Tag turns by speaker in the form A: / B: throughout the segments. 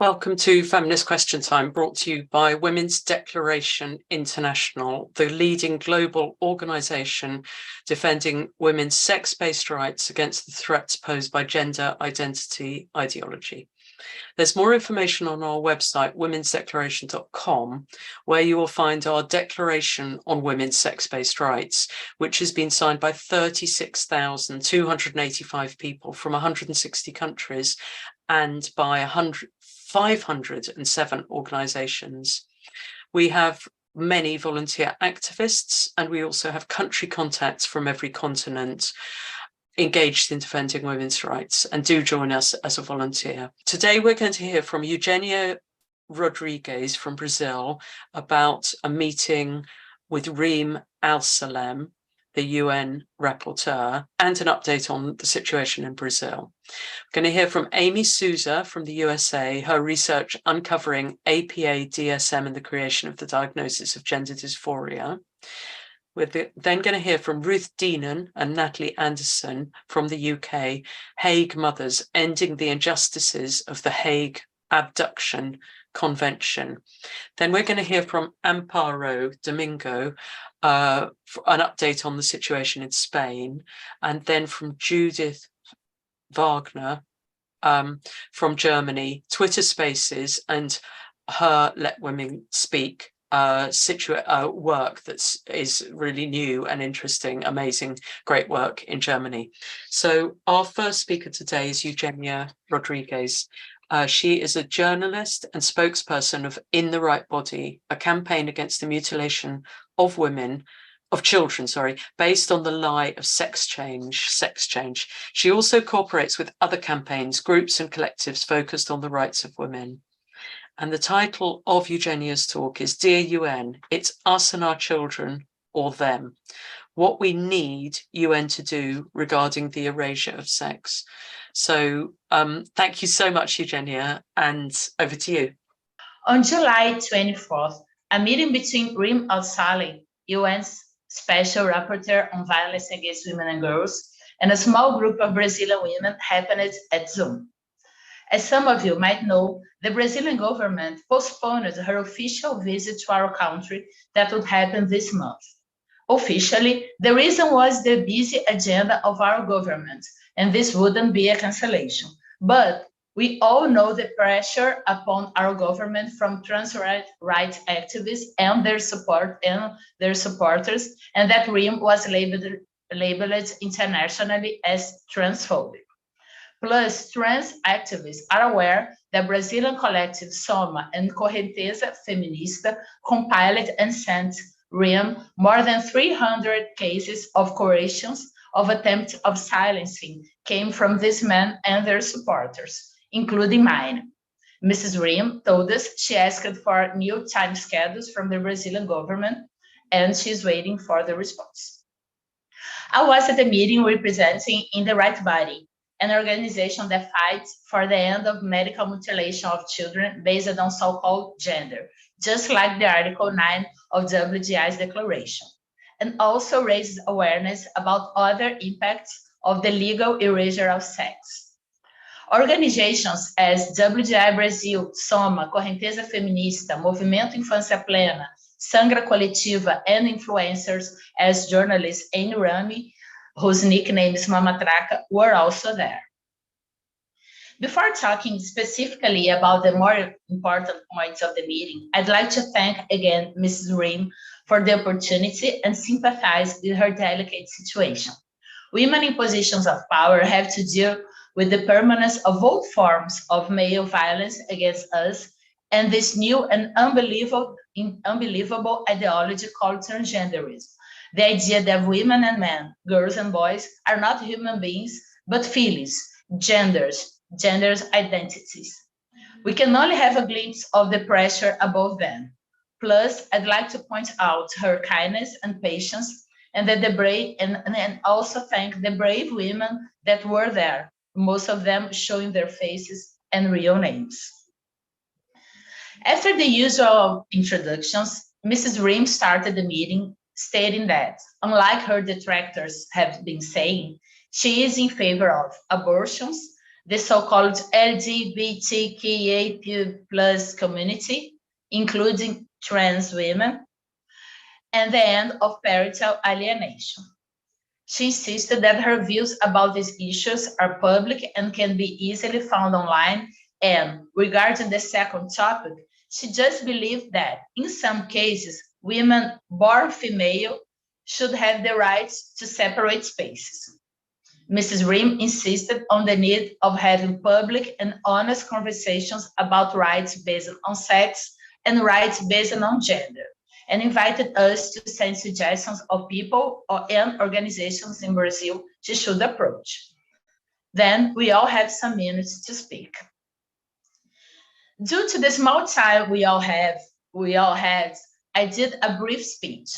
A: Welcome to Feminist Question Time, brought to you by Women's Declaration International, the leading global organisation defending women's sex-based rights against the threats posed by gender identity ideology. There's more information on our website, womensdeclaration.com, where you will find our Declaration on Women's Sex-Based Rights, which has been signed by 36,285 people from 160 countries and by 507 organisations. We have many volunteer activists, and we also have country contacts from every continent engaged in defending women's rights, and do join us as a volunteer. Today we're going to hear from Eugenia Rodrigues from Brazil about a meeting with Reem Al-Salem, the UN rapporteur, and an update on the situation in Brazil. We're going to hear from Amy Sousa from the USA, her research uncovering APA DSM and the creation of the diagnosis of gender dysphoria. We're then going to hear from Ruth Dineen and Nataly Anderson from the UK, Hague Mothers, ending the injustices of the Hague Abduction Convention. Then we're going to hear from Amparo Domingo, an update on the situation in Spain, and then from Judith Wagner from Germany, Twitter Spaces, and her Let Women Speak work that is really new and interesting, amazing, great work in Germany. So our first speaker today is Eugenia Rodrigues. She is a journalist and spokesperson of In the Right Body, a campaign against the mutilation of children, based on the lie of sex change. She also cooperates with other campaigns, groups and collectives focused on the rights of women. And the title of Eugenia's talk is Dear UN, It's Us and Our Children or Them. What we need UN to do regarding the erasure of sex. So thank you so much, Eugenia, and over to you.
B: On July 24th, a meeting between Reem Al-Salem, UN's Special Rapporteur on Violence Against Women and Girls, and a small group of Brazilian women happened at Zoom. As some of you might know, the Brazilian government postponed her official visit to our country that would happen this month. Officially, the reason was the busy agenda of our government, and this wouldn't be a cancellation. But we all know the pressure upon our government from trans rights activists and their supporters, and that Reem was labeled internationally as transphobic. Plus, trans activists are aware that Brazilian collective Soma and Correnteza Feminista compiled and sent Reem more than 300 cases of coercions of attempts of silencing came from these men and their supporters, including mine. Mrs. Reem told us she asked for new time schedules from the Brazilian government, and she's waiting for the response. I was at the meeting representing In the Right Body, an organization that fights for the end of medical mutilation of children based on so-called gender, just like the Article 9 of WGI's declaration, and also raises awareness about other impacts of the legal erasure of sex. Organizations as WGI Brasil, Soma, Correnteza Feminista, Movimento Infância Plena, Sangra Coletiva, and influencers as journalist Aine Rami, whose nickname is Mama Traca, were also there. Before talking specifically about the more important points of the meeting, I'd like to thank again Mrs. Reem for the opportunity and sympathize with her delicate situation. Women in positions of power have to deal with the permanence of all forms of male violence against us and this new and unbelievable ideology called transgenderism. The idea that women and men, girls and boys are not human beings, but feelings, genders identities. We can only have a glimpse of the pressure above them. Plus, I'd like to point out her kindness and patience, and that and also thank the brave women that were there, most of them showing their faces and real names. After the usual introductions, Mrs. Reem started the meeting stating that, unlike her detractors have been saying, she is in favor of abortions, the so-called LGBTQIA+ community, including trans women, and the end of parental alienation. She insisted that her views about these issues are public and can be easily found online. And regarding the second topic, she just believed that in some cases, women born female should have the rights to separate spaces. Mrs. Ream insisted on the need of having public and honest conversations about rights based on sex and rights based on gender, and invited us to send suggestions of people and organizations in Brazil she should approach. Then we all had some minutes to speak. Due to the small time we all had, I did a brief speech.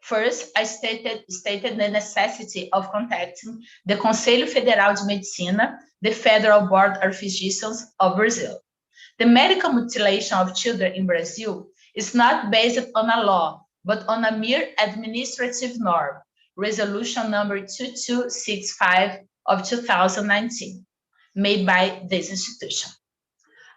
B: First, I stated the necessity of contacting the Conselho Federal de Medicina, the Federal Board of Physicians of Brazil. The medical mutilation of children in Brazil is not based on a law, but on a mere administrative norm, resolution number 2265 of 2019, made by this institution.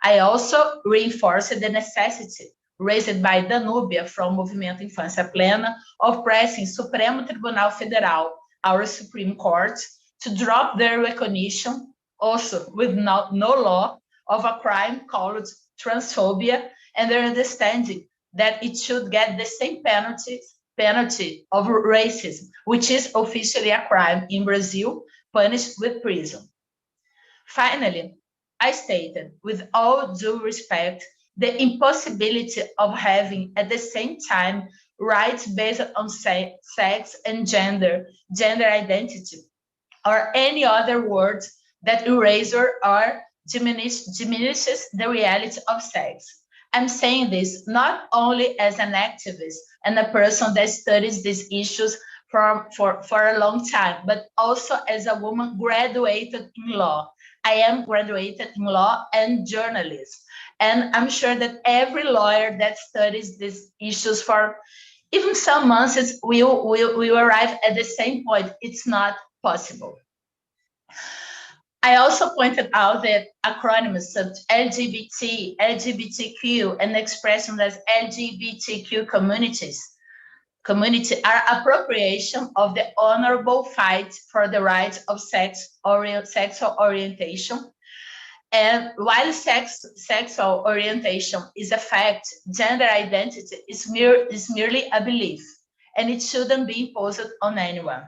B: I also reinforced the necessity raised by Danúbia from Movimento Infância Plena of pressing Supremo Tribunal Federal, our Supreme Court, to drop their recognition, also with no law, of a crime called transphobia, and their understanding that it should get the same penalty of racism, which is officially a crime in Brazil, punished with prison. Finally, I stated, with all due respect, the impossibility of having at the same time rights based on sex and gender identity, or any other word that erases or diminishes the reality of sex. I'm saying this not only as an activist and a person that studies these issues for a long time, but also as a woman graduated in law. I am graduated in law and journalism. And I'm sure that every lawyer that studies these issues for even some months will arrive at the same point. It's not possible. I also pointed out that acronyms such as LGBT, LGBTQ, and expressions as LGBTQ community are appropriation of the honorable fight for the rights of sexual orientation. And while sexual orientation is a fact, gender identity is merely a belief, and it shouldn't be imposed on anyone.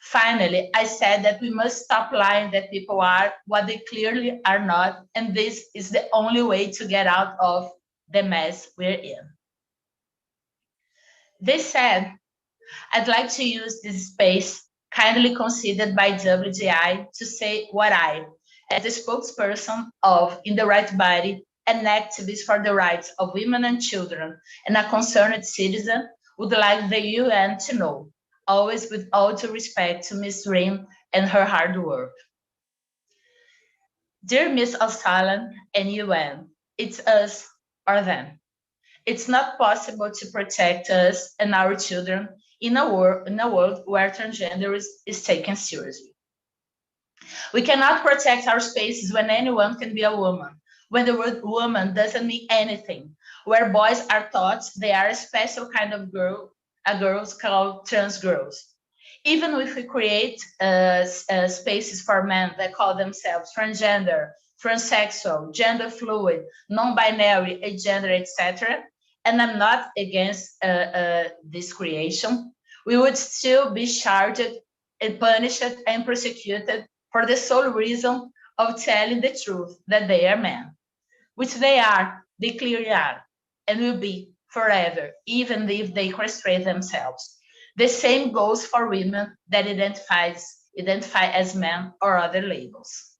B: Finally, I said that we must stop lying that people are what they clearly are not, and this is the only way to get out of the mess we're in. This said, I'd like to use this space, kindly considered by WGI, to say what I, as a spokesperson of In the Right Body, an activist for the rights of women and children, and a concerned citizen, would like the UN to know, always with all due respect to Ms. Ream and her hard work. Dear Ms. Al-Salam and UN, it's us or them. It's not possible to protect us and our children in a world where transgender is taken seriously. We cannot protect our spaces when anyone can be a woman, when the word woman doesn't mean anything, where boys are taught they are a special kind of girl, girls called trans girls. Even if we create spaces for men that call themselves transgender, transsexual, gender fluid, non-binary, agender, etc., and I'm not against this creation, we would still be charged and punished and prosecuted for the sole reason of telling the truth that they are men, which they clearly are, and will be forever, even if they castrate themselves. The same goes for women that identify as men or other labels.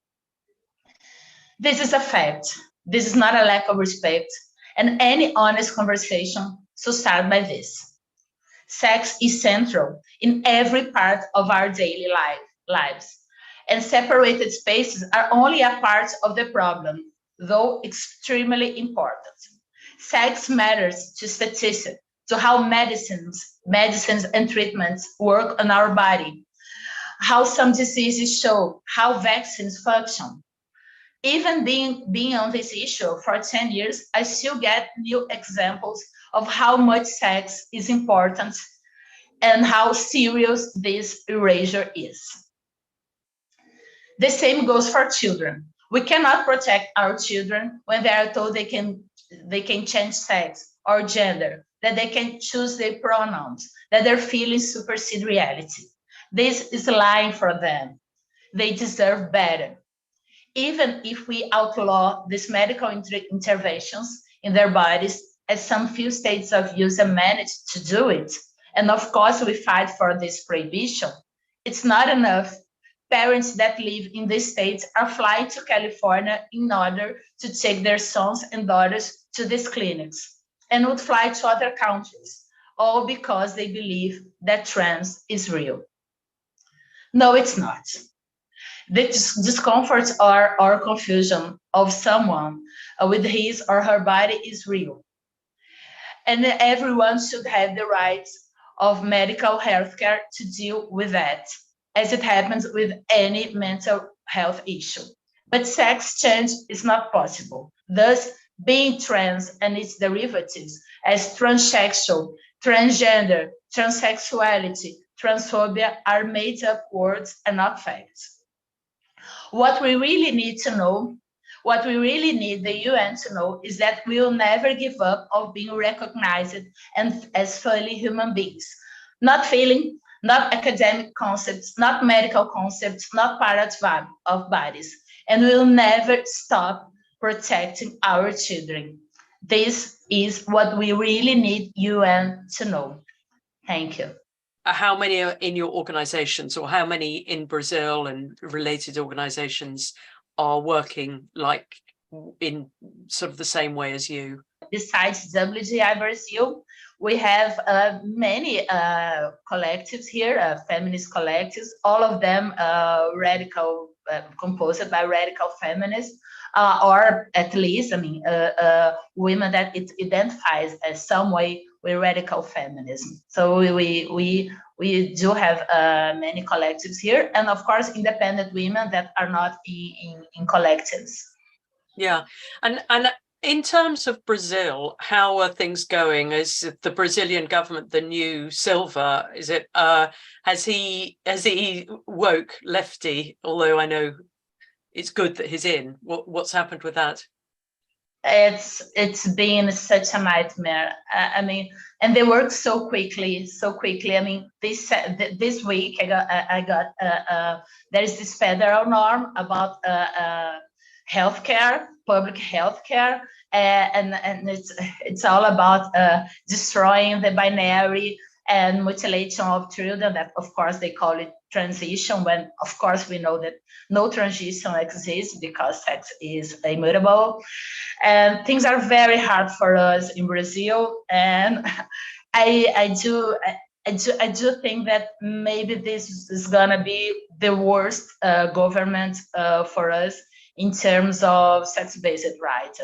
B: This is a fact. This is not a lack of respect, and any honest conversation should start by this. Sex is central in every part of our daily lives, and separated spaces are only a part of the problem, though extremely important. Sex matters to statistics, to how medicines and treatments work on our body, how some diseases show, how vaccines function. Even being on this issue for 10 years, I still get new examples of how much sex is important and how serious this erasure is. The same goes for children. We cannot protect our children when they are told they can change sex or gender, that they can choose their pronouns, that their feelings supersede reality. This is lying for them. They deserve better. Even if we outlaw these medical interventions in their bodies, as some few states of USA manage to do it, and of course we fight for this prohibition, it's not enough. Parents that live in these states are flying to California in order to take their sons and daughters to these clinics, and would fly to other countries, all because they believe that trans is real. No, it's not. The discomfort or confusion of someone with his or her body is real. And everyone should have the right of medical health care to deal with that, as it happens with any mental health issue. But sex change is not possible. Thus, being trans and its derivatives as transsexual, transgender, transsexuality, transphobia are made up words and not facts. What we really need to know, what we really need the UN to know, is that we will never give up of being recognized and as fully human beings, not feeling, not academic concepts, not medical concepts, not parts of bodies, and we will never stop protecting our children. This is what we really need UN to know. Thank you.
A: How many are in your organizations, or how many in Brazil and related organizations are working like in sort of the same way as you?
B: Besides WGI Brazil, we have many collectives here, feminist collectives, all of them radical, composed by radical feminists, or at least, women that it identifies as some way with radical feminism. So we do have many collectives here, and of course, independent women that are not in collectives.
A: Yeah, and in terms of Brazil, how are things going? Is the Brazilian government, the new Silva, is it has he woke lefty? Although I know it's good that he's in. What's happened with that?
B: It's been such a nightmare. And they work so quickly. This week I got there is this federal norm about healthcare, public healthcare, and it's all about destroying the binary and mutilation of children. That of course they call it transition, when of course we know that no transition exists because sex is immutable, and things are very hard for us in Brazil. And I do think that maybe this is gonna be the worst government for us in terms of sex-based rights.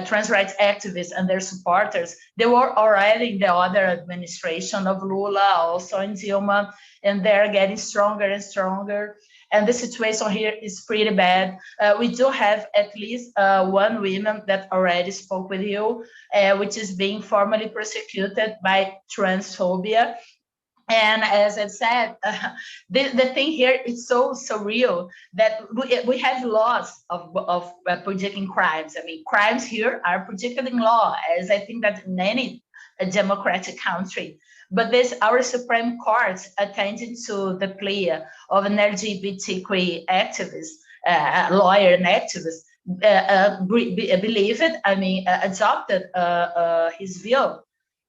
B: Trans rights activists and their supporters, they were already in the other administration of Lula, also in Dilma, and they're getting stronger and stronger. And the situation here is pretty bad. We do have at least one woman that already spoke with you, which is being formally prosecuted by transphobia. And as I said, the thing here is so surreal that we have laws of predicting crimes. Crimes here are predicted in law, as I think that in any democratic country. But this, our Supreme Court, attending to the plea of an LGBTQ activist, lawyer and activist, adopted his view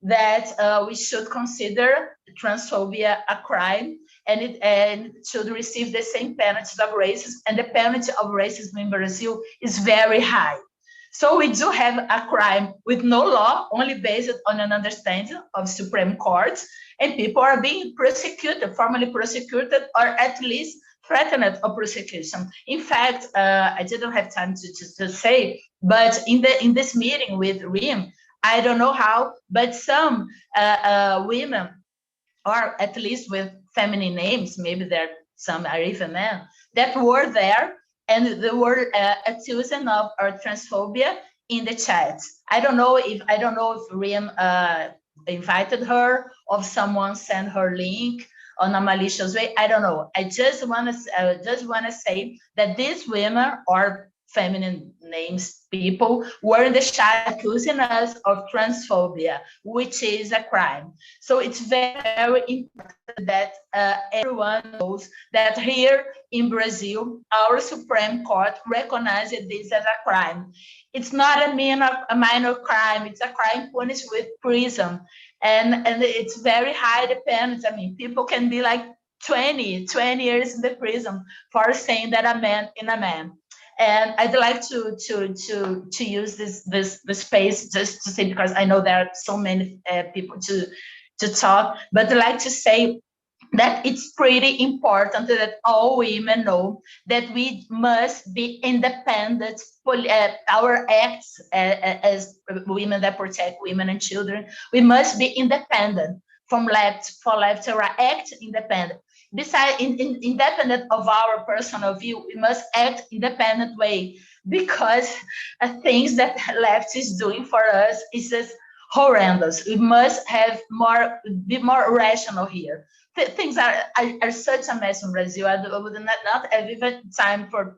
B: that we should consider transphobia a crime, and it should receive the same penalties of racism, and the penalty of racism in Brazil is very high. So we do have a crime with no law, only based on an understanding of Supreme Court, and people are being prosecuted, formally prosecuted, or at least threatened of prosecution. In fact, I didn't have time to say, but in this meeting with RIM, I don't know how, but some women, or at least with feminine names, maybe some are even men, that were there, and the word accusing of or transphobia in the chat. I don't know if Riem invited her, or someone sent her link on a malicious way. I don't know. I just want to say that these women are feminine names people were in the chat accusing us of transphobia, which is a crime. So it's very, very important that everyone knows that here in Brazil, our Supreme Court recognizes this as a crime. It's not a minor crime. It's a crime punished with prison. And it's very high the penalty. I mean, people can be like 20 years in the prison for saying that a man in a man. And I'd like to use this space just to say, because I know there are so many people to talk, but I'd like to say that it's pretty important that all women know that we must be independent. Our acts as women that protect women and children, we must be independent from left to right, act independent. Besides, independent of our personal view, we must act independent way, because things that left is doing for us is just horrendous. We must be more rational here. Things are such a mess in Brazil. I would not have even time for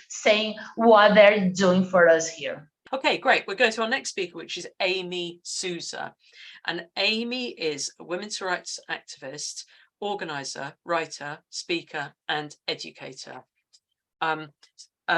B: saying what they're doing for us here.
A: Okay, great. We're going to our next speaker, which is Amy Sousa. And Amy is a women's rights activist, organizer, writer, speaker, and educator.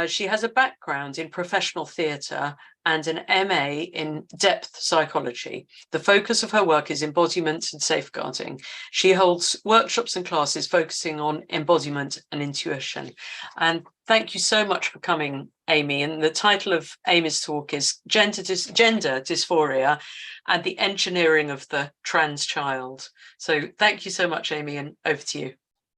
A: She has a background in professional theatre and an MA in depth psychology. The focus of her work is embodiment and safeguarding. She holds workshops and classes focusing on embodiment and intuition. And thank you so much for coming, Amy. And the title of Amy's talk is Gender Dysphoria and the Engineering of the Trans Child. So thank you so much, Amy, and over to you.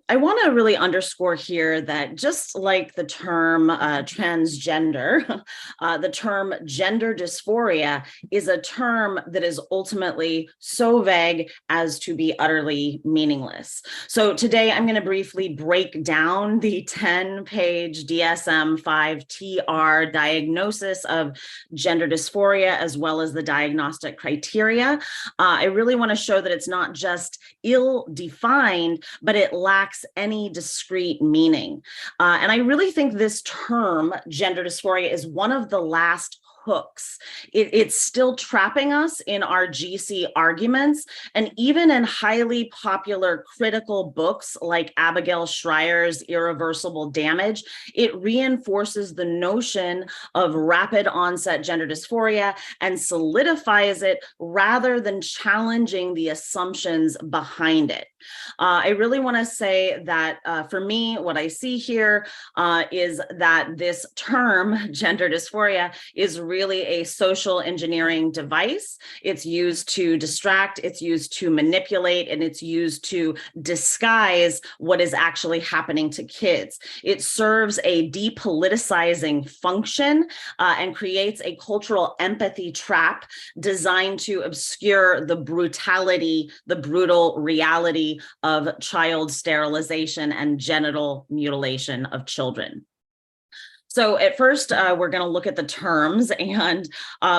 C: I want to really underscore here that just like the term transgender, the term gender dysphoria is a term that is ultimately so vague as to be utterly meaningless. So today I'm going to briefly break down the 10-page DSM-5 TR diagnosis of gender dysphoria, as well as the diagnostic criteria. I really want to show that it's not just ill-defined, but it lacks any discrete meaning. And I really think this term, gender dysphoria, is one of the last hooks. It's still trapping us in our GC arguments, and even in highly popular critical books like Abigail Schreier's Irreversible Damage, it reinforces the notion of rapid onset gender dysphoria and solidifies it rather than challenging the assumptions behind it. I really want to say that for me, what I see here is that this term, gender dysphoria, is really a social engineering device. It's used to distract, it's used to manipulate, and it's used to disguise what is actually happening to kids. It serves a depoliticizing function and creates a cultural empathy trap designed to obscure the brutality, the brutal reality of child sterilization and genital mutilation of children. So at first, we're going to look at the terms, and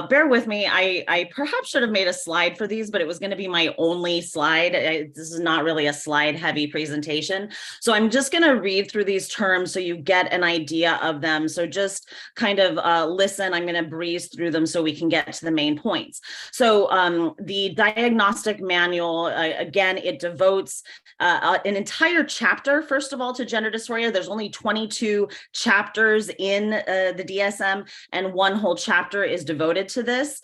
C: bear with me. I perhaps should have made a slide for these, but it was going to be my only slide. This is not really a slide-heavy presentation. So I'm just going to read through these terms so you get an idea of them. So just kind of listen. I'm going to breeze through them so we can get to the main points. So the diagnostic manual, again, it devotes an entire chapter, first of all, to gender dysphoria. There's only 22 chapters in the DSM, and one whole chapter is devoted to this.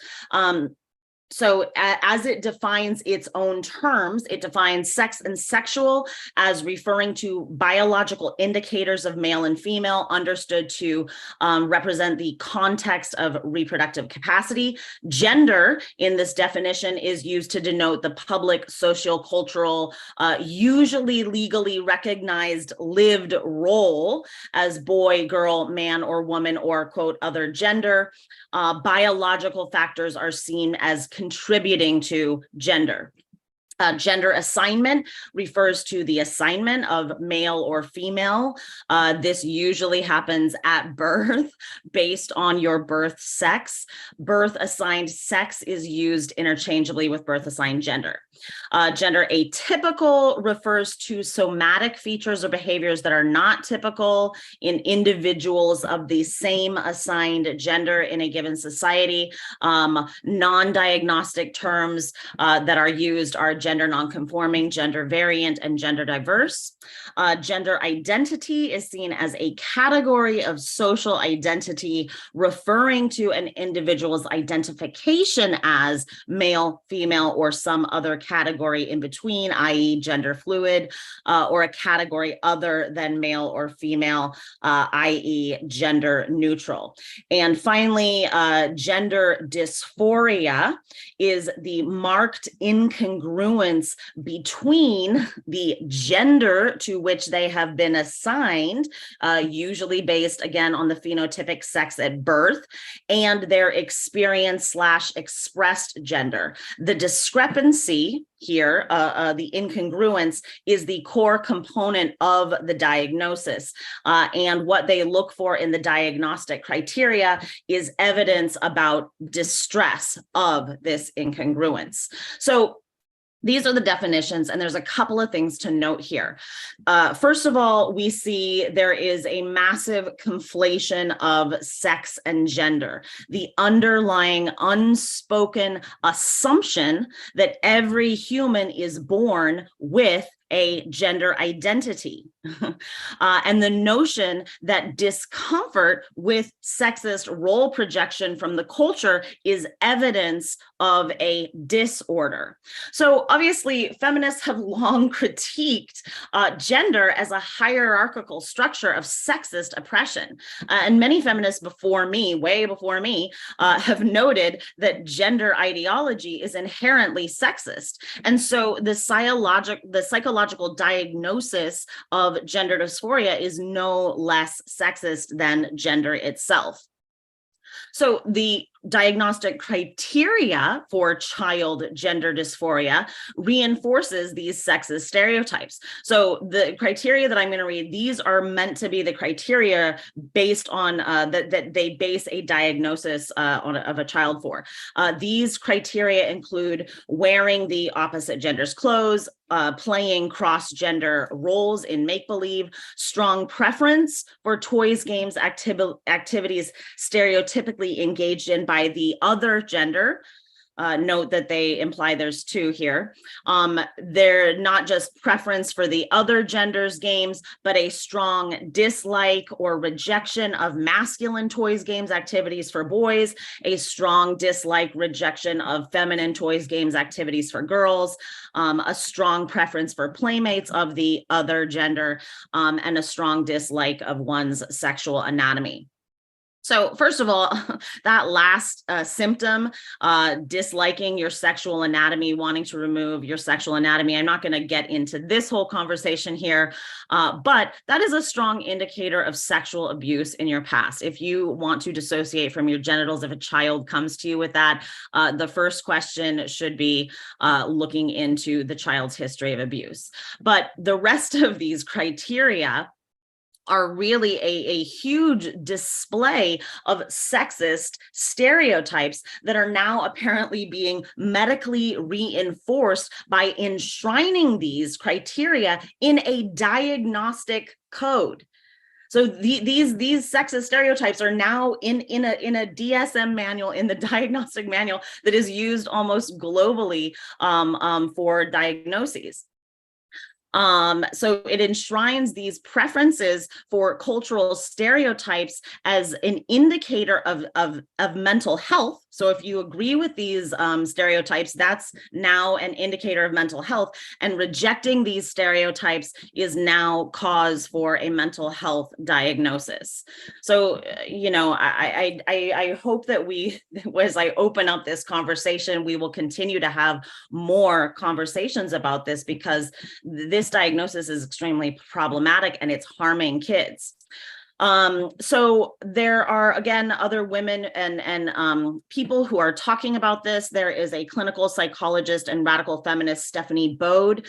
C: So as it defines its own terms, it defines sex and sexual as referring to biological indicators of male and female, understood to represent the context of reproductive capacity. Gender in this definition is used to denote the public, social, cultural, usually legally recognized lived role as boy, girl, man, or woman, or quote, other gender. Biological factors are seen as contributing to gender. Gender assignment refers to the assignment of male or female. This usually happens at birth based on your birth sex. Birth assigned sex is used interchangeably with birth assigned gender. Gender atypical refers to somatic features or behaviors that are not typical in individuals of the same assigned gender in a given society. Non-diagnostic terms that are used are gender nonconforming, gender variant, and gender diverse. Gender identity is seen as a category of social identity referring to an individual's identification as male, female, or some other category in between, i.e. gender fluid, or a category other than male or female, i.e. gender neutral. And finally, gender dysphoria is the marked incongruence between the gender to which they have been assigned, usually based again on the phenotypic sex at birth, and their experience / expressed gender. The discrepancy here, the incongruence, is the core component of the diagnosis. And what they look for in the diagnostic criteria is evidence about distress of this incongruence. So these are the definitions, and there's a couple of things to note here. First of all, we see there is a massive conflation of sex and gender. The underlying unspoken assumption that every human is born with a gender identity, and the notion that discomfort with sexist role projection from the culture is evidence of a disorder. So obviously, feminists have long critiqued gender as a hierarchical structure of sexist oppression. And many feminists before me, way before me, have noted that gender ideology is inherently sexist. And so the psychological diagnosis of gender dysphoria is no less sexist than gender itself. So the diagnostic criteria for child gender dysphoria reinforces these sexist stereotypes. So the criteria that I'm going to read, these are meant to be the criteria based on that they base a diagnosis of a child for. These criteria include wearing the opposite gender's clothes, playing cross-gender roles in make-believe, strong preference for toys, games, activities stereotypically engaged in by the other gender. Note that they imply there's two here. They're not just preference for the other gender's games, but a strong dislike or rejection of masculine toys, games, activities for boys, a strong dislike, rejection of feminine toys, games, activities for girls, a strong preference for playmates of the other gender, and a strong dislike of one's sexual anatomy. So first of all, that last symptom, disliking your sexual anatomy, wanting to remove your sexual anatomy, I'm not going to get into this whole conversation here, but that is a strong indicator of sexual abuse in your past. If you want to dissociate from your genitals, if a child comes to you with that, the first question should be looking into the child's history of abuse. But the rest of these criteria are really a huge display of sexist stereotypes that are now apparently being medically reinforced by enshrining these criteria in a diagnostic code. So these sexist stereotypes are now in a DSM manual, in the diagnostic manual that is used almost globally for diagnoses. So it enshrines these preferences for cultural stereotypes as an indicator of mental health. So if you agree with these stereotypes, that's now an indicator of mental health, and rejecting these stereotypes is now cause for a mental health diagnosis. So, you know, I hope that as I open up this conversation, we will continue to have more conversations about this, because this diagnosis is extremely problematic and it's harming kids. So there are, again, other women and people who are talking about this. There is a clinical psychologist and radical feminist, Stephanie Bode.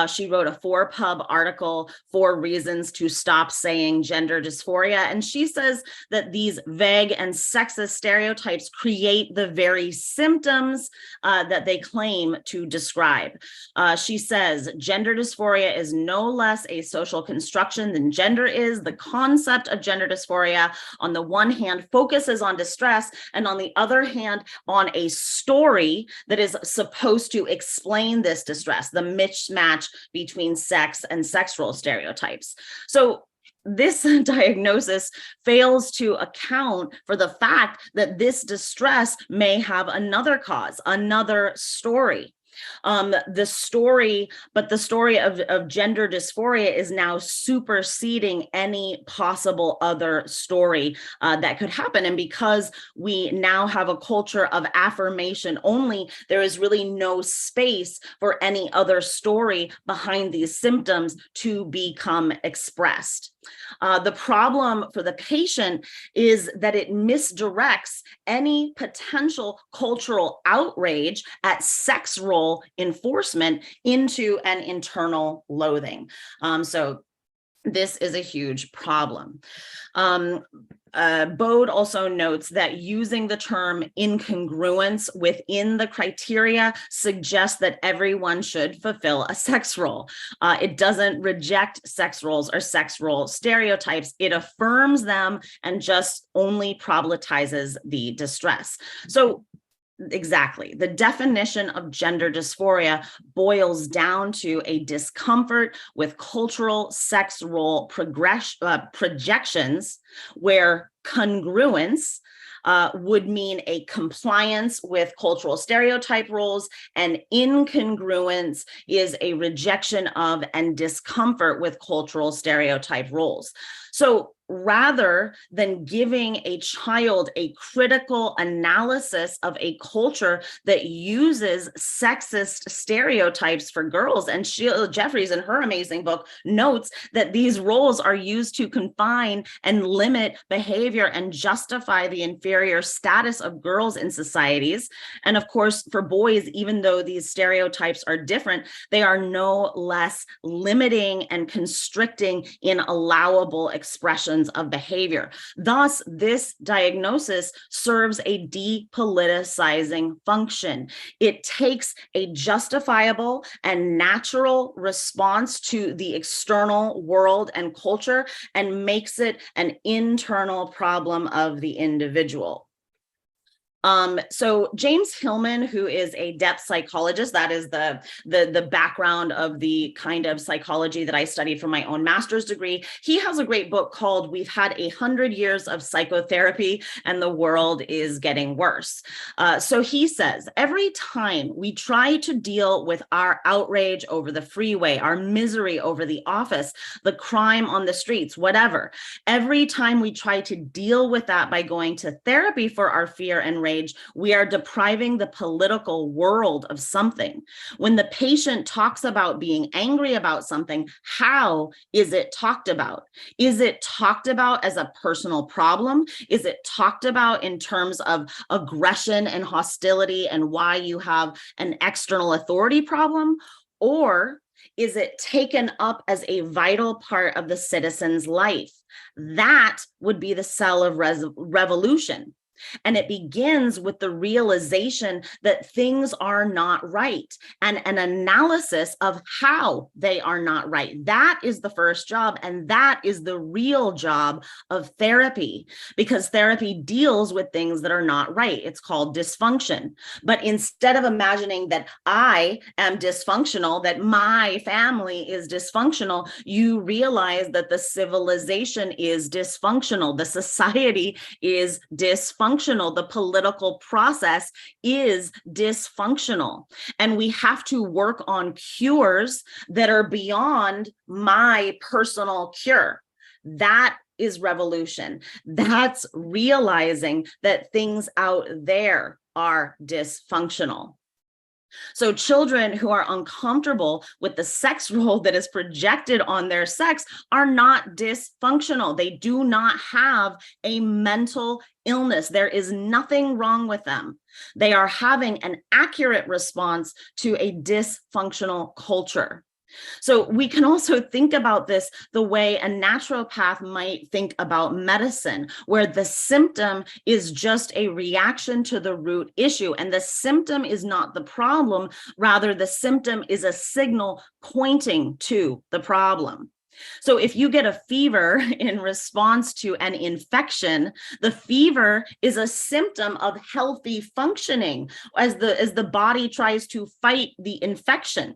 C: She wrote a 4Pub article, 4 Reasons to Stop Saying Gender Dysphoria. And she says that these vague and sexist stereotypes create the very symptoms that they claim to describe. She says, gender dysphoria is no less a social construction than gender is. The concept of gender dysphoria, on the one hand, focuses on distress, and on the other hand, on a story that is supposed to explain this distress, the mismatch between sex and sex role stereotypes. So this diagnosis fails to account for the fact that this distress may have another cause, another story. The story of gender dysphoria is now superseding any possible other story that could happen. And because we now have a culture of affirmation only, there is really no space for any other story behind these symptoms to become expressed. The problem for the patient is that it misdirects any potential cultural outrage at sex role enforcement into an internal loathing. So this is a huge problem. Bode also notes that using the term incongruence within the criteria suggests that everyone should fulfill a sex role. It doesn't reject sex roles or sex role stereotypes. It affirms them and just only problematizes the distress. So exactly, the definition of gender dysphoria boils down to a discomfort with cultural sex role projections, where congruence would mean a compliance with cultural stereotype roles, and incongruence is a rejection of and discomfort with cultural stereotype roles. So rather than giving a child a critical analysis of a culture that uses sexist stereotypes for girls, and Sheila Jeffries in her amazing book notes that these roles are used to confine and limit behavior and justify the inferior status of girls in societies. And of course, for boys, even though these stereotypes are different, they are no less limiting and constricting in allowable expressions of behavior. Thus, this diagnosis serves a depoliticizing function. It takes a justifiable and natural response to the external world and culture and makes it an internal problem of the individual. So James Hillman, who is a depth psychologist, that is the background of the kind of psychology that I studied for my own master's degree. He has a great book called "We've Had 100 Years of Psychotherapy and the World is Getting Worse." So he says, every time we try to deal with our outrage over the freeway, our misery over the office, the crime on the streets, whatever, every time we try to deal with that by going to therapy for our fear and rage, we are depriving the political world of something. When the patient talks about being angry about something, how is it talked about? Is it talked about as a personal problem? Is it talked about in terms of aggression and hostility and why you have an external authority problem? Or is it taken up as a vital part of the citizen's life? That would be the cell of revolution. And it begins with the realization that things are not right and an analysis of how they are not right. That is the first job. And that is the real job of therapy, because therapy deals with things that are not right. It's called dysfunction. But instead of imagining that I am dysfunctional, that my family is dysfunctional, you realize that the civilization is dysfunctional. The society is dysfunctional. The political process is dysfunctional. And we have to work on cures that are beyond my personal cure. That is revolution. That's realizing that things out there are dysfunctional. So children who are uncomfortable with the sex role that is projected on their sex are not dysfunctional. They do not have a mental illness. There is nothing wrong with them. They are having an accurate response to a dysfunctional culture. So we can also think about this the way a naturopath might think about medicine, where the symptom is just a reaction to the root issue. And the symptom is not the problem. Rather, the symptom is a signal pointing to the problem. So if you get a fever in response to an infection, the fever is a symptom of healthy functioning as the body tries to fight the infection.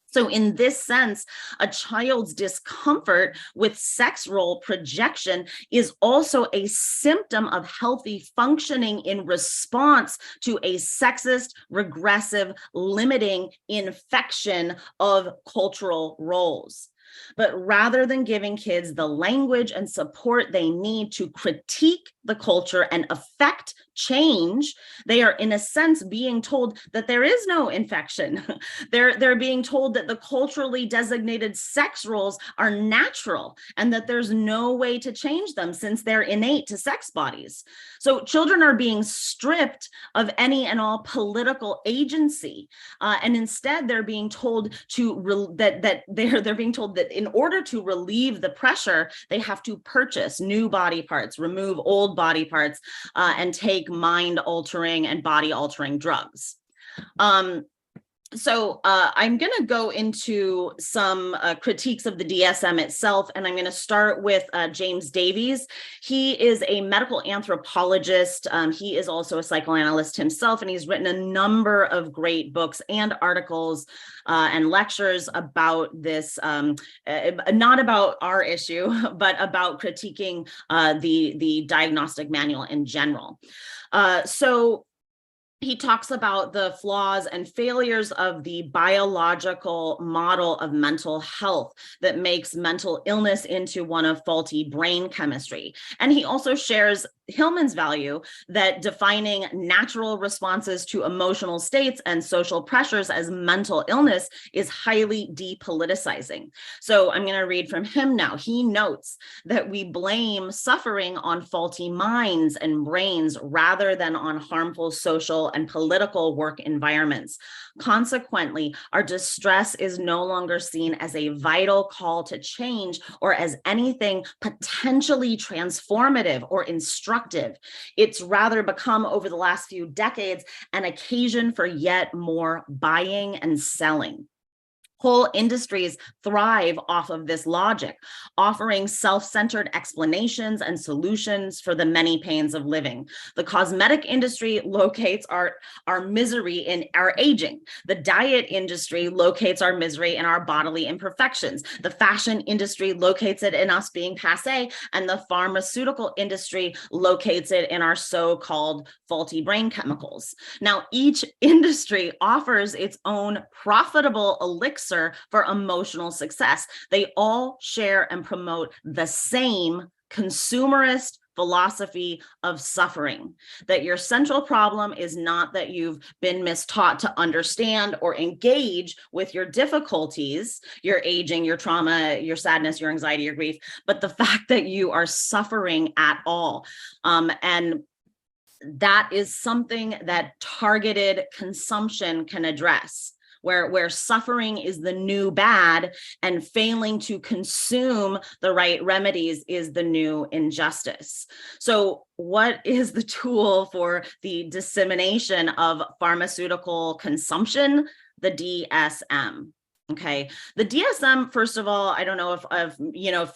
C: So in this sense, a child's discomfort with sex role projection is also a symptom of healthy functioning in response to a sexist, regressive, limiting infection of cultural roles. But rather than giving kids the language and support they need to critique the culture and affect change, they are in a sense being told that there is no infection. They're being told that the culturally designated sex roles are natural and that there's no way to change them since they're innate to sex bodies. So children are being stripped of any and all political agency, and instead they're being told they're being told that in order to relieve the pressure, they have to purchase new body parts, remove old body parts, and take mind-altering and body-altering drugs. So I'm going to go into some critiques of the DSM itself, and I'm going to start with James Davies. He is a medical anthropologist. He is also a psychoanalyst himself, and he's written a number of great books and articles and lectures about this, not about our issue, but about critiquing the diagnostic manual in general. So he talks about the flaws and failures of the biological model of mental health that makes mental illness into one of faulty brain chemistry. And he also shares Hillman's value that defining natural responses to emotional states and social pressures as mental illness is highly depoliticizing. So I'm going to read from him now. He notes that we blame suffering on faulty minds and brains rather than on harmful social and political work environments. Consequently, our distress is no longer seen as a vital call to change or as anything potentially transformative or instructive. It's rather become, over the last few decades, an occasion for yet more buying and selling. Whole industries thrive off of this logic, offering self-centered explanations and solutions for the many pains of living. The cosmetic industry locates our misery in our aging. The diet industry locates our misery in our bodily imperfections. The fashion industry locates it in us being passé, and the pharmaceutical industry locates it in our so-called faulty brain chemicals. Now, each industry offers its own profitable elixir for emotional success. They all share and promote the same consumerist philosophy of suffering, that your central problem is not that you've been mistaught to understand or engage with your difficulties, your aging, your trauma, your sadness, your anxiety, your grief, but the fact that you are suffering at all. And that is something that targeted consumption can address. Where suffering is the new bad and failing to consume the right remedies is the new injustice. So what is the tool for the dissemination of pharmaceutical consumption? The DSM. Okay, the DSM, first of all, I don't know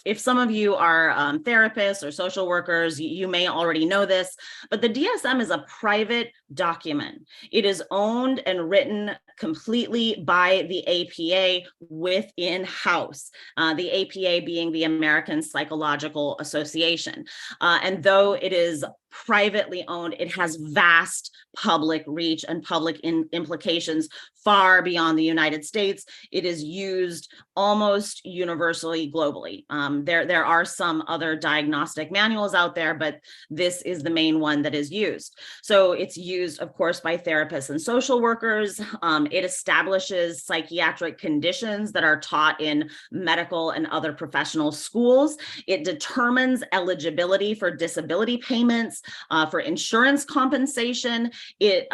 C: if some of you are therapists or social workers, you may already know this, but the DSM is a private document. It is owned and written completely by the APA within house, the APA being the American Psychological Association. And though it is privately owned. It has vast public reach and public implications far beyond the United States. It is used almost universally globally. There are some other diagnostic manuals out there, but this is the main one that is used. So it's used, of course, by therapists and social workers. It establishes psychiatric conditions that are taught in medical and other professional schools. It determines eligibility for disability payments, for insurance compensation. It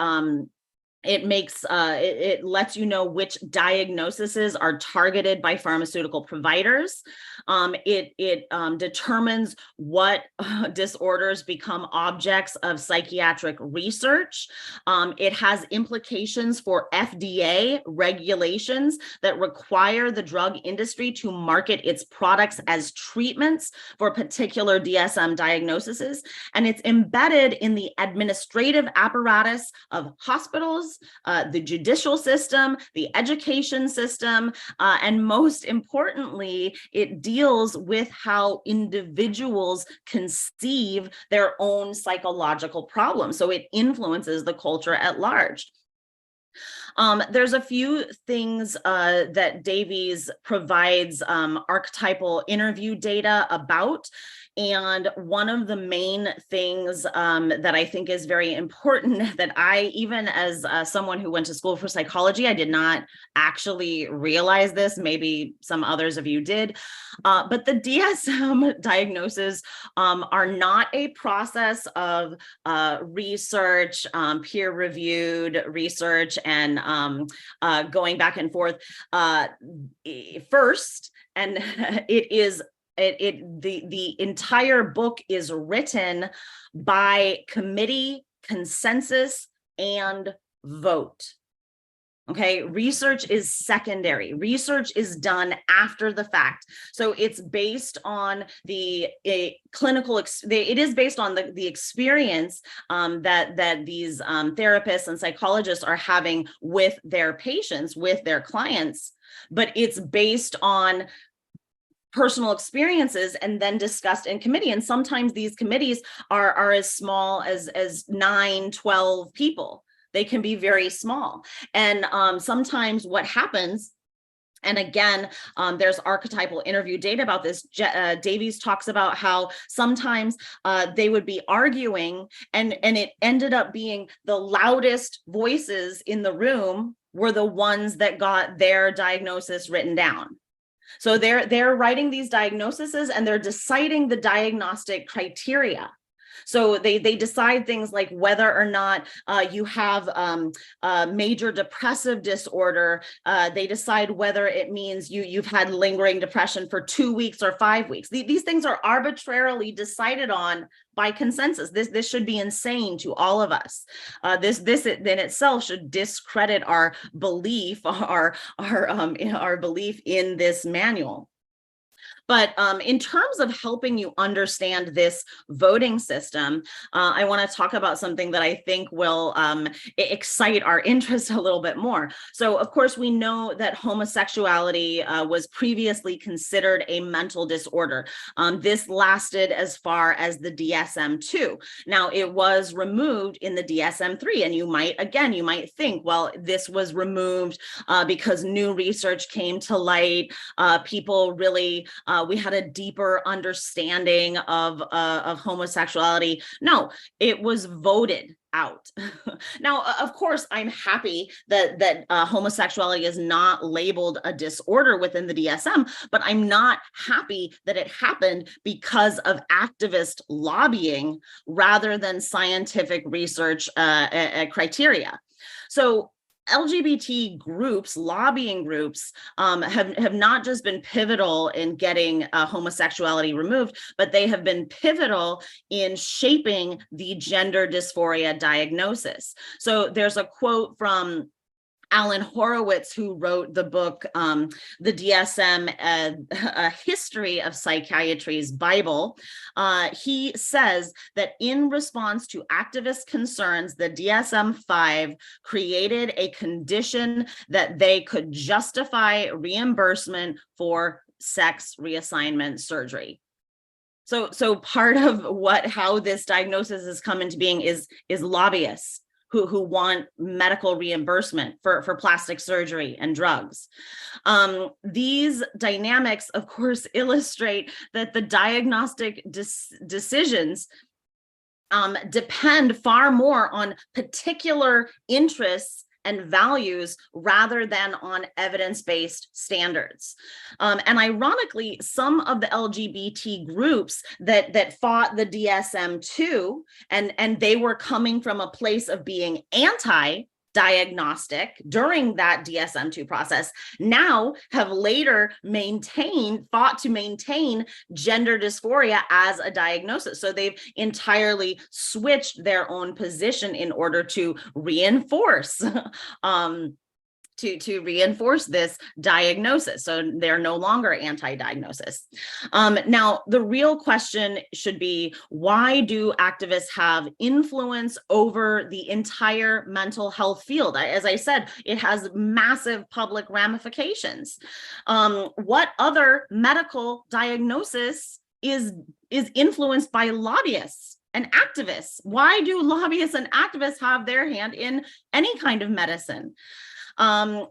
C: lets you know which diagnoses are targeted by pharmaceutical providers. It determines what disorders become objects of psychiatric research. It has implications for FDA regulations that require the drug industry to market its products as treatments for particular DSM diagnoses. And it's embedded in the administrative apparatus of hospitals, the judicial system, the education system, and most importantly, it deals with how individuals conceive their own psychological problems. So it influences the culture at large. There's a few things that Davies provides archetypal interview data about. And one of the main things that I think is very important that I, even as someone who went to school for psychology, I did not actually realize this, maybe some others of you did, but the DSM diagnoses are not a process of research, peer-reviewed research, and going back and forth first, and the entire book is written by committee, consensus, and vote. Okay, research is secondary. Research is done after the fact. So it's based on the clinical, it is based on the experience that these therapists and psychologists are having with their patients, with their clients, but it's based on personal experiences and then discussed in committee. And sometimes these committees are as small as 9, 12 people. They can be very small. And sometimes what happens, and again, there's archetypal interview data about this. Davies talks about how sometimes they would be arguing and it ended up being the loudest voices in the room were the ones that got their diagnosis written down. So they're writing these diagnoses and they're deciding the diagnostic criteria. So they decide things like whether or not you have a major depressive disorder. They decide whether it means you've had lingering depression for 2 weeks or 5 weeks. These things are arbitrarily decided on by consensus. This should be insane to all of us. This in itself should discredit our belief, our belief in this manual. But in terms of helping you understand this voting system, I want to talk about something that I think will excite our interest a little bit more. So, of course, we know that homosexuality was previously considered a mental disorder. This lasted as far as the DSM-2. Now, it was removed in the DSM-3, and you might think, well, this was removed because new research came to light. People really we had a deeper understanding of homosexuality. No, it was voted out. Now, of course, I'm happy that homosexuality is not labeled a disorder within the DSM, but I'm not happy that it happened because of activist lobbying rather than scientific research criteria. So LGBT groups, lobbying groups, have not just been pivotal in getting homosexuality removed, but they have been pivotal in shaping the gender dysphoria diagnosis. So there's a quote from Alan Horowitz, who wrote the book, The DSM, A History of Psychiatry's Bible. He says that in response to activist concerns, the DSM-5 created a condition that they could justify reimbursement for sex reassignment surgery. So part of how this diagnosis has come into being is lobbyists who want medical reimbursement for plastic surgery and drugs. These dynamics, of course, illustrate that the diagnostic decisions depend far more on particular interests and values rather than on evidence-based standards. And ironically, some of the LGBT groups that fought the DSM-2, and they were coming from a place of being anti-diagnostic during that DSM-2 process, now have later fought to maintain gender dysphoria as a diagnosis. So they've entirely switched their own position in order to reinforce to reinforce this diagnosis. So they're no longer anti-diagnosis. Now, the real question should be, why do activists have influence over the entire mental health field? As I said, it has massive public ramifications. What other medical diagnosis is influenced by lobbyists and activists? Why do lobbyists and activists have their hand in any kind of medicine?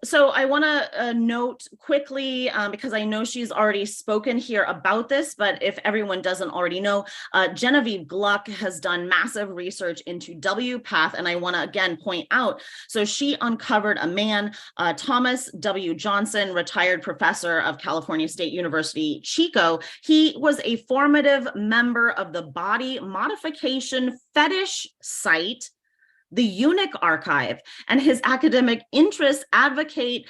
C: So I want to note quickly, because I know she's already spoken here about this, but if everyone doesn't already know, Genevieve Gluck has done massive research into WPATH, and I want to again point out, so she uncovered a man, Thomas W. Johnson, retired professor of California State University, Chico. He was a formative member of the body modification fetish site, the Eunuch Archive, and his academic interests advocated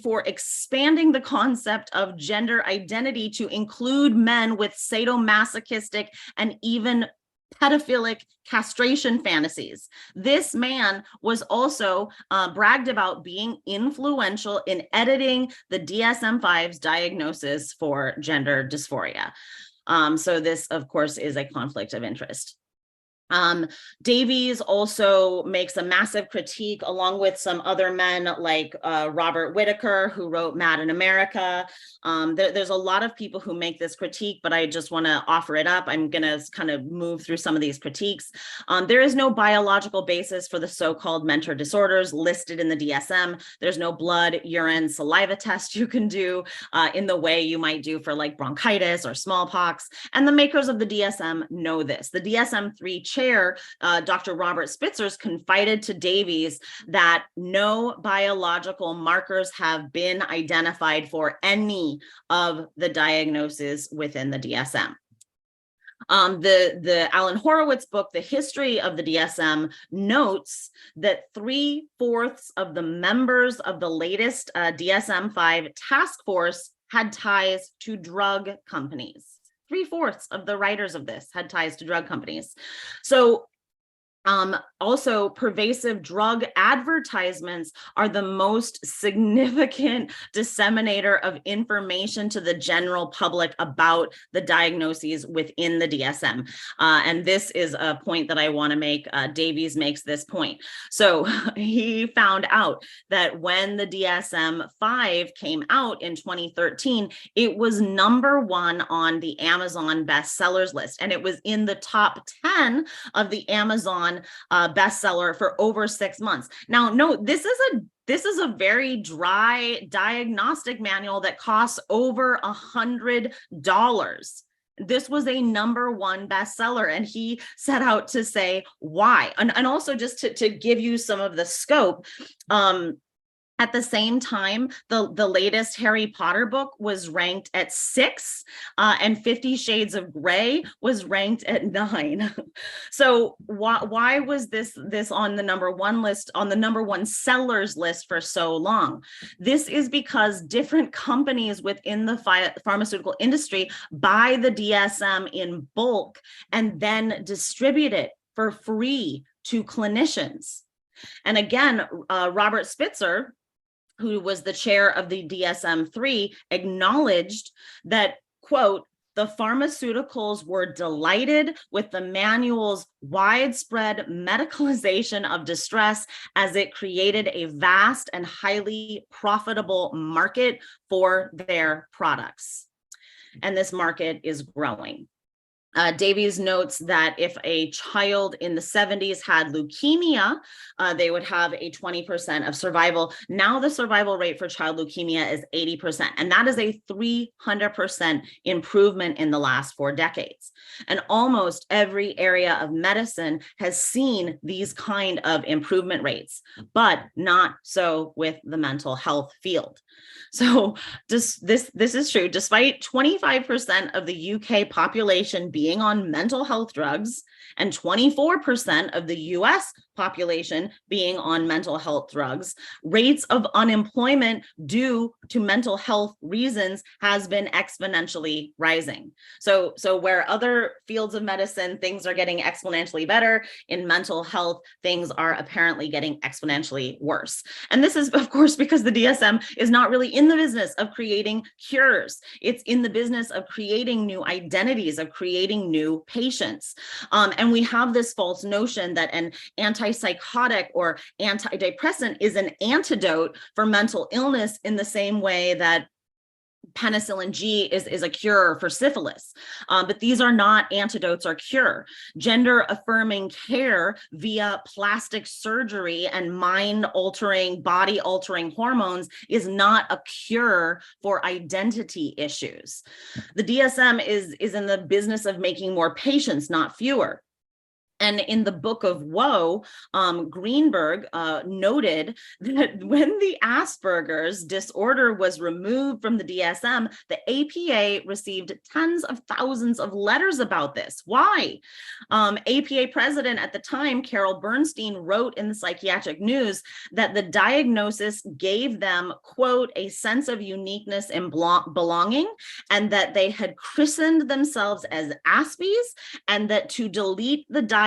C: for expanding the concept of gender identity to include men with sadomasochistic and even pedophilic castration fantasies. This man was also bragged about being influential in editing the DSM-5's diagnosis for gender dysphoria. So this, of course, is a conflict of interest. Davies also makes a massive critique, along with some other men like Robert Whitaker, who wrote Mad in America. There's a lot of people who make this critique, but I just want to offer it up. I'm going to kind of move through some of these critiques. There is no biological basis for the so-called mental disorders listed in the DSM. There's no blood, urine, saliva test you can do in the way you might do for like bronchitis or smallpox. And the makers of the DSM know this. The DSM-3 chair, Dr. Robert Spitzers, confided to Davies that no biological markers have been identified for any of the diagnoses within the DSM. The Alan Horowitz book, The History of the DSM, notes that 3/4 of the members of the latest DSM-5 task force had ties to drug companies. 3/4 of the writers of this had ties to drug companies. So also, pervasive drug advertisements are the most significant disseminator of information to the general public about the diagnoses within the DSM. And this is a point that I want to make. Davies makes this point. So he found out that when the DSM-5 came out in 2013, it was #1 on the Amazon bestsellers list, and it was in the top 10 of the Amazon bestseller for over 6 months. Now, no, this is a very dry diagnostic manual that costs over $100. This was a #1 bestseller, and he set out to say why. And also just to give you some of the scope, at the same time, the latest Harry Potter book was ranked at 6, and 50 Shades of Grey was ranked at 9. So why was this on the #1 list, on the #1 sellers list for so long? This is because different companies within the pharmaceutical industry buy the DSM in bulk and then distribute it for free to clinicians. And again, Robert Spitzer, who was the chair of the DSM-3, acknowledged that, quote, the pharmaceuticals were delighted with the manual's widespread medicalization of distress, as it created a vast and highly profitable market for their products. and this market is growing. Davies notes that if a child in the 70s had leukemia, they would have a 20% of survival. Now the survival rate for child leukemia is 80%, and that is a 300% improvement in the last 4 decades. And almost every area of medicine has seen these kind of improvement rates, but not so with the mental health field. So this is true. Despite 25% of the UK population being on mental health drugs and 24% of the US population being on mental health drugs, rates of unemployment due to mental health reasons has been exponentially rising. So where other fields of medicine, things are getting exponentially better, in mental health, things are apparently getting exponentially worse. And this is, of course, because the DSM is not really in the business of creating cures. It's in the business of creating new identities, of creating new patients. And we have this false notion that an antipsychotic or antidepressant is an antidote for mental illness in the same way that penicillin G is a cure for syphilis. But these are not antidotes or cure. Gender affirming care via plastic surgery and mind altering, body altering hormones is not a cure for identity issues. The DSM is in the business of making more patients, not fewer. And in the Book of Woe, Greenberg noted that when the Asperger's disorder was removed from the DSM, the APA received tens of thousands of letters about this. Why? APA president at the time, Carol Bernstein, wrote in the Psychiatric News that the diagnosis gave them, quote, a sense of uniqueness and belonging, and that they had christened themselves as Aspies, and that to delete the diagnosis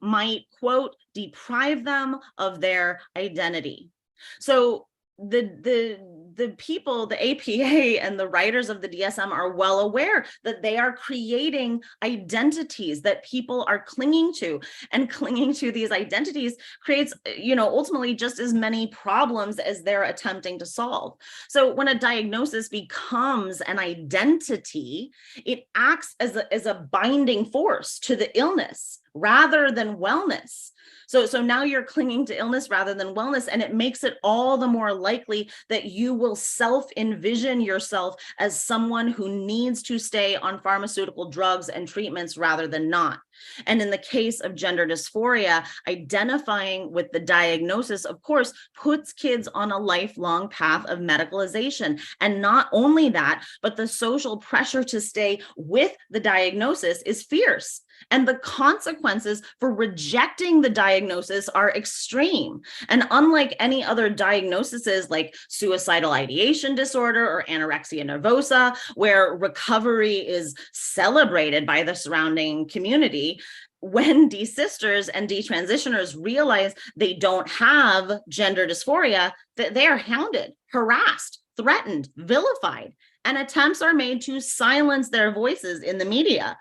C: might, quote, deprive them of their identity. So the people, the APA and the writers of the DSM are well aware that they are creating identities that people are clinging to, and clinging to these identities creates, ultimately just as many problems as they're attempting to solve. So when a diagnosis becomes an identity, it acts as a binding force to the illness rather than wellness. So now you're clinging to illness rather than wellness, and it makes it all the more likely that you will self-envision yourself as someone who needs to stay on pharmaceutical drugs and treatments rather than not. And in the case of gender dysphoria, identifying with the diagnosis, of course, puts kids on a lifelong path of medicalization. And not only that, but the social pressure to stay with the diagnosis is fierce. And the consequences for rejecting the diagnosis are extreme. And unlike any other diagnoses like suicidal ideation disorder or anorexia nervosa, where recovery is celebrated by the surrounding community, when desisters and detransitioners realize they don't have gender dysphoria, that they are hounded, harassed, threatened, vilified, and attempts are made to silence their voices in the media.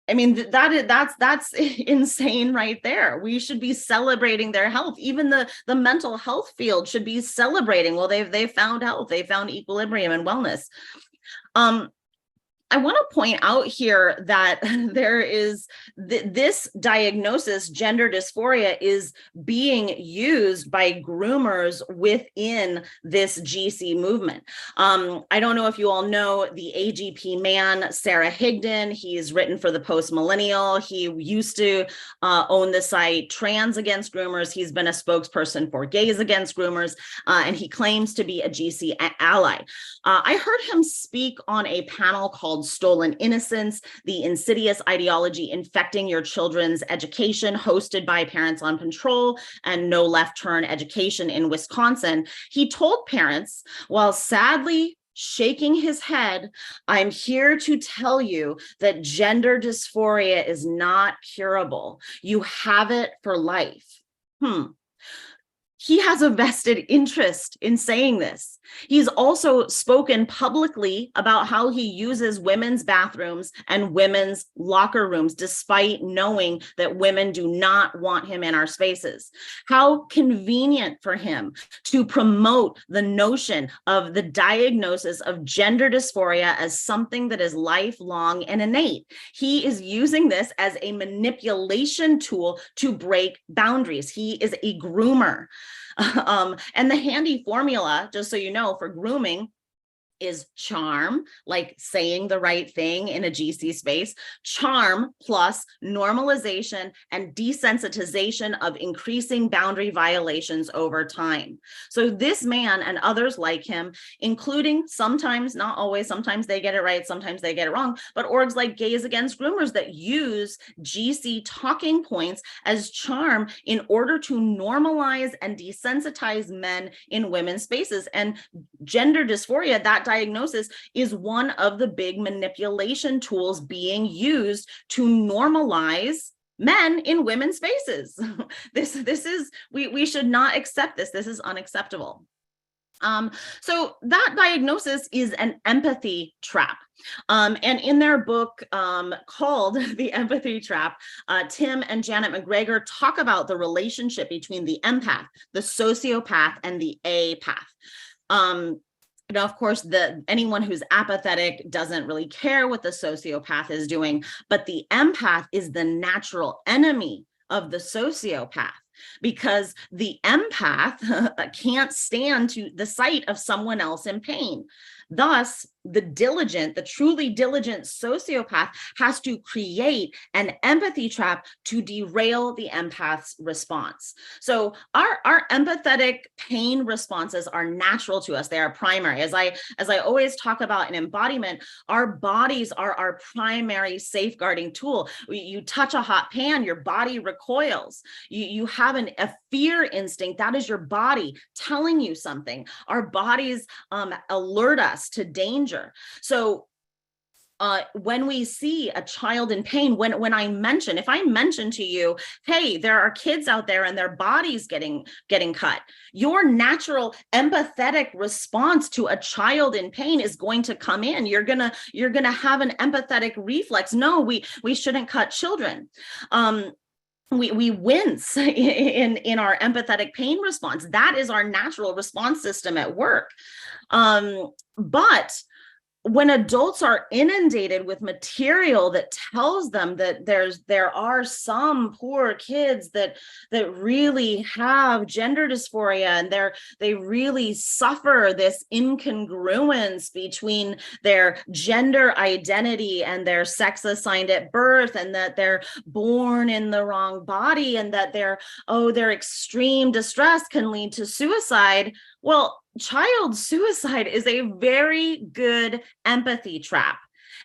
C: I mean, that's insane right there. We should be celebrating their health. Even the mental health field should be celebrating. Well, they've found health, they found equilibrium and wellness. I want to point out here that there is this diagnosis, gender dysphoria, is being used by groomers within this GC movement. I don't know if you all know the AGP man, Sarah Higdon. He's written for the Post Millennial. He used to own the site Trans Against Groomers. He's been a spokesperson for Gays Against Groomers, and he claims to be a GC ally. I heard him speak on a panel called Stolen Innocence, the Insidious Ideology Infecting Your Children's Education, hosted by Parents on Patrol and No Left Turn Education in Wisconsin. He told parents, while sadly shaking his head, I'm here to tell you that gender dysphoria is not curable. You have it for life. he has a vested interest in saying this. He's also spoken publicly about how he uses women's bathrooms and women's locker rooms, despite knowing that women do not want him in our spaces. How convenient for him to promote the notion of the diagnosis of gender dysphoria as something that is lifelong and innate. He is using this as a manipulation tool to break boundaries. He is a groomer. And the handy formula, just so you know, for grooming is charm, like saying the right thing in a GC space, charm plus normalization and desensitization of increasing boundary violations over time. So this man and others like him, including sometimes, not always, sometimes they get it right, sometimes they get it wrong, but orgs like Gays Against Groomers that use GC talking points as charm in order to normalize and desensitize men in women's spaces. And gender dysphoria, that diagnosis, is one of the big manipulation tools being used to normalize men in women's spaces. This is, we should not accept this. This is unacceptable. So that diagnosis is an empathy trap. And in their book called The Empathy Trap, Tim and Janet McGregor talk about the relationship between the empath, the sociopath, and the apath. Now, of course, anyone who's apathetic doesn't really care what the sociopath is doing, but the empath is the natural enemy of the sociopath, because the empath can't stand to the sight of someone else in pain. Thus, the truly diligent sociopath has to create an empathy trap to derail the empath's response. So our empathetic pain responses are natural to us. They are primary. As I always talk about in embodiment, our bodies are our primary safeguarding tool. You touch a hot pan, your body recoils. You have a fear instinct. That is your body telling you something. Our bodies alert us to danger. So when we see a child in pain, if I mention to you, hey, there are kids out there and their bodies getting cut, your natural empathetic response to a child in pain is going to come in. You're gonna have an empathetic reflex. No, we shouldn't cut children. We wince in our empathetic pain response. That is our natural response system at work. But when adults are inundated with material that tells them that there are some poor kids that really have gender dysphoria, and they really suffer this incongruence between their gender identity and their sex assigned at birth, and that they're born in the wrong body, and that their extreme distress can lead to suicide. Well, child suicide is a very good empathy trap,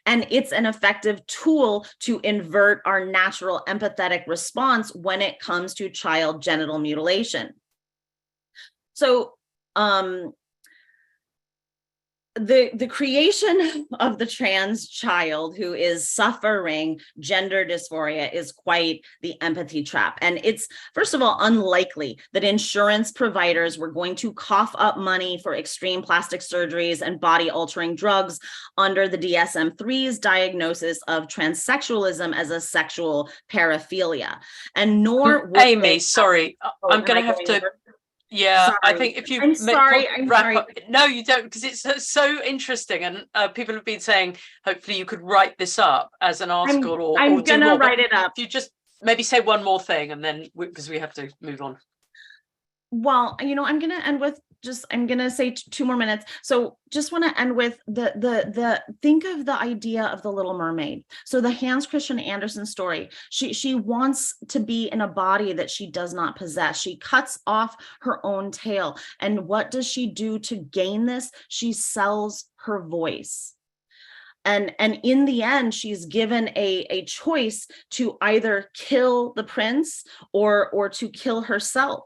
C: and it's an effective tool to invert our natural empathetic response when it comes to child genital mutilation. So the creation of the trans child who is suffering gender dysphoria is quite the empathy trap. And it's, first of all, unlikely that insurance providers were going to cough up money for extreme plastic surgeries and body-altering drugs under the DSM-3's diagnosis of transsexualism as a sexual paraphilia. And nor would
A: Amy, sorry, I'm going to have to... Yeah, sorry. I think if you... I'm sorry. Up, no, you don't, because it's so interesting, and people have been saying, hopefully you could write this up as an article.
C: I'm going to write it up.
A: If you just maybe say one more thing, and then, because we have to move on.
C: Well, I'm going to end with I'm going to say 2 more minutes. So just want to end with think of the idea of the Little Mermaid. So the Hans Christian Andersen story, she wants to be in a body that she does not possess. She cuts off her own tail. And what does she do to gain this? She sells her voice. And in the end, she's given a choice to either kill the prince or to kill herself.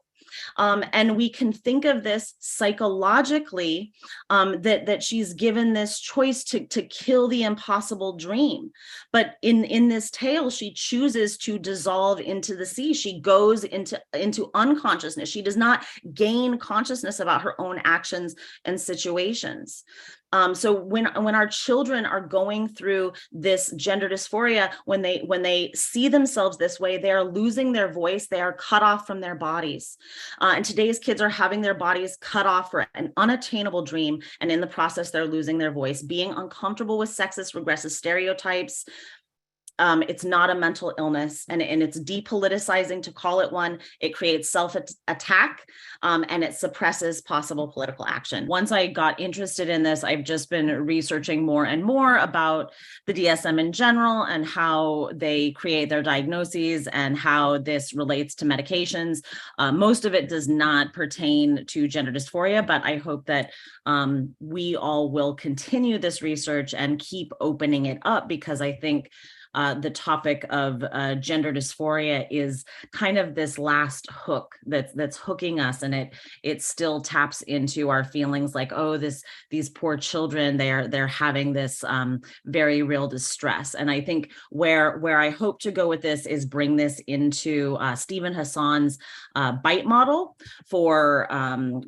C: And we can think of this psychologically, that she's given this choice to kill the impossible dream. But in this tale, she chooses to dissolve into the sea. She goes into unconsciousness. She does not gain consciousness about her own actions and situations. So when our children are going through this gender dysphoria, when they see themselves this way, they are losing their voice. They are cut off from their bodies. And today's kids are having their bodies cut off for an unattainable dream. And in the process, they're losing their voice, being uncomfortable with sexist, regressive stereotypes. It's not a mental illness, and it's depoliticizing to call it one. It creates self-attack, and it suppresses possible political action. Once I got interested in this, I've just been researching more and more about the DSM in general and how they create their diagnoses and how this relates to medications. Most of it does not pertain to gender dysphoria, but I hope that we all will continue this research and keep opening it up, because I think the topic of gender dysphoria is kind of this last hook that's hooking us, and it still taps into our feelings like, oh, these poor children, they're having this very real distress. And I think where I hope to go with this is bring this into Stephen Hassan's BITE model for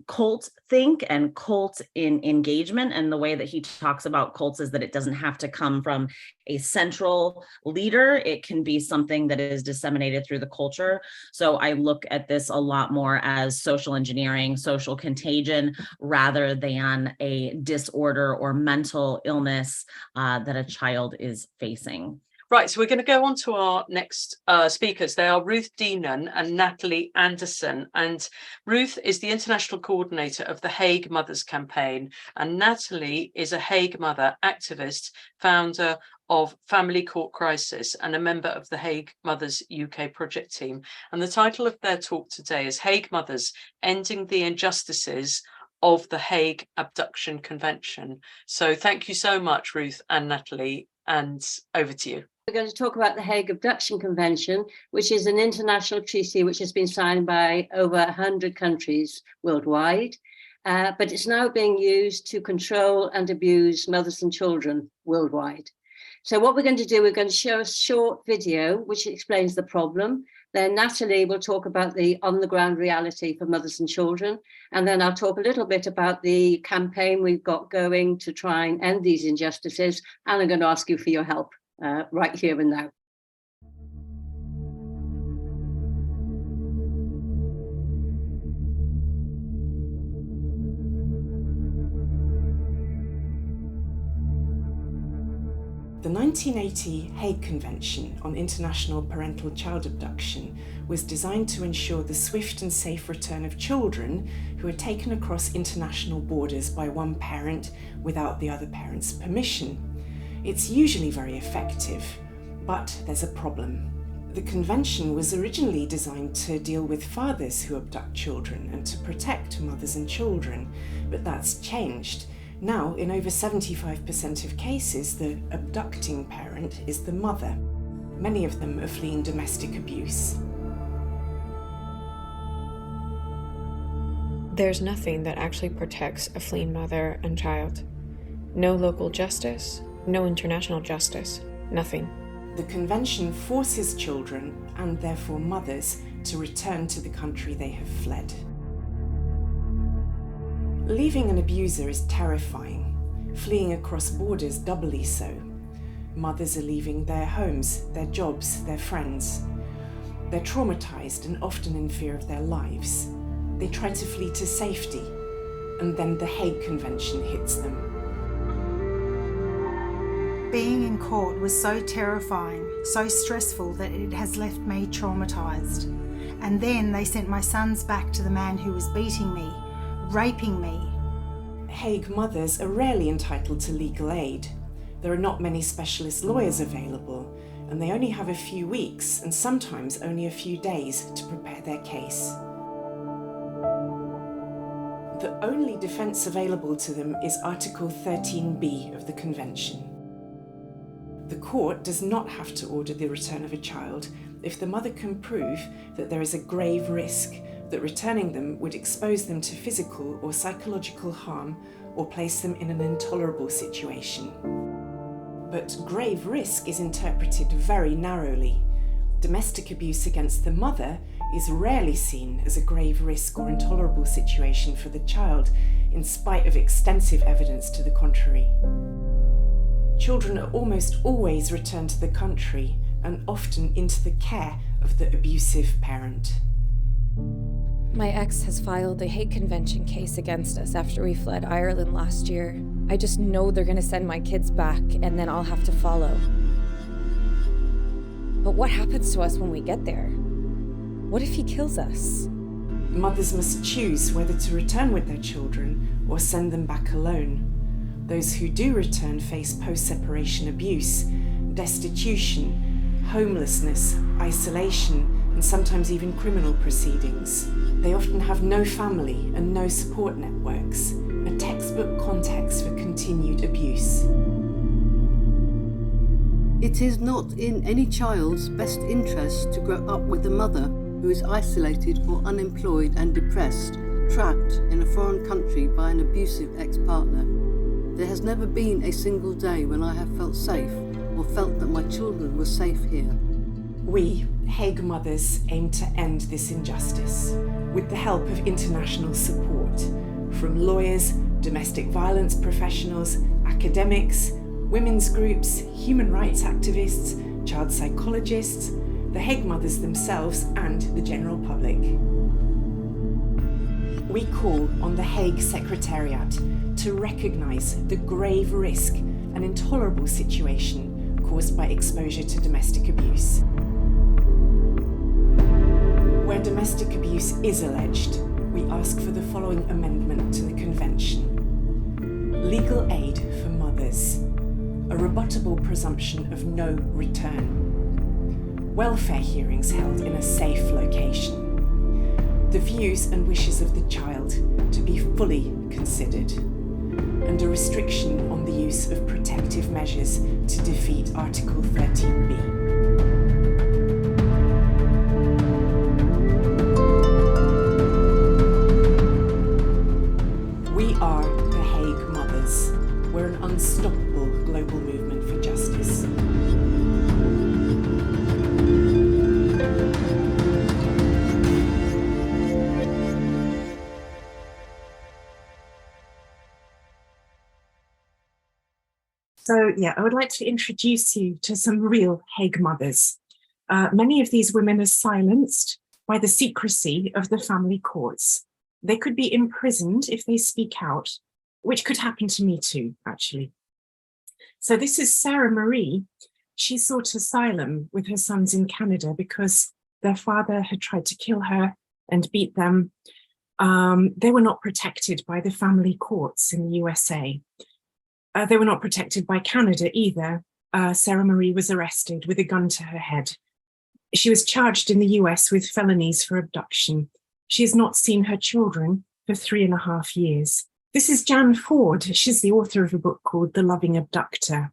C: cult think and cult in engagement. And the way that he talks about cults is that it doesn't have to come from a central leader. It can be something that is disseminated through the culture. So I look at this a lot more as social engineering, social contagion, rather than a disorder or mental illness that a child is facing.
A: Right, so we're going to go on to our next speakers. They are Ruth Dineen and Nataly Anderson. And Ruth is the international coordinator of the Hague Mothers campaign. And Nataly is a Hague Mother activist, founder of Family Court Crisis, and a member of the Hague Mothers UK project team. And the title of their talk today is Hague Mothers, Ending the Injustices of the Hague Abduction Convention. So thank you so much, Ruth and Nataly, and over to you.
D: We're going to talk about the Hague Abduction Convention, which is an international treaty which has been signed by over 100 countries worldwide, but it's now being used to control and abuse mothers and children worldwide. So what we're going to do, we're going to show a short video which explains the problem. Then Nataly will talk about the on-the-ground reality for mothers and children. And then I'll talk a little bit about the campaign we've got going to try and end these injustices. And I'm going to ask you for your help right here and now.
E: The 1980 Hague Convention on International Parental Child Abduction was designed to ensure the swift and safe return of children who are taken across international borders by one parent without the other parent's permission. It's usually very effective, but there's a problem. The convention was originally designed to deal with fathers who abduct children and to protect mothers and children, but that's changed. Now, in over 75% of cases, the abducting parent is the mother. Many of them are fleeing domestic abuse.
F: There's nothing that actually protects a fleeing mother and child. No local justice, no international justice, nothing.
E: The convention forces children, and therefore mothers, to return to the country they have fled. Leaving an abuser is terrifying, fleeing across borders doubly so. Mothers are leaving their homes, their jobs, their friends. They're traumatized and often in fear of their lives. They try to flee to safety, and then the Hague Convention hits them.
G: Being in court was so terrifying, so stressful that it has left me traumatized. And then they sent my sons back to the man who was beating me, raping me.
E: Hague mothers are rarely entitled to legal aid. There are not many specialist lawyers available, and they only have a few weeks and sometimes only a few days to prepare their case. The only defence available to them is Article 13b of the Convention. The court does not have to order the return of a child if the mother can prove that there is a grave risk that returning them would expose them to physical or psychological harm or place them in an intolerable situation. But grave risk is interpreted very narrowly. Domestic abuse against the mother is rarely seen as a grave risk or intolerable situation for the child, in spite of extensive evidence to the contrary. Children are almost always returned to the country and often into the care of the abusive parent.
F: My ex has filed a hate convention case against us after we fled Ireland last year. I just know they're going to send my kids back and then I'll have to follow. But what happens to us when we get there? What if he kills us?
E: Mothers must choose whether to return with their children or send them back alone. Those who do return face post-separation abuse, destitution, homelessness, isolation, and sometimes even criminal proceedings. They often have no family and no support networks, a textbook context for continued abuse.
H: It is not in any child's best interest to grow up with a mother who is isolated or unemployed and depressed, trapped in a foreign country by an abusive ex-partner. There has never been a single day when I have felt safe or felt that my children were safe here.
E: We, Hague Mothers, aim to end this injustice with the help of international support from lawyers, domestic violence professionals, academics, women's groups, human rights activists, child psychologists, the Hague Mothers themselves, and the general public. We call on the Hague Secretariat to recognise the grave risk and intolerable situation caused by exposure to domestic abuse. Where domestic abuse is alleged, we ask for the following amendment to the Convention. Legal aid for mothers. A rebuttable presumption of no return. Welfare hearings held in a safe location. The views and wishes of the child to be fully considered. And a restriction on the use of protective measures to defeat Article 13b. We are the Hague Mothers. We're an unstoppable global movement for justice.
I: So I would like to introduce you to some real Hague Mothers. Many of these women are silenced by the secrecy of the family courts. They could be imprisoned if they speak out, which could happen to me too, actually. So this is Sarah Marie. She sought asylum with her sons in Canada because their father had tried to kill her and beat them. They were not protected by the family courts in the USA. They were not protected by Canada either. Sarah Marie was arrested with a gun to her head. She was charged in the US with felonies for abduction. She has not seen her children for 3.5 years. This is Jan Ford. She's the author of a book called The Loving Abductor.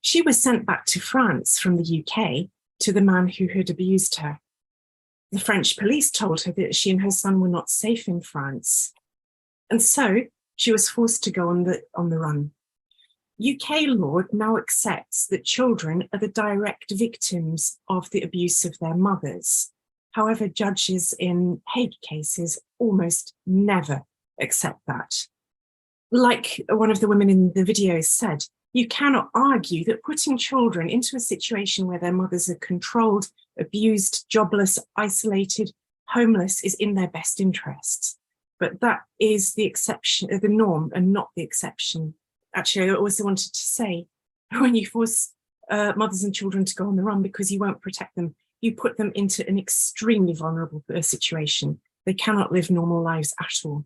I: She was sent back to France from the UK to the man who had abused her. The French police told her that she and her son were not safe in France. And so she was forced to go on the run. UK law now accepts that children are the direct victims of the abuse of their mothers. However, judges in Hague cases almost never accept that. Like one of the women in the video said, you cannot argue that putting children into a situation where their mothers are controlled, abused, jobless, isolated, homeless is in their best interests. But that is the exception, the norm, and not the exception. Actually, I also wanted to say, when you force mothers and children to go on the run because you won't protect them, you put them into an extremely vulnerable situation. They cannot live normal lives at all.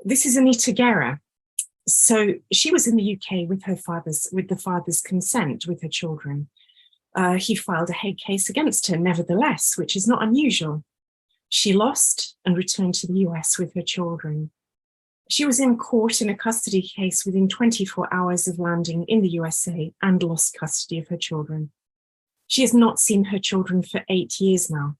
I: This is Anita Guerra. So she was in the UK with the father's consent with her children. He filed a Hague case against her, nevertheless, which is not unusual. She lost and returned to the US with her children. She was in court in a custody case within 24 hours of landing in the USA and lost custody of her children. She has not seen her children for 8 years now.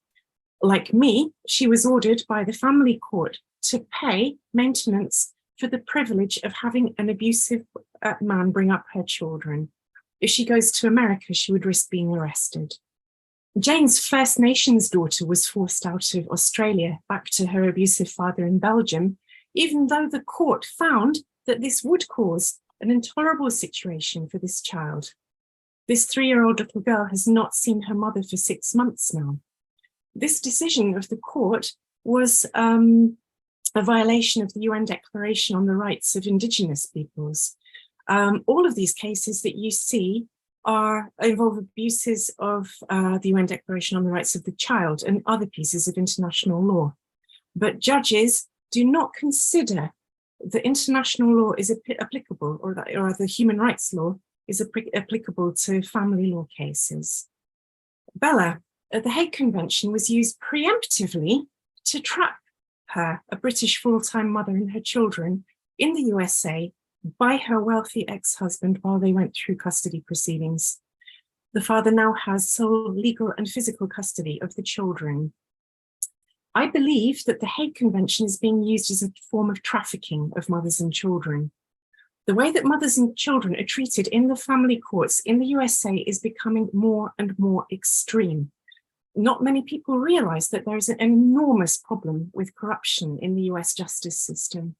I: Like me, she was ordered by the family court to pay maintenance for the privilege of having an abusive man bring up her children. If she goes to America, she would risk being arrested. Jane's First Nations daughter was forced out of Australia back to her abusive father in Belgium, even though the court found that this would cause an intolerable situation for this child. This 3-year-old little girl has not seen her mother for 6 months now. This decision of the court was a violation of the UN Declaration on the Rights of Indigenous Peoples. All of these cases that you see involve abuses of the UN Declaration on the Rights of the Child and other pieces of international law. But judges do not consider the international law is applicable, or the human rights law is applicable to family law cases. Bella, at the Hague Convention, was used preemptively to trap her, a British full-time mother, and her children in the USA by her wealthy ex-husband while they went through custody proceedings. The father now has sole legal and physical custody of the children. I believe that the Hague Convention is being used as a form of trafficking of mothers and children. The way that mothers and children are treated in the family courts in the USA is becoming more and more extreme. Not many people realize that there is an enormous problem with corruption in the US justice system.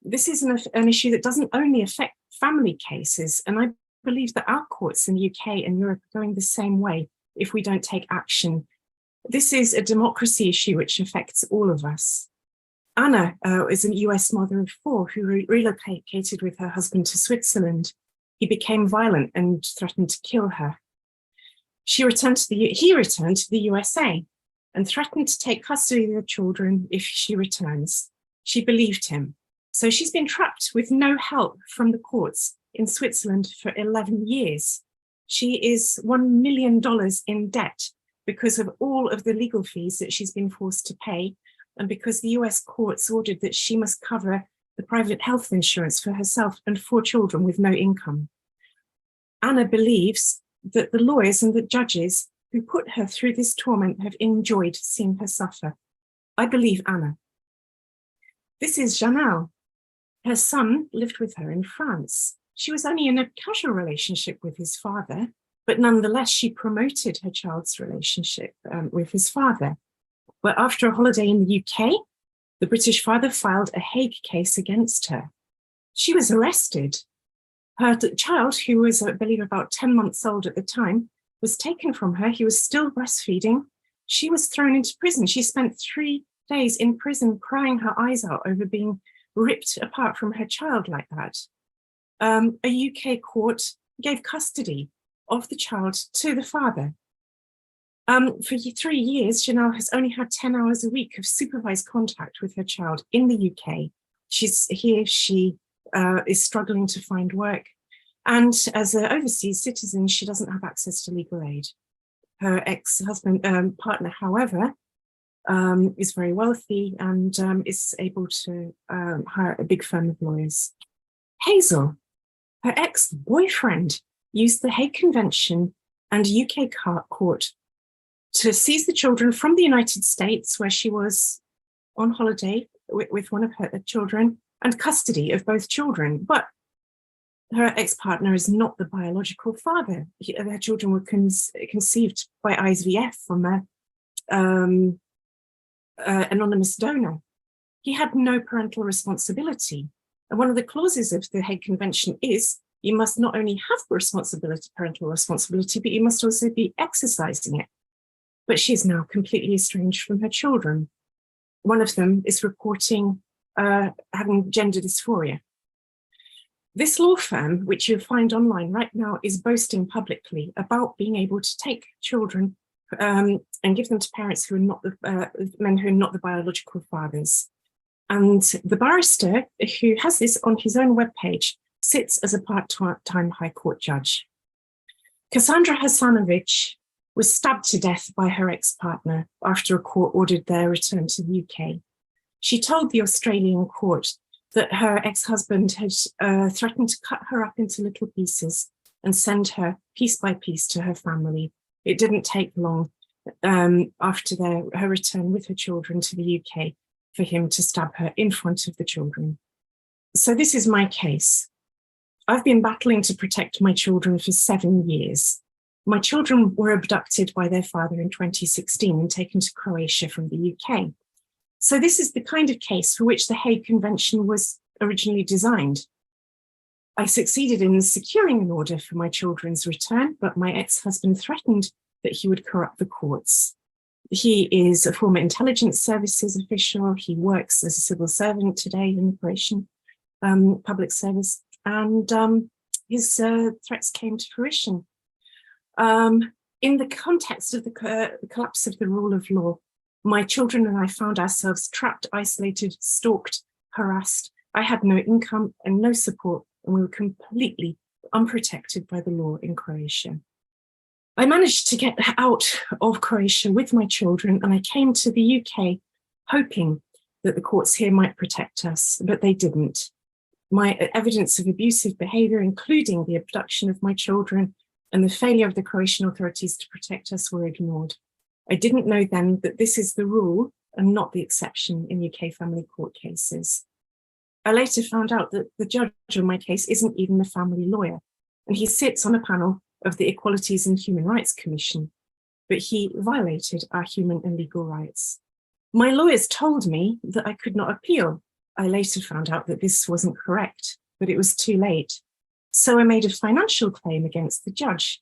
I: This is an issue that doesn't only affect family cases, and I believe that our courts in the UK and Europe are going the same way if we don't take action. This is a democracy issue which affects all of us. Anna is a US mother of 4 who relocated with her husband to Switzerland. He became violent and threatened to kill her. He returned to the USA and threatened to take custody of the children if she returns. She believed him. So she's been trapped with no help from the courts in Switzerland for 11 years. She is $1 million in debt because of all of the legal fees that she's been forced to pay, and because the US courts ordered that she must cover the private health insurance for herself and 4 children with no income. Anna believes that the lawyers and the judges who put her through this torment have enjoyed seeing her suffer. I believe Anna. This is Janelle. Her son lived with her in France. She was only in a casual relationship with his father, but nonetheless, she promoted her child's relationship with his father. But after a holiday in the UK, the British father filed a Hague case against her. She was arrested. Her child, who was, I believe, about 10 months old at the time, was taken from her. He was still breastfeeding. She was thrown into prison. She spent 3 days in prison crying her eyes out over being ripped apart from her child like that. A UK court gave custody of the child to the father. For 3 years, Janelle has only had 10 hours a week of supervised contact with her child in the UK. She's here, she is struggling to find work. And as an overseas citizen, she doesn't have access to legal aid. Her ex-husband, partner, however, is very wealthy and is able to hire a big firm of lawyers. Hazel, her ex-boyfriend, used the Hague Convention and UK court to seize the children from the United States, where she was on holiday with one of her children, and custody of both children. But her ex-partner is not the biological father. Their children were conceived by IVF from an anonymous donor. He had no parental responsibility. And one of the clauses of the Hague Convention is you must not only have parental responsibility, but you must also be exercising it. But she is now completely estranged from her children. One of them is reporting having gender dysphoria. This law firm, which you'll find online right now, is boasting publicly about being able to take children and give them to parents who are not men who are not the biological fathers. And the barrister who has this on his own webpage sits as a part-time High Court judge. Cassandra Hasanovic was stabbed to death by her ex-partner after a court ordered their return to the UK. She told the Australian court that her ex-husband had threatened to cut her up into little pieces and send her piece by piece to her family. It didn't take long after her return with her children to the UK for him to stab her in front of the children. So this is my case. I've been battling to protect my children for 7 years. My children were abducted by their father in 2016 and taken to Croatia from the UK. So this is the kind of case for which the Hague Convention was originally designed. I succeeded in securing an order for my children's return, but my ex-husband threatened that he would corrupt the courts. He is a former intelligence services official. He works as a civil servant today in the Croatian public service, and his threats came to fruition. In the context of the collapse of the rule of law, my children and I found ourselves trapped, isolated, stalked, harassed. I had no income and no support, and we were completely unprotected by the law in Croatia. I managed to get out of Croatia with my children, and I came to the UK hoping that the courts here might protect us, but they didn't. My evidence of abusive behaviour, including the abduction of my children and the failure of the Croatian authorities to protect us, were ignored. I didn't know then that this is the rule and not the exception in UK family court cases. I later found out that the judge on my case isn't even a family lawyer, and he sits on a panel of the Equalities and Human Rights Commission, but he violated our human and legal rights. My lawyers told me that I could not appeal. I later found out that this wasn't correct, but it was too late. So I made a financial claim against the judge,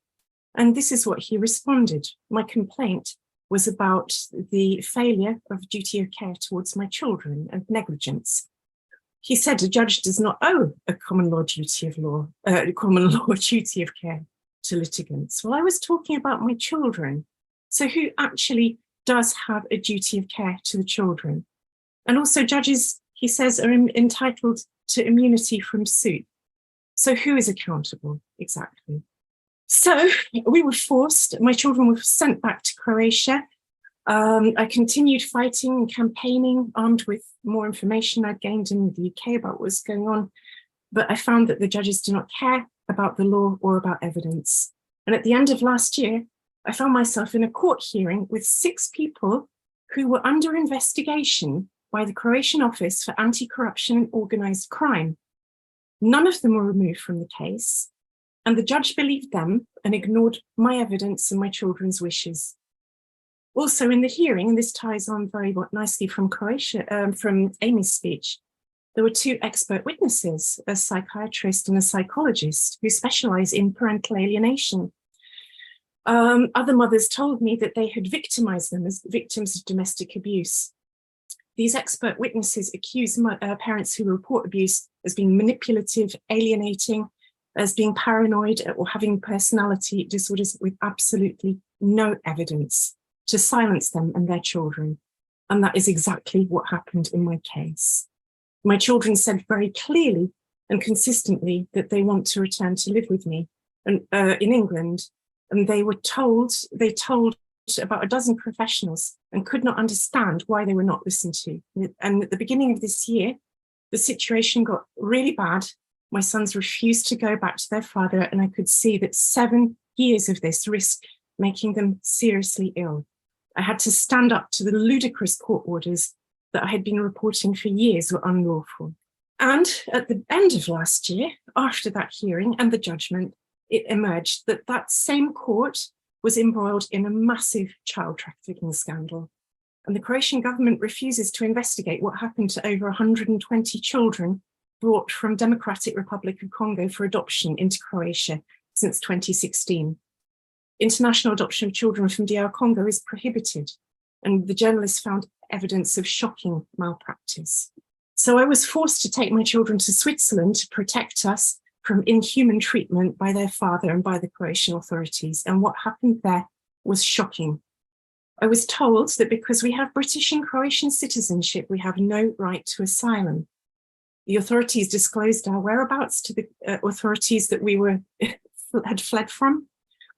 I: and this is what he responded. My complaint was about the failure of duty of care towards my children and negligence. He said a judge does not owe a common law duty of care to litigants. Well, I was talking about my children. So who actually does have a duty of care to the children? And also judges, he says, are entitled to immunity from suit. So who is accountable exactly? So we were forced, my children were sent back to Croatia. I continued fighting and campaigning, armed with more information I'd gained in the UK about what was going on. But I found that the judges do not care about the law or about evidence. And at the end of last year, I found myself in a court hearing with 6 people who were under investigation by the Croatian Office for Anti-Corruption and Organised Crime. None of them were removed from the case, and the judge believed them and ignored my evidence and my children's wishes. Also in the hearing, and this ties on very nicely from from Amy's speech, there were 2 expert witnesses, a psychiatrist and a psychologist, who specialise in parental alienation. Other mothers told me that they had victimised them as victims of domestic abuse. These expert witnesses accused parents who report abuse as being manipulative, alienating, as being paranoid, or having personality disorders with absolutely no evidence to silence them and their children. And that is exactly what happened in my case. My children said very clearly and consistently that they want to return to live with me in England. And they told about a dozen professionals and could not understand why they were not listened to. And at the beginning of this year, the situation got really bad. My sons refused to go back to their father, and I could see that 7 years of this risked making them seriously ill. I had to stand up to the ludicrous court orders that I had been reporting for years were unlawful. And at the end of last year, after that hearing and the judgment, it emerged that that same court was embroiled in a massive child trafficking scandal. And the Croatian government refuses to investigate what happened to over 120 children brought from Democratic Republic of Congo for adoption into Croatia since 2016. International adoption of children from DR Congo is prohibited, and the journalists found evidence of shocking malpractice. So I was forced to take my children to Switzerland to protect us from inhuman treatment by their father and by the Croatian authorities. And what happened there was shocking. I was told that because we have British and Croatian citizenship, we have no right to asylum. The authorities disclosed our whereabouts to the authorities that we had fled from.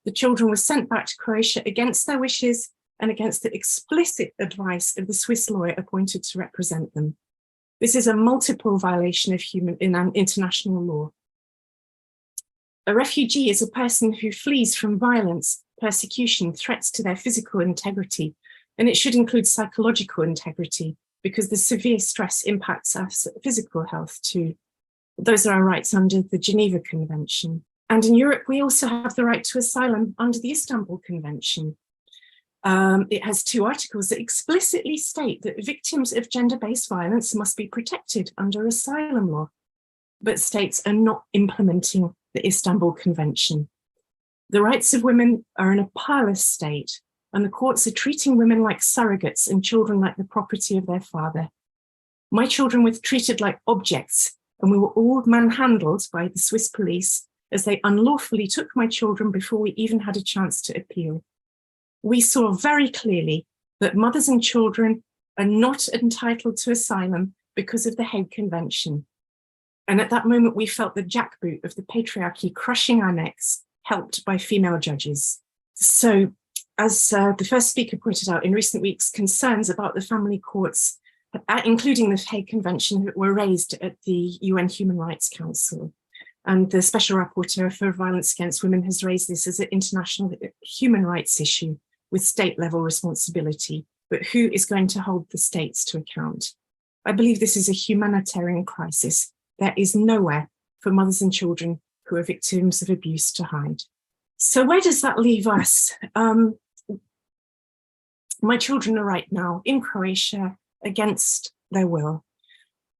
I: The children were sent back to Croatia against their wishes and against the explicit advice of the Swiss lawyer appointed to represent them. This is a multiple violation of international law. A refugee is a person who flees from violence, persecution, threats to their physical integrity, and it should include psychological integrity, because the severe stress impacts our physical health too. Those are our rights under the Geneva Convention. And in Europe, we also have the right to asylum under the Istanbul Convention. It has 2 articles that explicitly state that victims of gender-based violence must be protected under asylum law, but states are not implementing the Istanbul Convention. The rights of women are in a parlous state, and the courts are treating women like surrogates and children like the property of their father. My children were treated like objects, and we were all manhandled by the Swiss police as they unlawfully took my children before we even had a chance to appeal. We saw very clearly that mothers and children are not entitled to asylum because of the Hague Convention. And at that moment, we felt the jackboot of the patriarchy crushing our necks, helped by female judges. So, as the first speaker pointed out, in recent weeks, concerns about the family courts, including the Hague Convention, were raised at the UN Human Rights Council. And the Special Rapporteur for Violence Against Women has raised this as an international human rights issue with state-level responsibility. But who is going to hold the states to account? I believe this is a humanitarian crisis. There is nowhere for mothers and children who are victims of abuse to hide. So where does that leave us? My children are right now in Croatia against their will.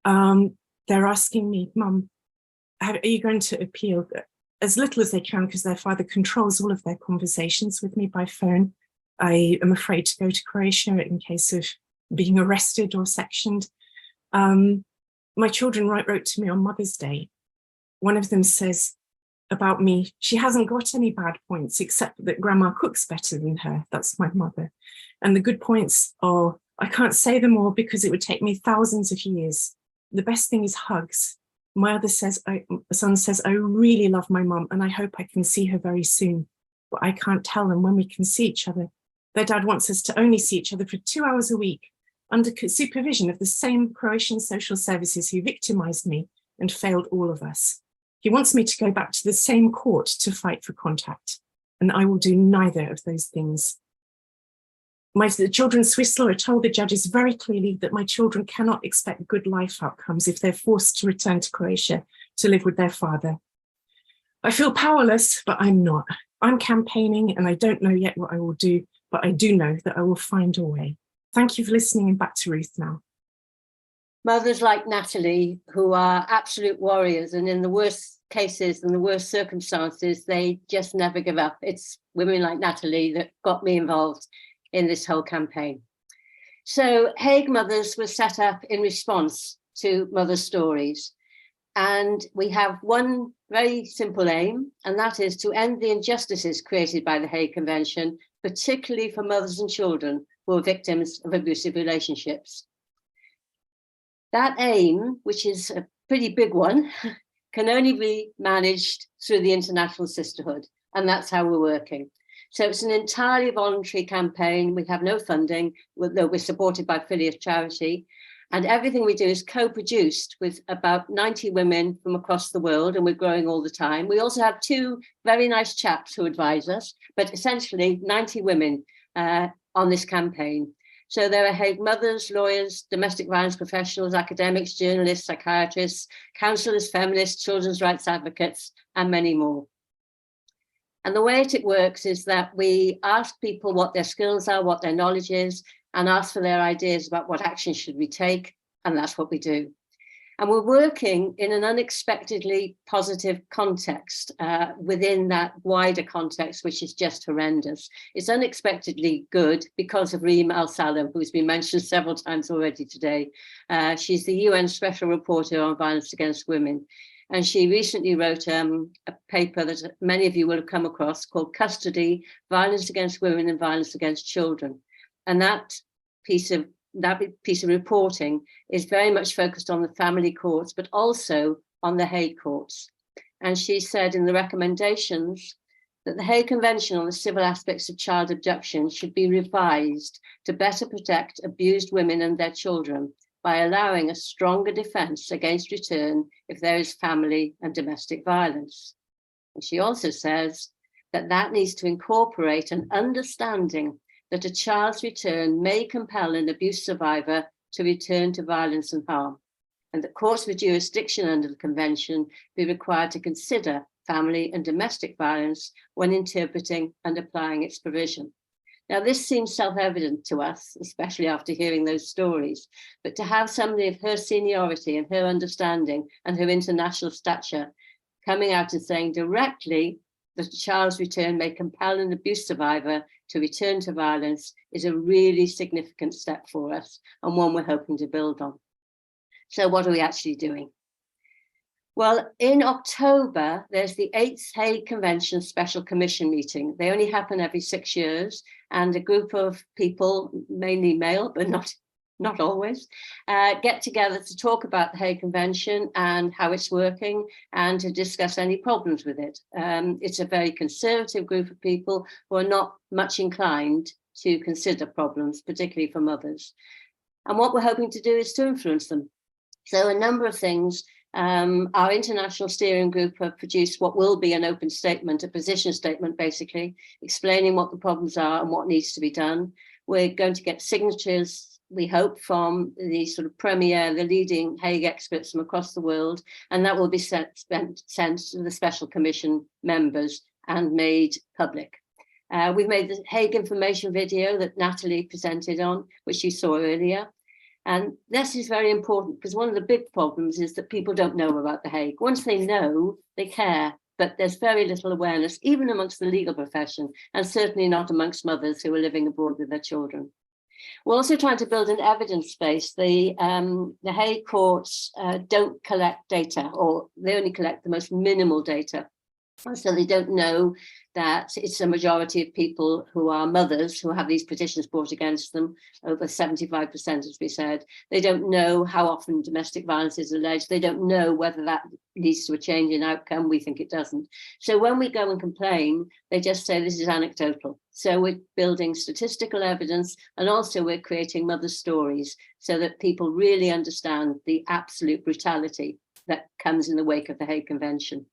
I: They're asking me, Mum, are you going to appeal? As little as they can, because their father controls all of their conversations with me by phone. I am afraid to go to Croatia in case of being arrested or sectioned. My children wrote to me on Mother's Day. One of them says about me, she hasn't got any bad points except that Grandma cooks better than her. That's my mother. And the good points are, I can't say them all because it would take me thousands of years. The best thing is hugs. My other son says, I really love my mum and I hope I can see her very soon, but I can't tell them when we can see each other. Their dad wants us to only see each other for 2 hours a week under supervision of the same Croatian social services who victimized me and failed all of us. He wants me to go back to the same court to fight for contact, and I will do neither of those things. The children's Swiss law told the judges very clearly that my children cannot expect good life outcomes if they're forced to return to Croatia to live with their father. I feel powerless, but I'm not. I'm campaigning and I don't know yet what I will do, but I do know that I will find a way. Thank you for listening, and back to Ruth now.
D: Mothers like Nataly, who are absolute warriors, and in the worst cases and the worst circumstances, they just never give up. It's women like Nataly that got me involved in this whole campaign. So Hague Mothers was set up in response to Mother Stories. And we have one very simple aim, and that is to end the injustices created by the Hague Convention, particularly for mothers and children who are victims of abusive relationships. That aim, which is a pretty big one, can only be managed through the international sisterhood, and that's how we're working. So it's an entirely voluntary campaign. We have no funding, though we're supported by Phileas Charity, and everything we do is co-produced with about 90 women from across the world, and we're growing all the time. We also have 2 very nice chaps who advise us, but essentially 90 women on this campaign. So there are Hague mothers, lawyers, domestic violence professionals, academics, journalists, psychiatrists, counsellors, feminists, children's rights advocates, and many more. And the way it works is that we ask people what their skills are, what their knowledge is, and ask for their ideas about what action should we take, and that's what we do. And we're working in an unexpectedly positive context within that wider context, which is just horrendous. It's unexpectedly good because of Reem Al-Salem, who's been mentioned several times already today. She's the UN Special Rapporteur on Violence Against Women. And she recently wrote a paper that many of you will have come across called Custody, Violence Against Women and Violence Against Children. And that piece of reporting is very much focused on the family courts, but also on the Hague courts. And she said in the recommendations that the Hague Convention on the civil aspects of child abduction should be revised to better protect abused women and their children by allowing a stronger defence against return if there is family and domestic violence. And she also says, that needs to incorporate an understanding that a child's return may compel an abuse survivor to return to violence and harm, and that courts with jurisdiction under the convention be required to consider family and domestic violence when interpreting and applying its provision. Now, this seems self-evident to us, especially after hearing those stories, but to have somebody of her seniority and her understanding and her international stature coming out and saying directly that a child's return may compel an abuse survivor to return to violence is a really significant step for us, and one we're hoping to build on. So what are we actually doing? Well, in October, there's the 8th Hague Convention Special Commission meeting. They only happen every 6 years, and a group of people, mainly male, but not always, get together to talk about the Hague Convention and how it's working and to discuss any problems with it. It's a very conservative group of people who are not much inclined to consider problems, particularly for mothers. And what we're hoping to do is to influence them. So a number of things. Our international steering group have produced what will be an open statement, a position statement, basically, explaining what the problems are and what needs to be done. We're going to get signatures, we hope, from the sort of premier, the leading Hague experts from across the world, and that will be sent to the Special Commission members and made public. We've made the Hague information video that Nataly presented on, which you saw earlier. And this is very important because one of the big problems is that people don't know about the Hague. Once they know, they care, but there's very little awareness, even amongst the legal profession, and certainly not amongst mothers who are living abroad with their children. We're also trying to build an evidence base. The Hague courts don't collect data, or they only collect the most minimal data. So they don't know that it's a majority of people who are mothers who have these petitions brought against them, over 75%, as we said. They don't know how often domestic violence is alleged. They don't know whether that leads to a change in outcome. We think it doesn't. So when we go and complain, they just say this is anecdotal. So we're building statistical evidence, and also we're creating mother stories so that people really understand the absolute brutality that comes in the wake of the Hague Convention.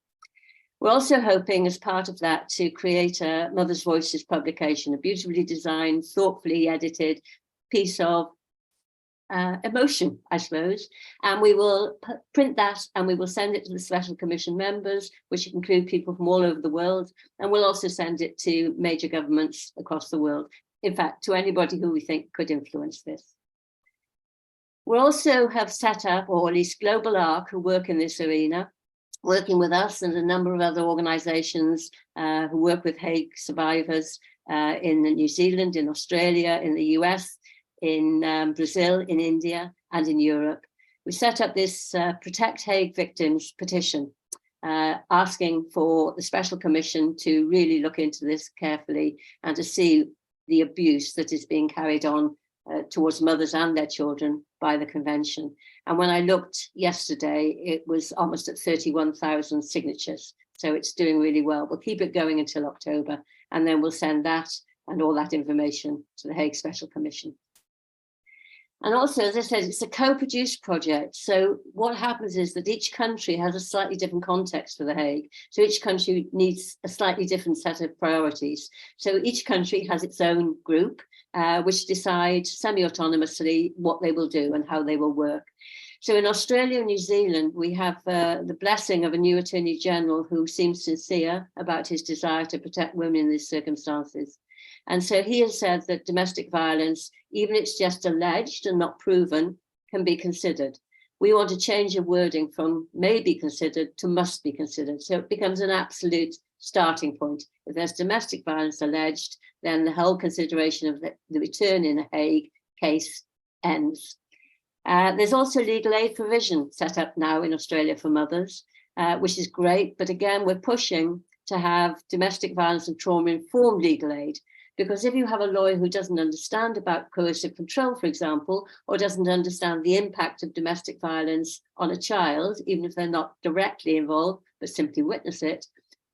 D: We're also hoping, as part of that, to create a Mother's Voices publication, a beautifully designed, thoughtfully edited piece of emotion, I suppose. And we will print that and we will send it to the Special Commission members, which include people from all over the world. And we'll also send it to major governments across the world. In fact, to anybody who we think could influence this. We also have set up, or at least Global Arc, who work in this arena, working with us and a number of other organisations who work with Hague survivors in New Zealand, in Australia, in the US, in Brazil, in India, and in Europe. We set up this Protect Hague Victims petition, asking for the Special Commission to really look into this carefully and to see the abuse that is being carried on towards mothers and their children by the convention. And when I looked yesterday, it was almost at 31,000 signatures. So it's doing really well. We'll keep it going until October, and then we'll send that and all that information to the Hague Special Commission. And also, as I said, it's a co-produced project. So what happens is that each country has a slightly different context for the Hague. So each country needs a slightly different set of priorities. So each country has its own group, which decides semi-autonomously what they will do and how they will work. So in Australia and New Zealand, we have the blessing of a new Attorney General who seems sincere about his desire to protect women in these circumstances. And so he has said that domestic violence, even if it's just alleged and not proven, can be considered. We want to change the wording from may be considered to must be considered. So it becomes an absolute starting point. If there's domestic violence alleged, then the whole consideration of the return in a Hague case ends. There's also legal aid provision set up now in Australia for mothers, which is great. But again, we're pushing to have domestic violence and trauma-informed legal aid. Because if you have a lawyer who doesn't understand about coercive control, for example, or doesn't understand the impact of domestic violence on a child, even if they're not directly involved, but simply witness it,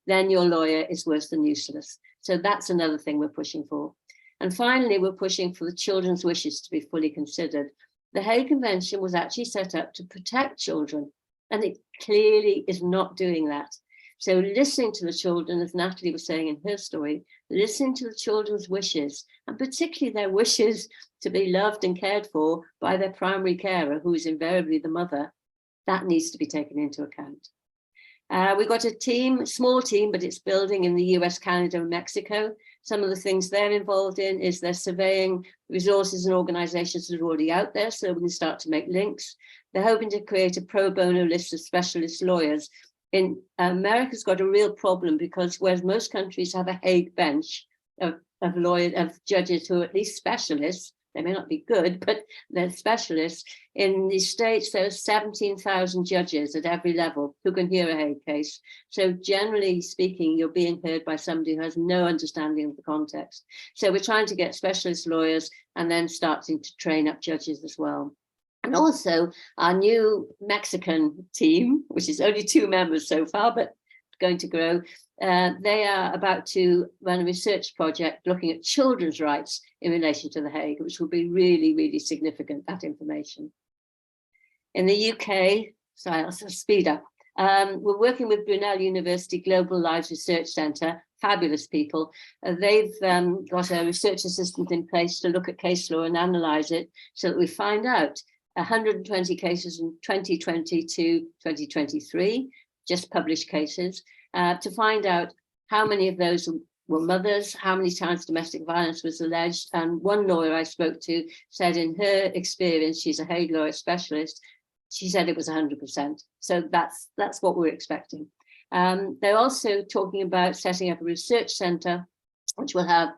D: then your lawyer is worse than useless. So that's another thing we're pushing for. And finally, we're pushing for the children's wishes to be fully considered. The Hague Convention was actually set up to protect children, and it clearly is not doing that. So listening to the children, as Nataly was saying in her story, listening to the children's wishes, and particularly their wishes to be loved and cared for by their primary carer, who is invariably the mother, that needs to be taken into account. We've got a team, small team, but it's building in the US, Canada, and Mexico. Some of the things they're involved in is they're surveying resources and organizations that are already out there, so we can start to make links. They're hoping to create a pro bono list of specialist lawyers. In America's got a real problem, because whereas most countries have a Hague bench of lawyers, of judges who are at least specialists, they may not be good, but they're specialists. In the States, there are 17,000 judges at every level who can hear a Hague case. So generally speaking, you're being heard by somebody who has no understanding of the context. So we're trying to get specialist lawyers and then starting to train up judges as well. And also our new Mexican team, which is only 2 members so far, but going to grow, they are about to run a research project looking at children's rights in relation to the Hague, which will be really, really significant, that information. In the UK, sorry, I'll speed up. We're working with Brunel University Global Lives Research Centre, fabulous people. They've got a research assistant in place to look at case law and analyse it, so that we find out 120 cases in 2020 to 2023, just published cases, to find out how many of those were mothers, how many times domestic violence was alleged. And one lawyer I spoke to said in her experience, she's a Hague lawyer specialist, she said it was 100%. So that's what we're expecting. They're also talking about setting up a research centre, which will have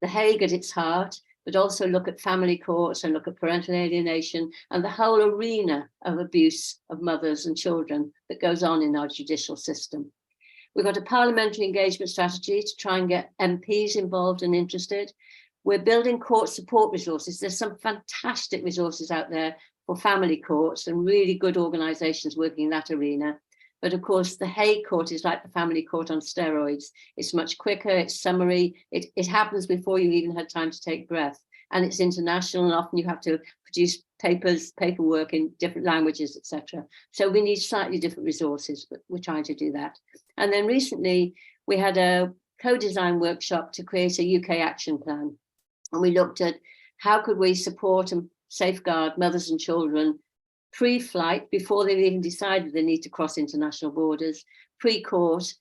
D: the Hague at its heart, but also look at family courts and look at parental alienation and the whole arena of abuse of mothers and children that goes on in our judicial system. We've got a parliamentary engagement strategy to try and get MPs involved and interested. We're building court support resources. There's some fantastic resources out there for family courts and really good organisations working in that arena. But of course, the Hague Court is like the family court on steroids. It's much quicker, it's summary, it happens before you even had time to take breath. And it's international, and often you have to produce paperwork in different languages, etc. So we need slightly different resources, but we're trying to do that. And then recently, we had a co-design workshop to create a UK action plan. And we looked at how could we support and safeguard mothers and children pre-flight, before they've even decided they need to cross international borders, pre-court,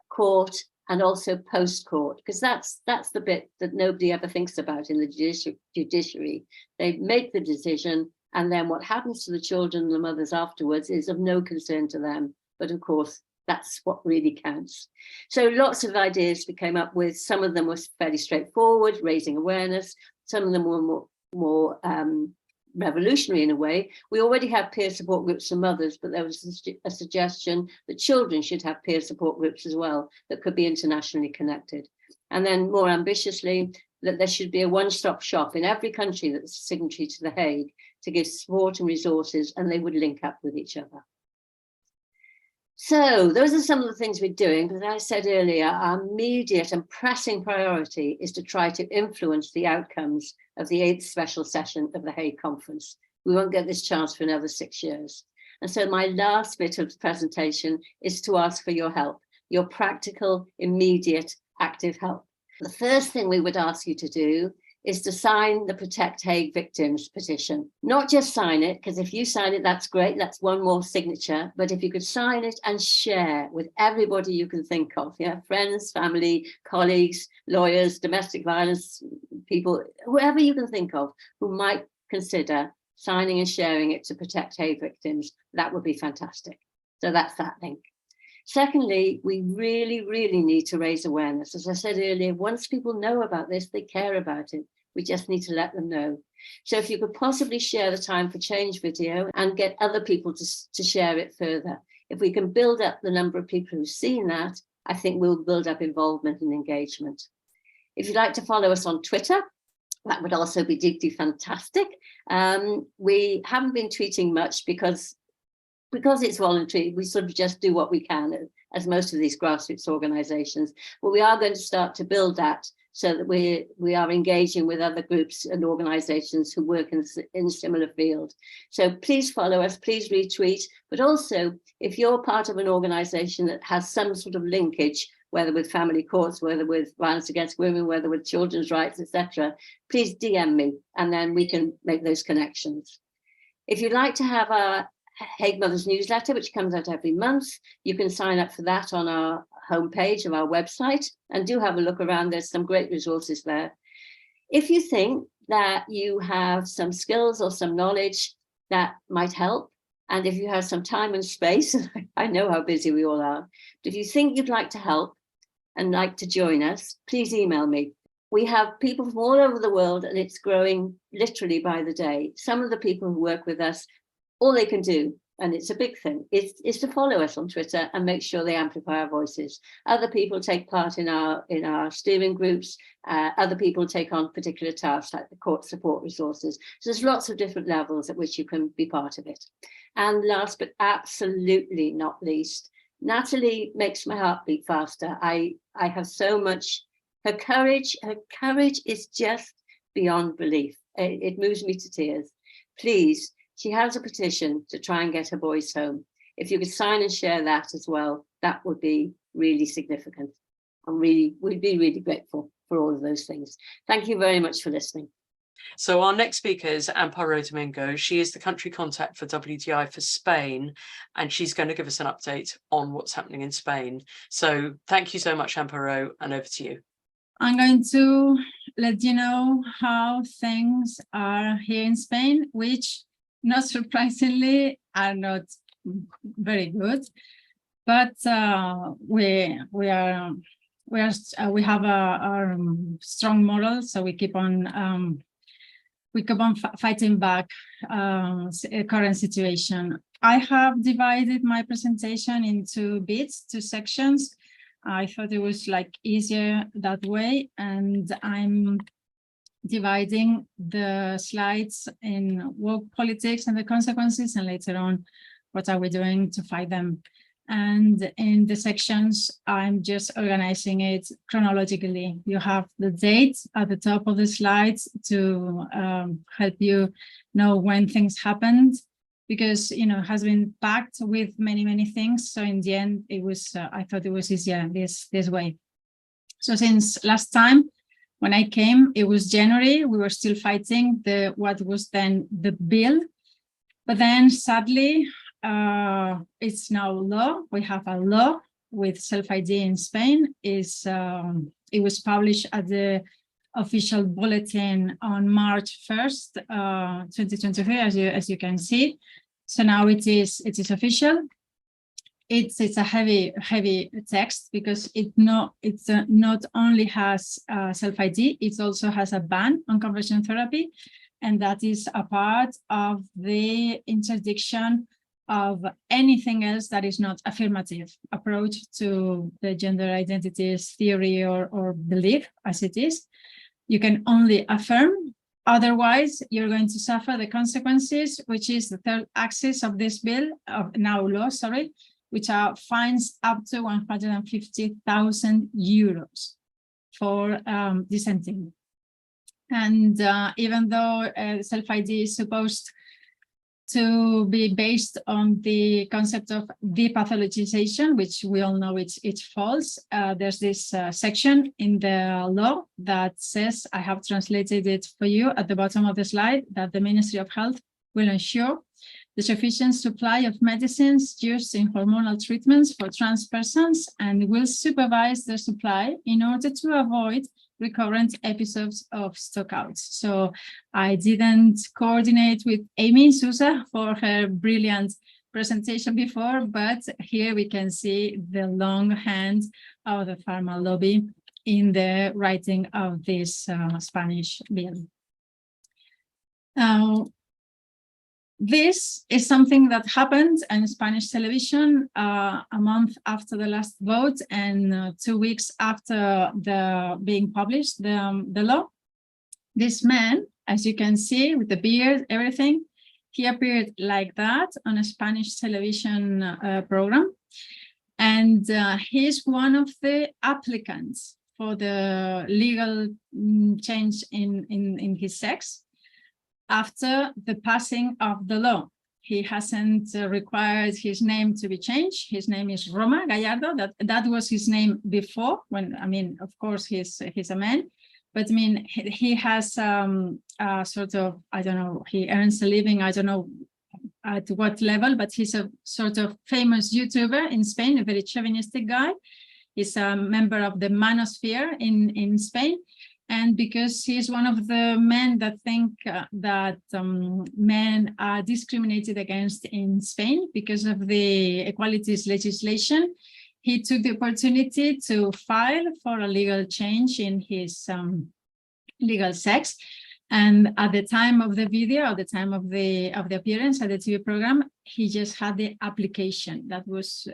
D: court, and also post-court, because that's the bit that nobody ever thinks about in the judiciary. They make the decision, and then what happens to the children and the mothers afterwards is of no concern to them. But of course, that's what really counts. So lots of ideas we came up with. Some of them were fairly straightforward, raising awareness. Some of them were more revolutionary in a way. We already have peer support groups for mothers, but there was a suggestion that children should have peer support groups as well that could be internationally connected. And then more ambitiously, that there should be a one-stop shop in every country that's a signatory to the Hague to give support and resources, and they would link up with each other. So those are some of the things we're doing. But as I said earlier, our immediate and pressing priority is to try to influence the outcomes of the 8th special session of the Hague Conference. We won't get this chance for another 6 years. And so my last bit of the presentation is to ask for your help, your practical, immediate, active help. The first thing we would ask you to do is to sign the Protect Hague Victims petition. Not just sign it, because if you sign it, that's great, that's one more signature, but if you could sign it and share with everybody you can think of, yeah, friends, family, colleagues, lawyers, domestic violence people, whoever you can think of who might consider signing and sharing it to Protect Hague Victims, that would be fantastic. So that's that link. Secondly, we really, really need to raise awareness. As I said earlier, once people know about this, they care about it. We just need to let them know. So if you could possibly share the Time for Change video and get other people to share it further. If we can build up the number of people who've seen that, I think we'll build up involvement and engagement. If you'd like to follow us on Twitter, that would also be deeply fantastic. We haven't been tweeting much because it's voluntary, we sort of just do what we can, as most of these grassroots organisations. But we are going to start to build that so that we are engaging with other groups and organizations who work in a similar field. So please follow us, please retweet, but also if you're part of an organization that has some sort of linkage, whether with family courts, whether with violence against women, whether with children's rights, etc., please DM me, and then we can make those connections. If you'd like to have a Hague Mothers newsletter, which comes out every month, you can sign up for that on our homepage of our website, and do have a look around. There's some great resources there. If you think that you have some skills or some knowledge that might help, and if you have some time and space, I know how busy we all are, but if you think you'd like to help and like to join us, please email me. We have people from all over the world, and it's growing literally by the day. Some of the people who work with us, all they can do, and it's a big thing, is to follow us on Twitter and make sure they amplify our voices. Other people take part in our steering groups. Other people take on particular tasks like the court support resources. So there's lots of different levels at which you can be part of it. And last but absolutely not least, Nataly makes my heart beat faster. I have so much, her courage is just beyond belief. It moves me to tears. Please, she has a petition to try and get her boys home. If you could sign and share that as well, that would be really significant. We'd be really grateful for all of those things. Thank you very much for listening.
A: So our next speaker is Amparo Domingo. She is the country contact for WDI for Spain, and she's going to give us an update on what's happening in Spain. So thank you so much, Amparo, and over to you.
J: I'm going to let you know how things are here in Spain, which not surprisingly are not very good, but we have a strong moral, so we keep on fighting back current situation. I have divided my presentation into bits, 2 sections. I thought it was easier that way, and I'm dividing the slides in woke politics and the consequences, and later on, what are we doing to fight them? And in the sections, I'm just organizing it chronologically. You have the date at the top of the slides to help you know when things happened, because it has been packed with many things. So in the end, it was I thought it was easier this way. So since last time when I came, it was January. We were still fighting what was then the bill, but then sadly, it's now law. We have a law with self-ID in Spain. It was published at the official bulletin on March 1st, 2023, as you can see. So now it is official. It's a heavy text, because it not only has self-ID, it also has a ban on conversion therapy, and that is a part of the interdiction of anything else that is not affirmative approach to the gender identities theory or belief as it is. You can only affirm, otherwise you're going to suffer the consequences, which is the third axis of this bill, of now law, sorry, which are fines up to 150,000 euros for dissenting. And even though self-ID is supposed to be based on the concept of depathologization, which we all know it's false, there's this section in the law that says, I have translated it for you at the bottom of the slide, that the Ministry of Health will ensure the sufficient supply of medicines used in hormonal treatments for trans persons, and will supervise their supply in order to avoid recurrent episodes of stockouts. So I didn't coordinate with Amy Sousa for her brilliant presentation before, but here we can see the long hand of the pharma lobby in the writing of this Spanish bill. This is something that happened in Spanish television a month after the last vote and 2 weeks after being published, the law. This man, as you can see, with the beard, everything, he appeared like that on a Spanish television program. And he's one of the applicants for the legal change in his sex after the passing of the law. He hasn't required his name to be changed. His name is Roma Gallardo. That was his name before. When, I mean, of course, he's a man, but I mean, he has sort of, I don't know, he earns a living, I don't know at what level, but he's a sort of famous YouTuber in Spain, a very chauvinistic guy. He's a member of the manosphere in Spain. And because he's one of the men that think that men are discriminated against in Spain because of the equalities legislation, he took the opportunity to file for a legal change in his legal sex. And at the time of the video, at the time of the appearance at the TV program, he just had the application. That was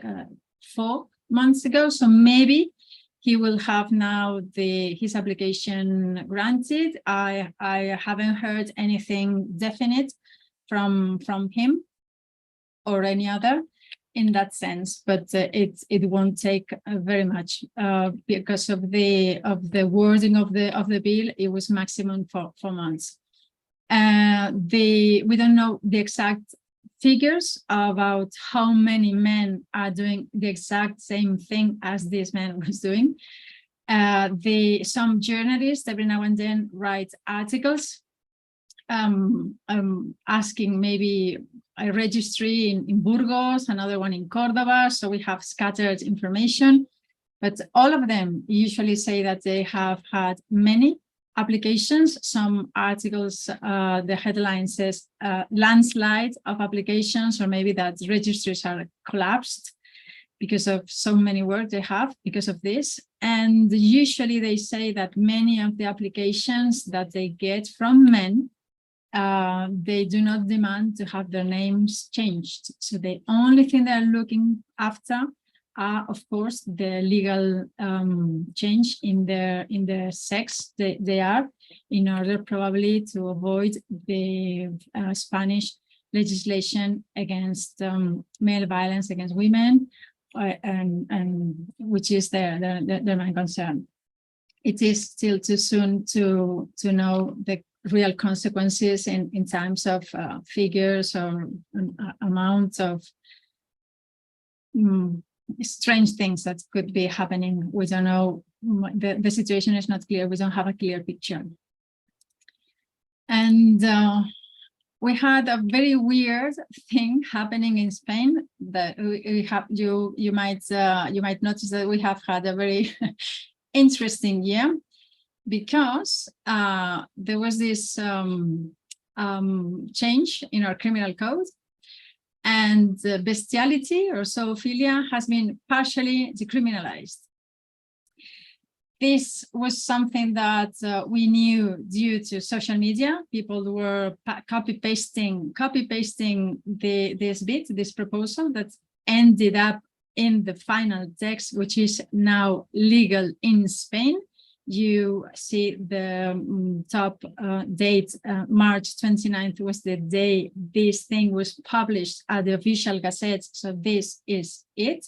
J: 4 months ago. So maybe he will have now his application granted. I haven't heard anything definite from him or any other in that sense, but it won't take very much because of the wording of the bill. It was maximum for 4 months. We don't know the exact figures about how many men are doing the exact same thing as this man was doing. Some journalists every now and then write articles asking maybe a registry in Burgos, another one in Cordoba, so we have scattered information, but all of them usually say that they have had many applications. Some articles, the headline says landslide of applications, or maybe that registries are collapsed because of so many work they have because of this. And usually they say that many of the applications that they get from men, they do not demand to have their names changed. So the only thing they're looking after are, of course, the legal change in their sex they are, in order probably to avoid the Spanish legislation against male violence against women, and which is their main concern. It is still too soon to know the real consequences in terms of figures or amount of strange things that could be happening. We don't know. The situation is not clear. We don't have a clear picture. And we had a very weird thing happening in Spain that we have. You might notice that we have had a very interesting year, because there was this change in our criminal code, and bestiality or zoophilia has been partially decriminalized. This was something that we knew due to social media. People were copy-pasting this proposal that ended up in the final text, which is now legal in Spain. You see the top date, March 29th was the day this thing was published at the official Gazette. So this is it.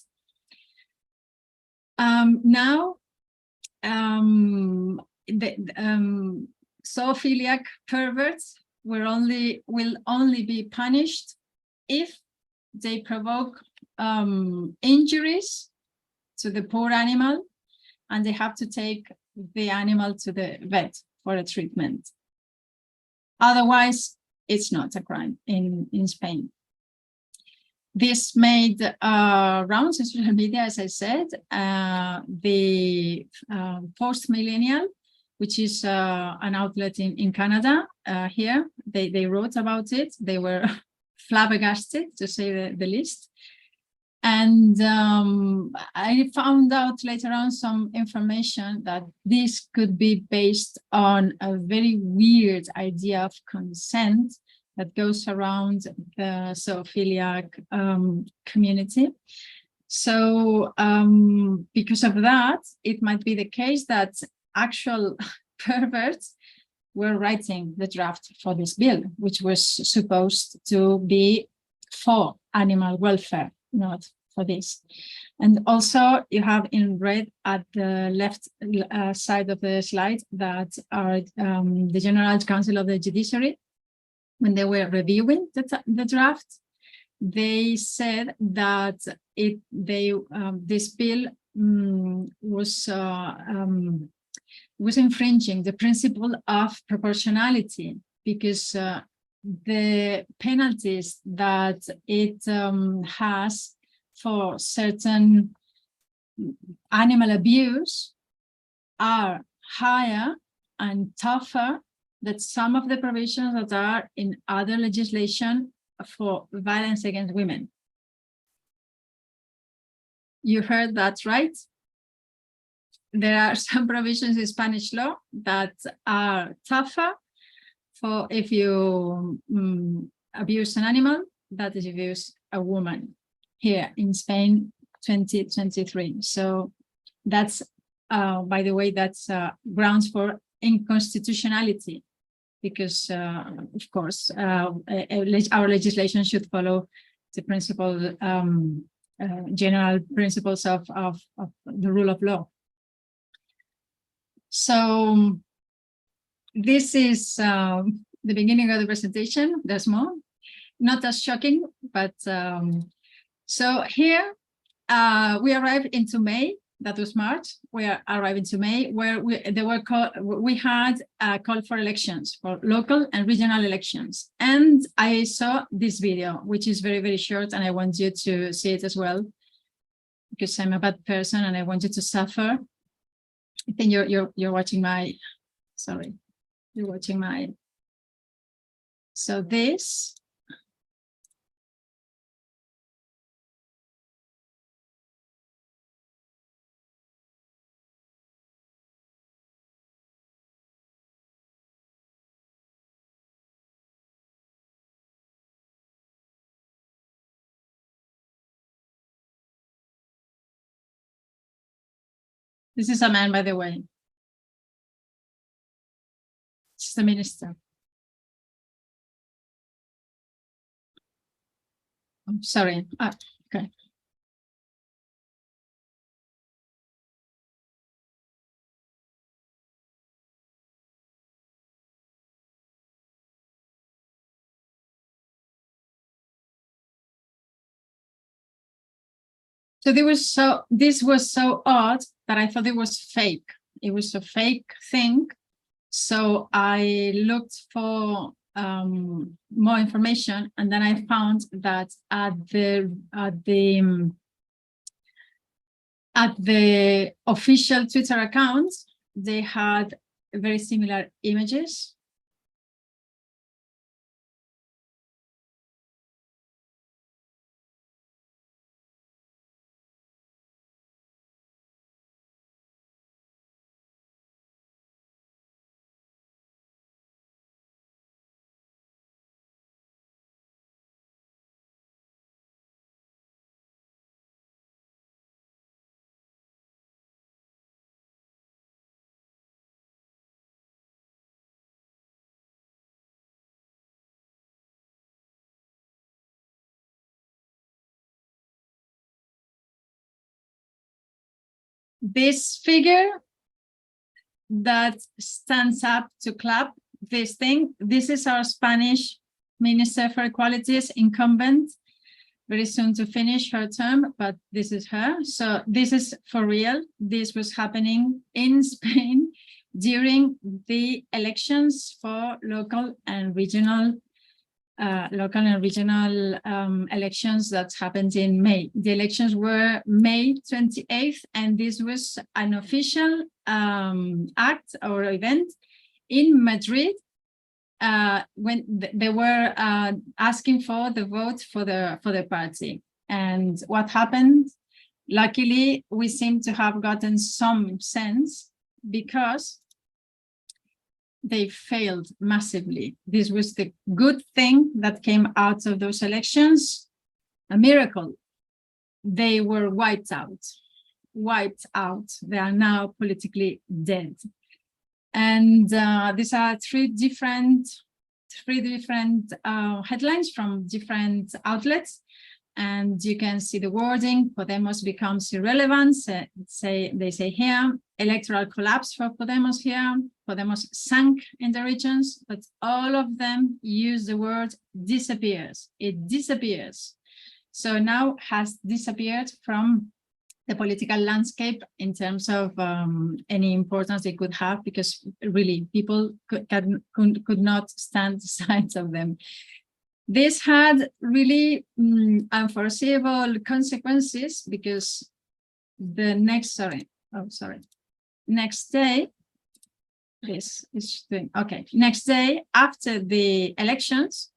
J: Now, zoophiliac perverts will only be punished if they provoke injuries to the poor animal, and they have to take the animal to the vet for a treatment. Otherwise, it's not a crime in Spain. This made rounds in social media, as I said. The Post-Millennial, which is an outlet in Canada, here, they wrote about it. They were flabbergasted, to say the least. And I found out later on some information that this could be based on a very weird idea of consent that goes around the zoophiliac community. So because of that, it might be the case that actual perverts were writing the draft for this bill, which was supposed to be for animal welfare, not for this. And also you have in red at the left side of the slide that are the General Council of the Judiciary. When they were reviewing the draft, they said that this bill was infringing the principle of proportionality, because the penalties that it has for certain animal abuse are higher and tougher than some of the provisions that are in other legislation for violence against women. You heard that right? There are some provisions in Spanish law that are tougher for if you abuse an animal, that is if you abuse a woman here in Spain 2023. So that's, by the way, that's grounds for inconstitutionality, because of course our legislation should follow the principle, general principles of the rule of law. So this is the beginning of the presentation. There's more, not as shocking, but so here we arrived into May. That was March. We are arriving to May, where we had a call for elections, for local and regional elections. And I saw this video, which is very, very short, and I want you to see it as well, because I'm a bad person and I want you to suffer. I think you're watching my, sorry, you're watching my, so this. This is a man, by the way. It's the minister. I'm sorry. Okay. So this was so odd that I thought it was fake. It was a fake thing. So I looked for more information, and then I found that at the official Twitter account, they had very similar images. This figure that stands up to clap, this thing, this is our Spanish Minister for Equality's incumbent, very soon to finish her term, but this is her. So this is for real. This was happening in Spain during the elections for local and regional elections that happened in May. The elections were May 28th, and this was an official act or event in Madrid when they were asking for the vote for the party. And what happened? Luckily, we seem to have gotten some sense, because they failed massively. This was the good thing that came out of those elections, a miracle. They were wiped out. They are now politically dead. And these are three different headlines from different outlets. and you can see the wording. Podemos becomes irrelevant. They say here, electoral collapse for Podemos here. Podemos sank in the regions, but all of them use the word disappears. It disappears. So now has disappeared from the political landscape in terms of any importance it could have, because really people could not stand the sight of them. This had really unforeseeable consequences, because the next day, next day after the elections,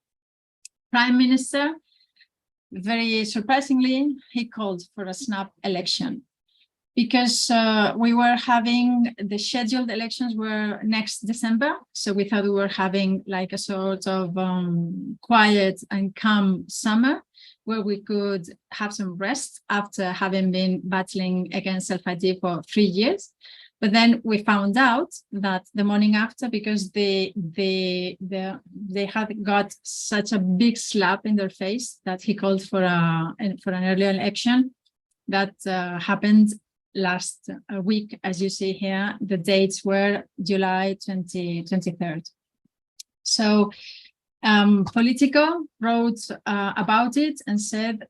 J: Prime Minister, very surprisingly, he called for a snap election, because we were having the scheduled elections were next December. So we thought we were having like a sort of quiet and calm summer where we could have some rest after having been battling against self-ID for 3 years. But then we found out that the morning after, because they had got such a big slap in their face, that he called for an early election that happened last week. As you see here, the dates were July 23rd. So Politico wrote about it and said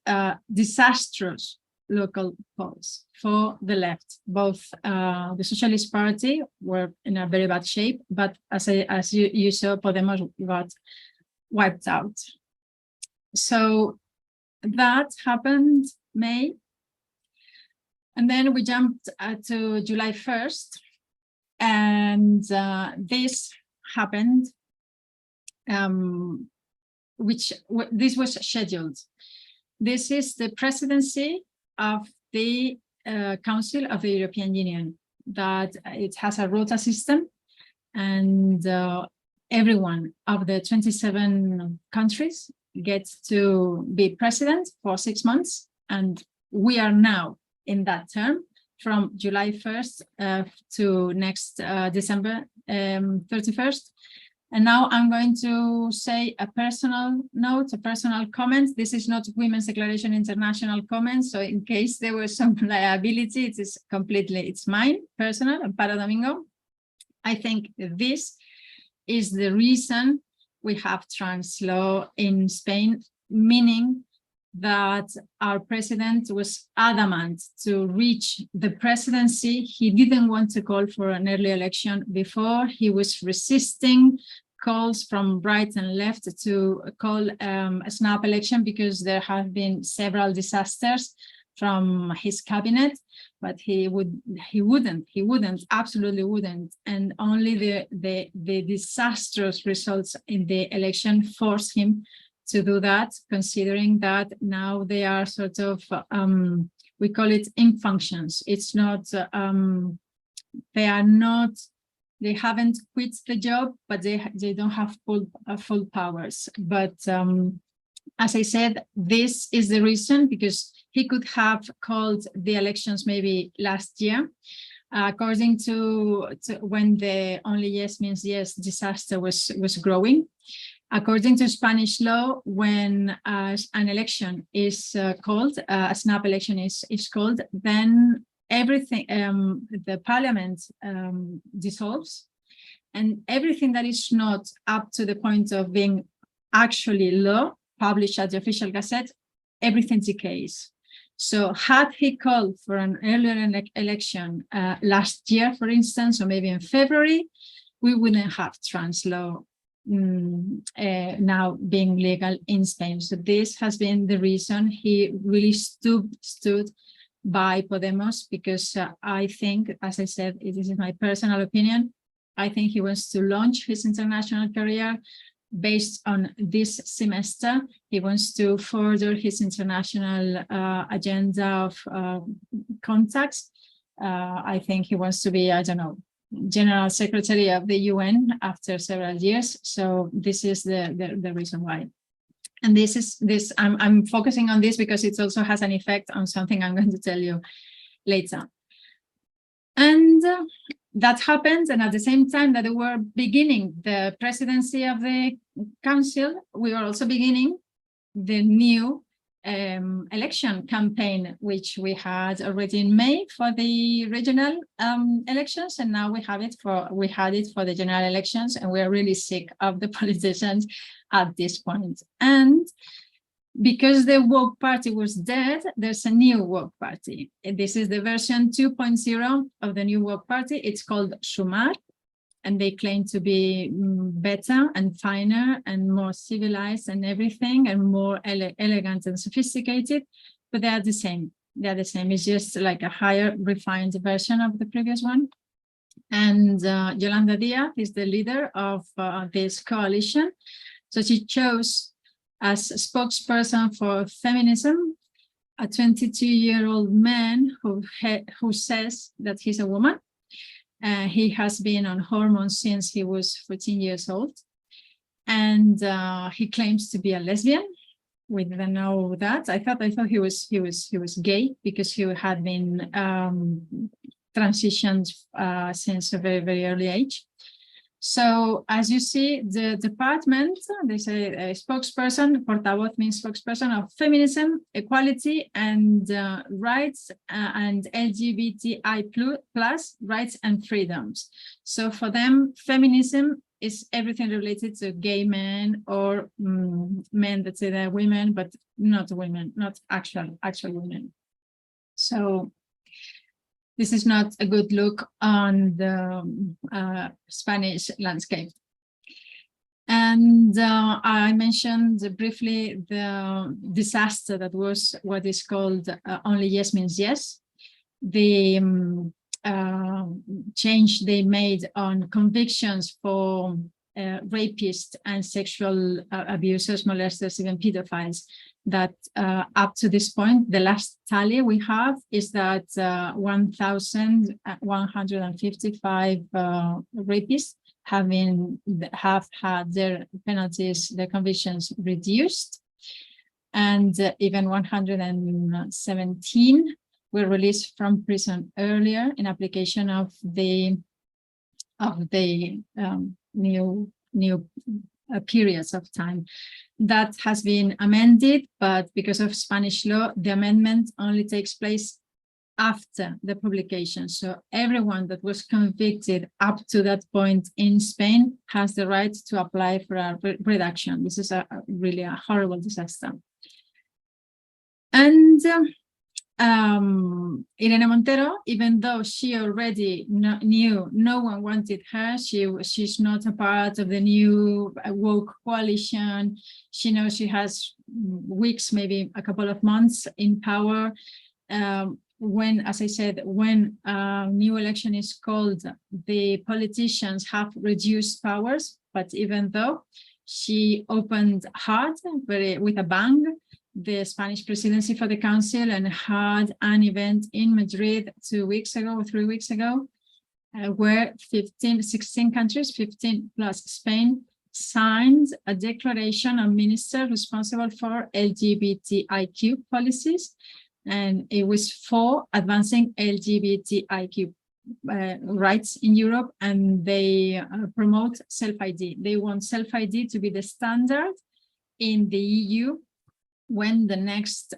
J: disastrous local polls for the left. Both the Socialist Party were in a very bad shape, but as you saw, Podemos got wiped out. So that happened May, and then we jumped to July 1st, and this happened, this was scheduled. This is the presidency of the Council of the European Union, that it has a rota system, and everyone of the 27 countries gets to be president for 6 months, and we are now in that term from July 1st to next December 31st. And now I'm going to say a personal note, a personal comment. This is not Women's Declaration International comments, so in case there was some liability, it is completely, it's mine, personal, Amparo Domingo. I think this is the reason we have trans law in Spain, meaning that our president was adamant to reach the presidency. He didn't want to call for an early election before. He was resisting calls from right and left to call a snap election, because there have been several disasters from his cabinet, but he wouldn't, absolutely wouldn't. And only the disastrous results in the election forced him to do that, considering that now they are sort of, we call it infunctions. It's not, they haven't quit the job, but they don't have full powers. But as I said, this is the reason, because he could have called the elections maybe last year, according to when the only yes means yes disaster was growing. According to Spanish law, when an election is called, a snap election is called, then everything, the parliament dissolves, and everything that is not up to the point of being actually law, published at the official gazette, everything decays. So had he called for an earlier election last year, for instance, or maybe in February, we wouldn't have trans law now being legal in Spain. So this has been the reason he really stood by Podemos, because I think, as I said, this is my personal opinion, I think he wants to launch his international career based on this semester. He wants to further his international agenda of contacts. I think he wants to be, I don't know, General Secretary of the UN after several years. So this is the reason why. And I'm focusing on this because it also has an effect on something I'm going to tell you later. And that happened, and at the same time that we were beginning the presidency of the council, we were also beginning the new election campaign, which we had already in May for the regional elections, and now we had it for the general elections, and we're really sick of the politicians at this point. And because the woke party was dead, there's a new woke party. And this is the version 2.0 of the new woke party. It's called Sumar, and they claim to be better and finer and more civilized and everything, and more elegant and sophisticated, but they are the same. They're the same. It's just like a higher refined version of the previous one. And Yolanda Díaz is the leader of this coalition. So she chose as a spokesperson for feminism a 22-year-old man who says that he's a woman. He has been on hormones since he was 14 years old, and he claims to be a lesbian. We didn't know that. I thought he was gay because he had been transitioned since a very, very early age. So as you see, the department, they say a spokesperson, portavoz means spokesperson of feminism, equality and rights, and LGBTI plus rights and freedoms. So for them, feminism is everything related to gay men or men that say they're women, but not women, not actual women. So this is not a good look on the Spanish landscape. And I mentioned briefly the disaster that was what is called Only Yes Means Yes. The change they made on convictions for rapists and sexual abusers, molesters, even pedophiles, that up to this point, the last tally we have is that 1,155 rapists have had their penalties, their convictions reduced, and even 117 were released from prison earlier in application of the new periods of time. That has been amended, but because of Spanish law, the amendment only takes place after the publication. So everyone that was convicted up to that point in Spain has the right to apply for a reduction. This is really a horrible disaster. And Irene Montero, even though she already knew no one wanted her, she's not a part of the new woke coalition. She knows she has weeks, maybe a couple of months in power. When, as I said, when a new election is called, the politicians have reduced powers. But even though she opened hard, with a bang, the Spanish presidency for the council, and had an event in Madrid 2 weeks ago or 3 weeks ago, where 16 countries, 15 plus Spain, signed a declaration of minister responsible for LGBTIQ policies, and it was for advancing LGBTIQ rights in Europe, and they promote self-ID. They want self-ID to be the standard in the EU when the next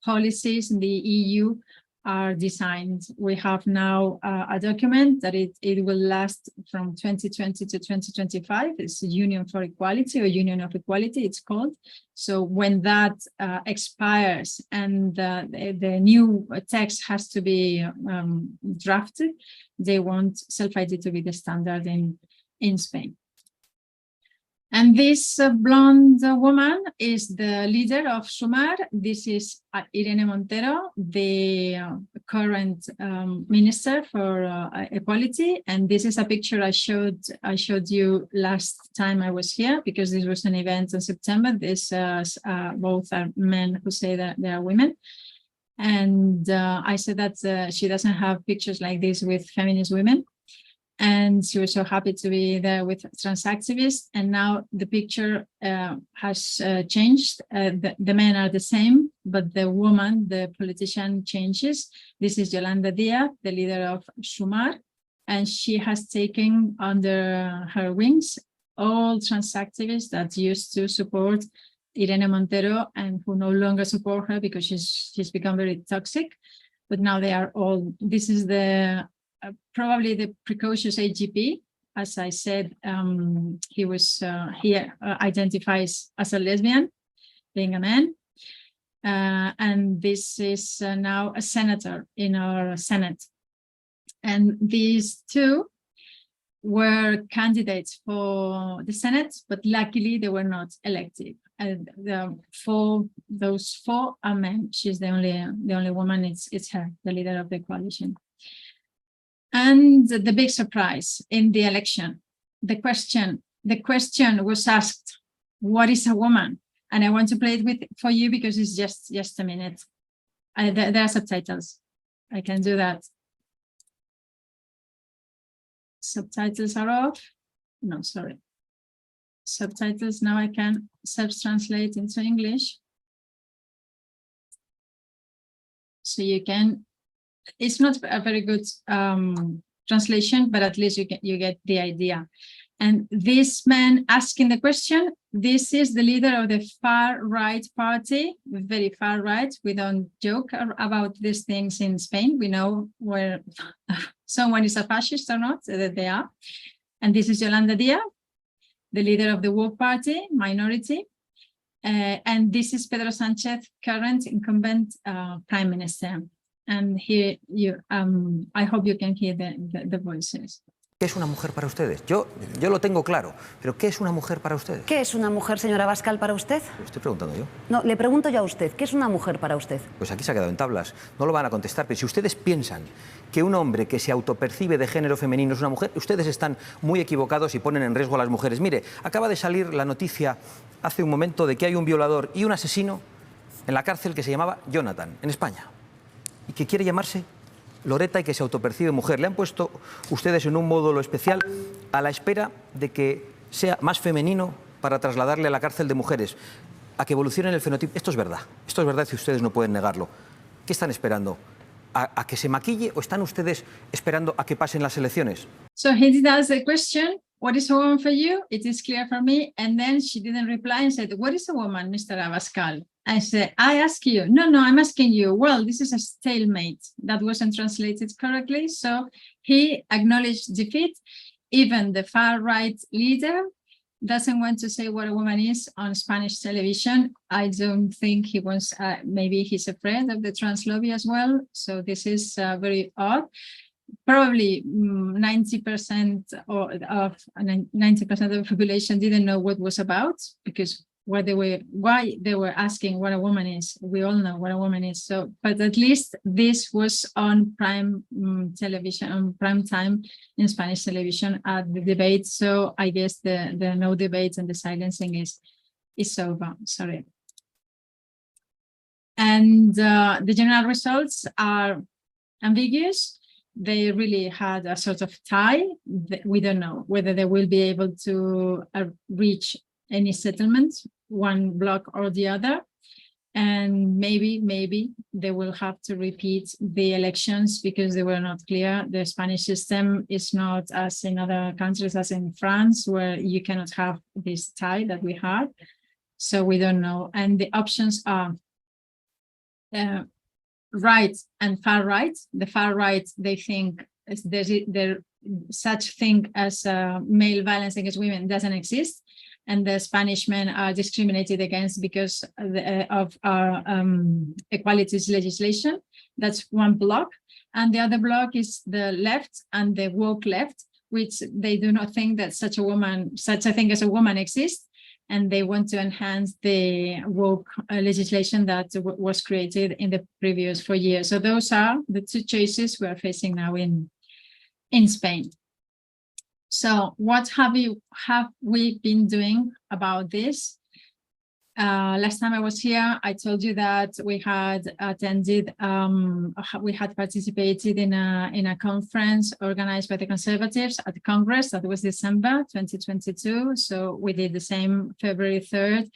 J: policies in the EU are designed. We have now a document that it will last from 2020 to 2025. It's a Union for Equality, or Union of Equality, it's called. So when that expires and the new text has to be drafted, they want self-ID to be the standard in Spain. And this blonde woman is the leader of Sumar. This is Irene Montero, the current minister for equality. And this is a picture I showed you last time I was here, because this was an event in September. This both are men who say that they are women. And I said that she doesn't have pictures like this with feminist women. And she was so happy to be there with trans activists. And now the picture has changed. The men are the same, but the woman, the politician, changes. This is Yolanda Díaz, the leader of Sumar, and she has taken under her wings all trans activists that used to support Irene Montero, and who no longer support her because she's become very toxic. But now they are all, this is the probably the precocious AGP. As I said, he identifies as a lesbian, being a man. And this is now a senator in our Senate. And these two were candidates for the Senate, but luckily they were not elected. And those four are men. She's the only woman. It's her, the leader of the coalition. And the big surprise in the election, the question was asked, "What is a woman?" And I want to play it for you because it's just a minute. There are subtitles. I can do that. Subtitles are off. No, sorry. Subtitles, now I can self-translate into English. So you can, it's not a very good translation, but at least you get the idea. And this man asking the question, this is the leader of the far-right party, very far-right. We don't joke about these things in Spain. We know where someone is a fascist or not, that they are. And this is Yolanda Díaz, the leader of the Woke Party, minority. And this is Pedro Sánchez, current incumbent prime minister. And here I hope you can hear the voices.
K: ¿Qué es una mujer para ustedes? Yo lo tengo claro, pero ¿qué es una mujer para ustedes?
L: ¿Qué es una mujer, señora Abascal, para usted?
K: Lo estoy preguntando yo.
L: No, le pregunto yo a usted, ¿qué es una mujer para usted?
K: Pues aquí se ha quedado en tablas, no lo van a contestar, pero si ustedes piensan que un hombre que se autopercibe de género femenino es una mujer, ustedes están muy equivocados y ponen en riesgo a las mujeres. Mire, acaba de salir la noticia hace un momento de que hay un violador y un asesino en la cárcel que se llamaba Jonathan, en España, y que quiere llamarse Loreta y que se autopercibe mujer. Le han puesto ustedes en un módulo especial a la espera de que sea más femenino para trasladarle a la cárcel de mujeres, a que evolucione el fenotipo. Esto es verdad y ustedes no pueden negarlo. ¿Qué están esperando? ¿A que se maquille o están ustedes esperando a que pasen las elecciones?
J: So he did ask the question, what is a woman for you? It is clear for me. And then she didn't reply and said, what is a woman, Mr. Abascal? I said, I ask you. No, I'm asking you. Well, this is a stalemate. That wasn't translated correctly. So he acknowledged defeat. Even the far-right leader doesn't want to say what a woman is on Spanish television. I don't think he wants, maybe he's afraid of the trans lobby as well. So this is very odd. Probably 90% of the population didn't know what was about, because why they were asking what a woman is. We all know what a woman is. So, but at least this was on prime television, on prime time in Spanish television at the debate. So I guess the no debate and the silencing is over. Sorry. And the general results are ambiguous. They really had a sort of tie. We don't know whether they will be able to reach any settlement, one bloc or the other. And maybe they will have to repeat the elections because they were not clear. The Spanish system is not as in other countries, as in France, where you cannot have this tie that we had. So we don't know. And the options are right and far right. The far right, they think there's such thing as male violence against women doesn't exist, and the Spanish men are discriminated against because of our equalities legislation. That's one block. And the other block is the left and the woke left, which they do not think that such a thing as a woman exists. And they want to enhance the woke legislation that was created in the previous 4 years. So those are the two choices we are facing now in Spain. So what have we been doing about this? Last time I was here, I told you that we had attended, we had participated in a conference organized by the Conservatives at the Congress. That was December 2022. So we did the same February 3rd,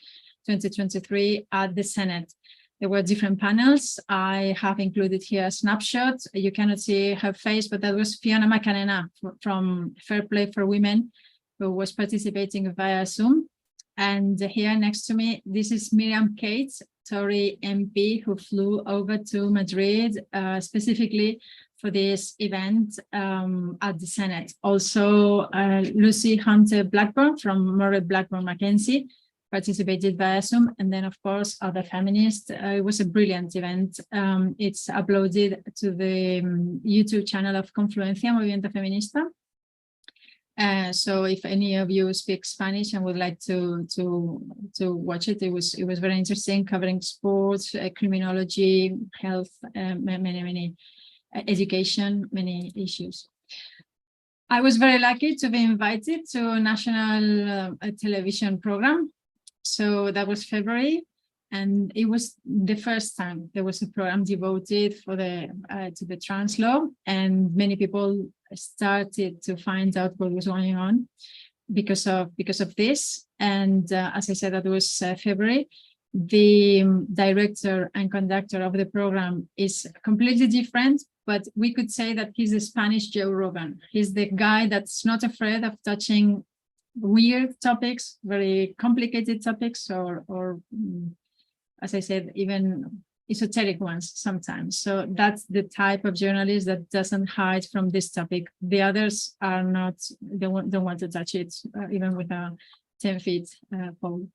J: 2023 at the Senate. There were different panels. I have included here a snapshot. You cannot see her face, but that was Fiona Macarena from Fair Play for Women, who was participating via Zoom. And here next to me, this is Miriam Cates, Tory MP, who flew over to Madrid specifically for this event at the Senate. Also, Lucy Hunter Blackburn from Murray Blackburn Mackenzie participated via Zoom, and then of course other feminists. It was a brilliant event. It's uploaded to the YouTube channel of Confluencia Movimiento Feminista. So if any of you speak Spanish and would like to watch it, it was very interesting, covering sports, criminology, health, many education, many issues. I was very lucky to be invited to a national television program. So that was February, and it was the first time there was a program devoted for to the trans law, and many people started to find out what was going on because of this. And as I said, that was February. The director and conductor of the program is completely different, but we could say that he's the Spanish Joe Rogan. He's the guy that's not afraid of touching weird topics, very complicated topics, or as I said, even esoteric ones sometimes. So that's the type of journalist that doesn't hide from this topic. The others are not, don't want to touch it, even with a 10-feet pole.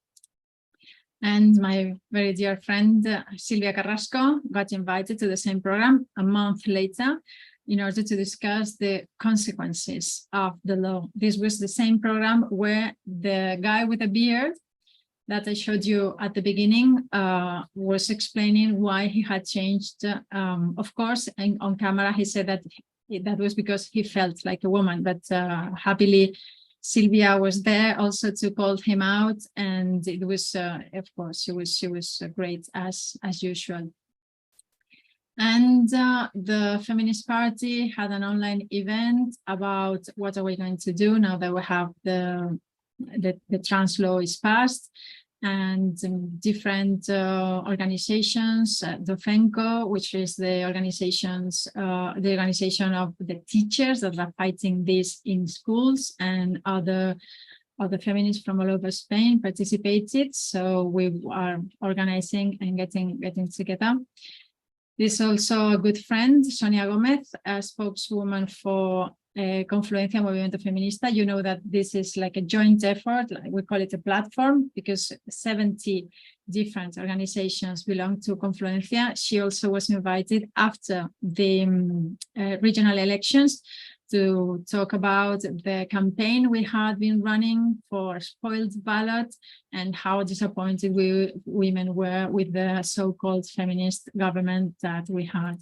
J: And my very dear friend, Silvia Carrasco, got invited to the same program a month later in order to discuss the consequences of the law. This was the same program where the guy with a beard that I showed you at the beginning was explaining why he had changed. Of course, on camera, he said that that was because he felt like a woman, but happily, Silvia was there also to call him out, and it was, of course, she was great as usual. And the Feminist Party had an online event about what are we going to do now that we have the trans law is passed, and different organizations, the FENCO, which is the organization of the teachers that are fighting this in schools, and other feminists from all over Spain participated. So we are organizing and getting together. This is also a good friend, Sonia Gomez, a spokeswoman for Confluencia Movimiento Feminista. You know that this is like a joint effort, like we call it a platform, because 70 different organizations belong to Confluencia. She also was invited after the regional elections to talk about the campaign we had been running for spoiled ballot and how disappointed women were with the so-called feminist government that we had.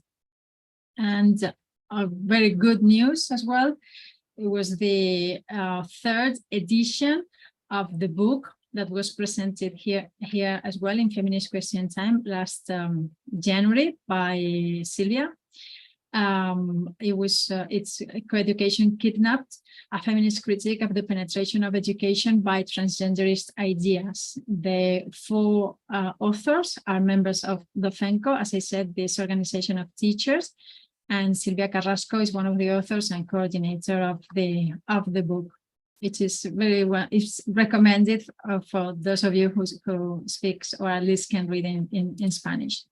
J: And very good news as well. It was the third edition of the book that was presented here as well in Feminist Question Time last January by Silvia. It's Co-Education Kidnapped, a feminist critique of the penetration of education by transgenderist ideas. The 4 authors are members of the FENCO, as I said, this organization of teachers, and Silvia Carrasco is one of the authors and coordinator of the book. It is very well, it's recommended for those of you who speaks or at least can read in Spanish.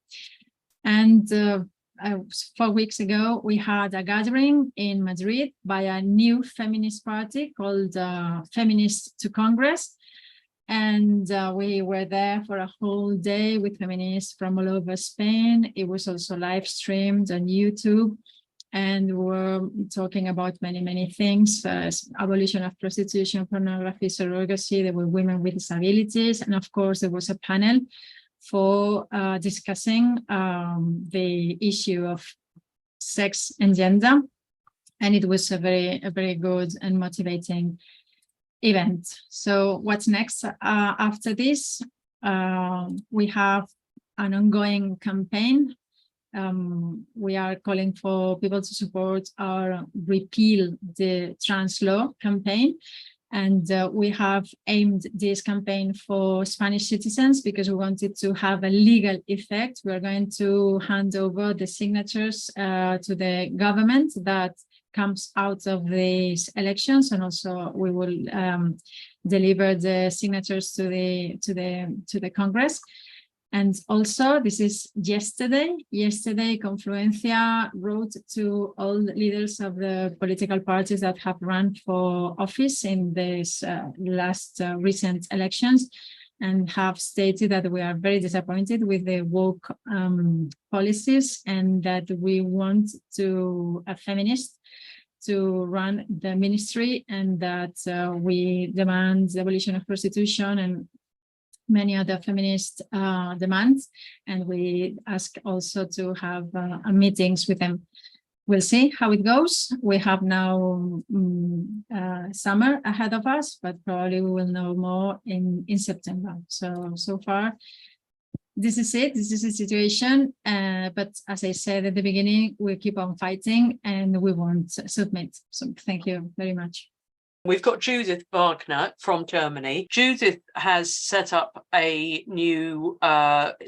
J: And 4 weeks ago, we had a gathering in Madrid by a new feminist party called Feminists to Congress. And we were there for a whole day with feminists from all over Spain. It was also live streamed on YouTube. And we're talking about many things, abolition of prostitution, pornography, surrogacy. There were women with disabilities. And of course, there was a panel for discussing the issue of sex and gender. And it was a very good and motivating event. So what's next after this? We have an ongoing campaign. We are calling for people to support our Repeal the Trans Law campaign. And we have aimed this campaign for Spanish citizens because we wanted to have a legal effect. We're going to hand over the signatures to the government that comes out of these elections, and also we will deliver the signatures to the Congress. And also, this is yesterday. Yesterday, Confluencia wrote to all the leaders of the political parties that have run for office in this last recent elections, and have stated that we are very disappointed with the woke policies, and that we want a feminist to run the ministry, and that we demand the abolition of prostitution and many other feminist demands. And we ask also to have meetings with them. We'll see how it goes. We have now summer ahead of us, but probably we will know more in September. So far, this is it. This is the situation. But as I said at the beginning, we keep on fighting and we won't submit. So thank you very much.
A: We've got Judith Wagner from Germany. Judith has set up a new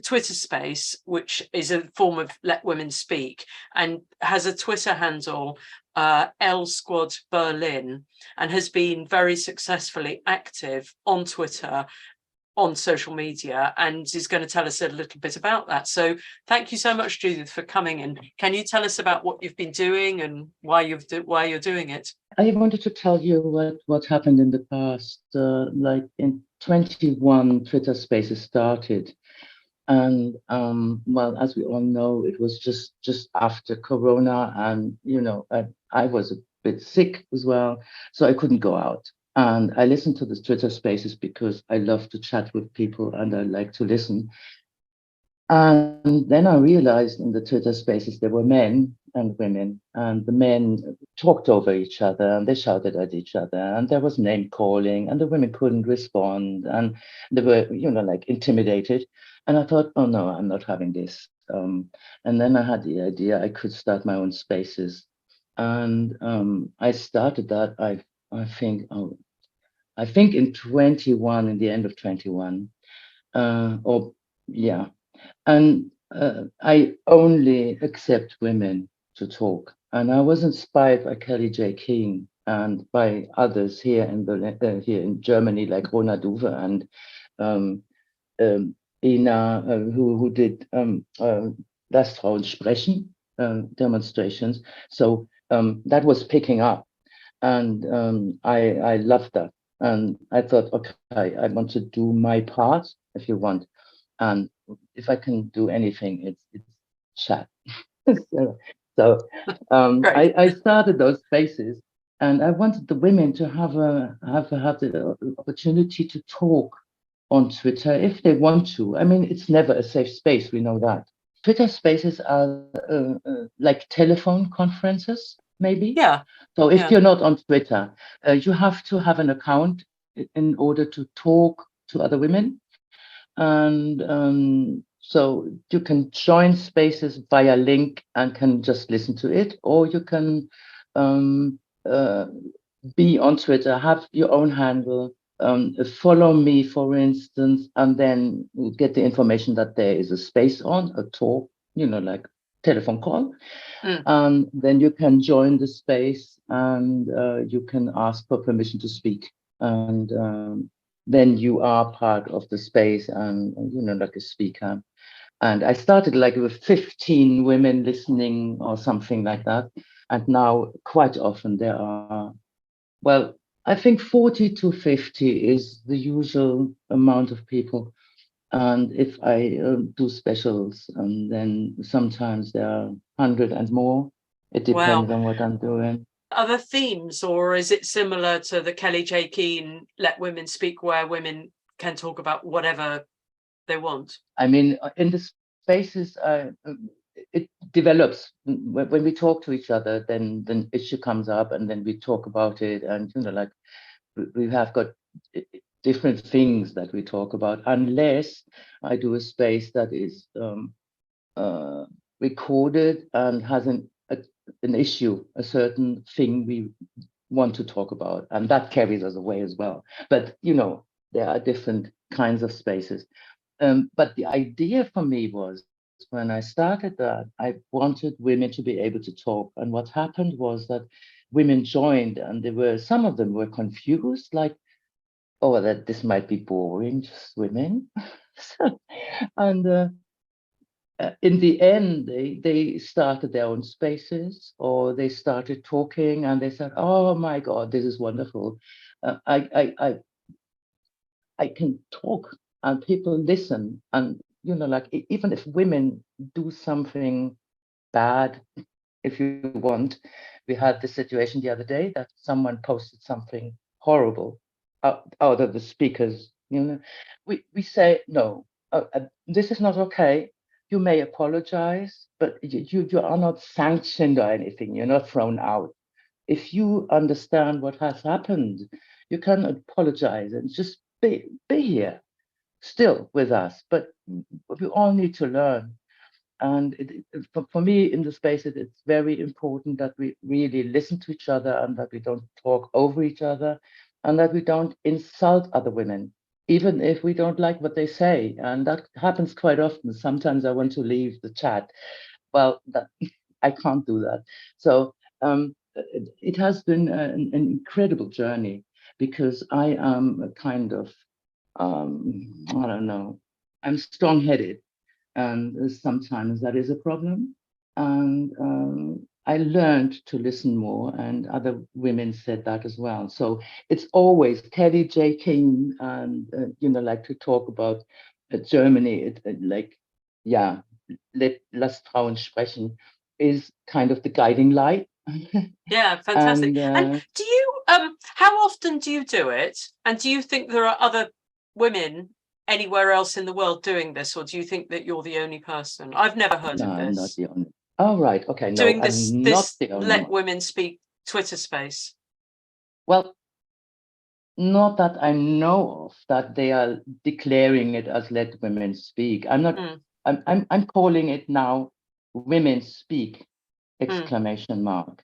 A: Twitter space, which is a form of Let Women Speak, and has a Twitter handle, L Squad Berlin, and has been very successfully active on Twitter, on social media, and is going to tell us a little bit about that. So thank you so much, Judith, for coming in. Can you tell us about what you've been doing and why you're doing it?
M: I wanted to tell you what happened in the past. Like in 21, Twitter Spaces started, and well, as we all know, it was just after Corona, and I was a bit sick as well, so I couldn't go out. And I listened to the Twitter Spaces because I love to chat with people and I like to listen. And then I realized in the Twitter Spaces there were men and women, and the men talked over each other and they shouted at each other, and there was name calling, and the women couldn't respond, and they were, like intimidated. And I thought, oh no, I'm not having this. And then I had the idea I could start my own spaces, and I started that. I think in 21, in the end of 21, and I only accept women to talk. And I was inspired by Kelly J. King and by others here in Germany, like Rona Duve and Ina, who did Lass Frauen sprechen demonstrations. So that was picking up. And I loved that. And I thought, okay, I want to do my part, if you want. And if I can do anything, it's chat. I started those spaces, and I wanted the women to have the opportunity to talk on Twitter if they want to. I mean, it's never a safe space, we know that. Twitter spaces are like telephone conferences, maybe.
A: Yeah.
M: So if you're not on Twitter, you have to have an account in order to talk to other women. And so you can join spaces via link and can just listen to it, or you can be on Twitter, have your own handle, follow me, for instance, and then get the information that there is a space on, a talk, like telephone call. Then you can join the space, and you can ask for permission to speak. And then you are part of the space and, like a speaker. And I started like with 15 women listening or something like that. And now quite often there are, well, I think 40 to 50 is the usual amount of people. And if I do specials, and then sometimes there are 100 and more. It depends on what I'm doing.
A: Other themes, or is it similar to the Kelly J. Keane Let Women Speak, where women can talk about whatever they want?
M: I mean, in the spaces, it develops. When we talk to each other, then the issue comes up, and then we talk about it. And, like we have got different things that we talk about, unless I do a space that is recorded and has an issue, a certain thing we want to talk about, and that carries us away as well. But there are different kinds of spaces. But the idea for me was, when I started that, I wanted women to be able to talk. And what happened was that women joined, and some of them were confused, like, oh, that this might be boring, just women. And in the end, they started their own spaces, or they started talking, and they said, "Oh my God, this is wonderful! I can talk, and people listen, and like even if women do something bad, if you want." We had this situation the other day that someone posted something horrible out of the speakers. We say, no, this is not okay. You may apologize, but you are not sanctioned or anything. You're not thrown out. If you understand what has happened, you can apologize and just be here still with us. But we all need to learn. And for me, in the spaces, it's very important that we really listen to each other, and that we don't talk over each other, and that we don't insult other women, even if we don't like what they say. And that happens quite often. Sometimes I want to leave the chat. Well, I can't do that. So it has been an incredible journey, because I am a kind of, I don't know, I'm strong-headed. And sometimes that is a problem. And I learned to listen more, and other women said that as well. So it's always Kelly J. King, and like to talk about Germany. Lass Frauen sprechen is kind of the guiding light.
A: Yeah, fantastic.
M: And
A: And do you how often do you do it? And do you think there are other women anywhere else in the world doing this, or do you think that you're the only person? I've never heard of
M: no,
A: this.
M: I'm not the only. Oh, right. Okay. No,
A: doing this,
M: I'm not the only
A: Let
M: one.
A: Women Speak Twitter space.
M: Well, not that I know of that they are declaring it as Let Women Speak. I'm not. I'm calling it now Women Speak! Exclamation mark,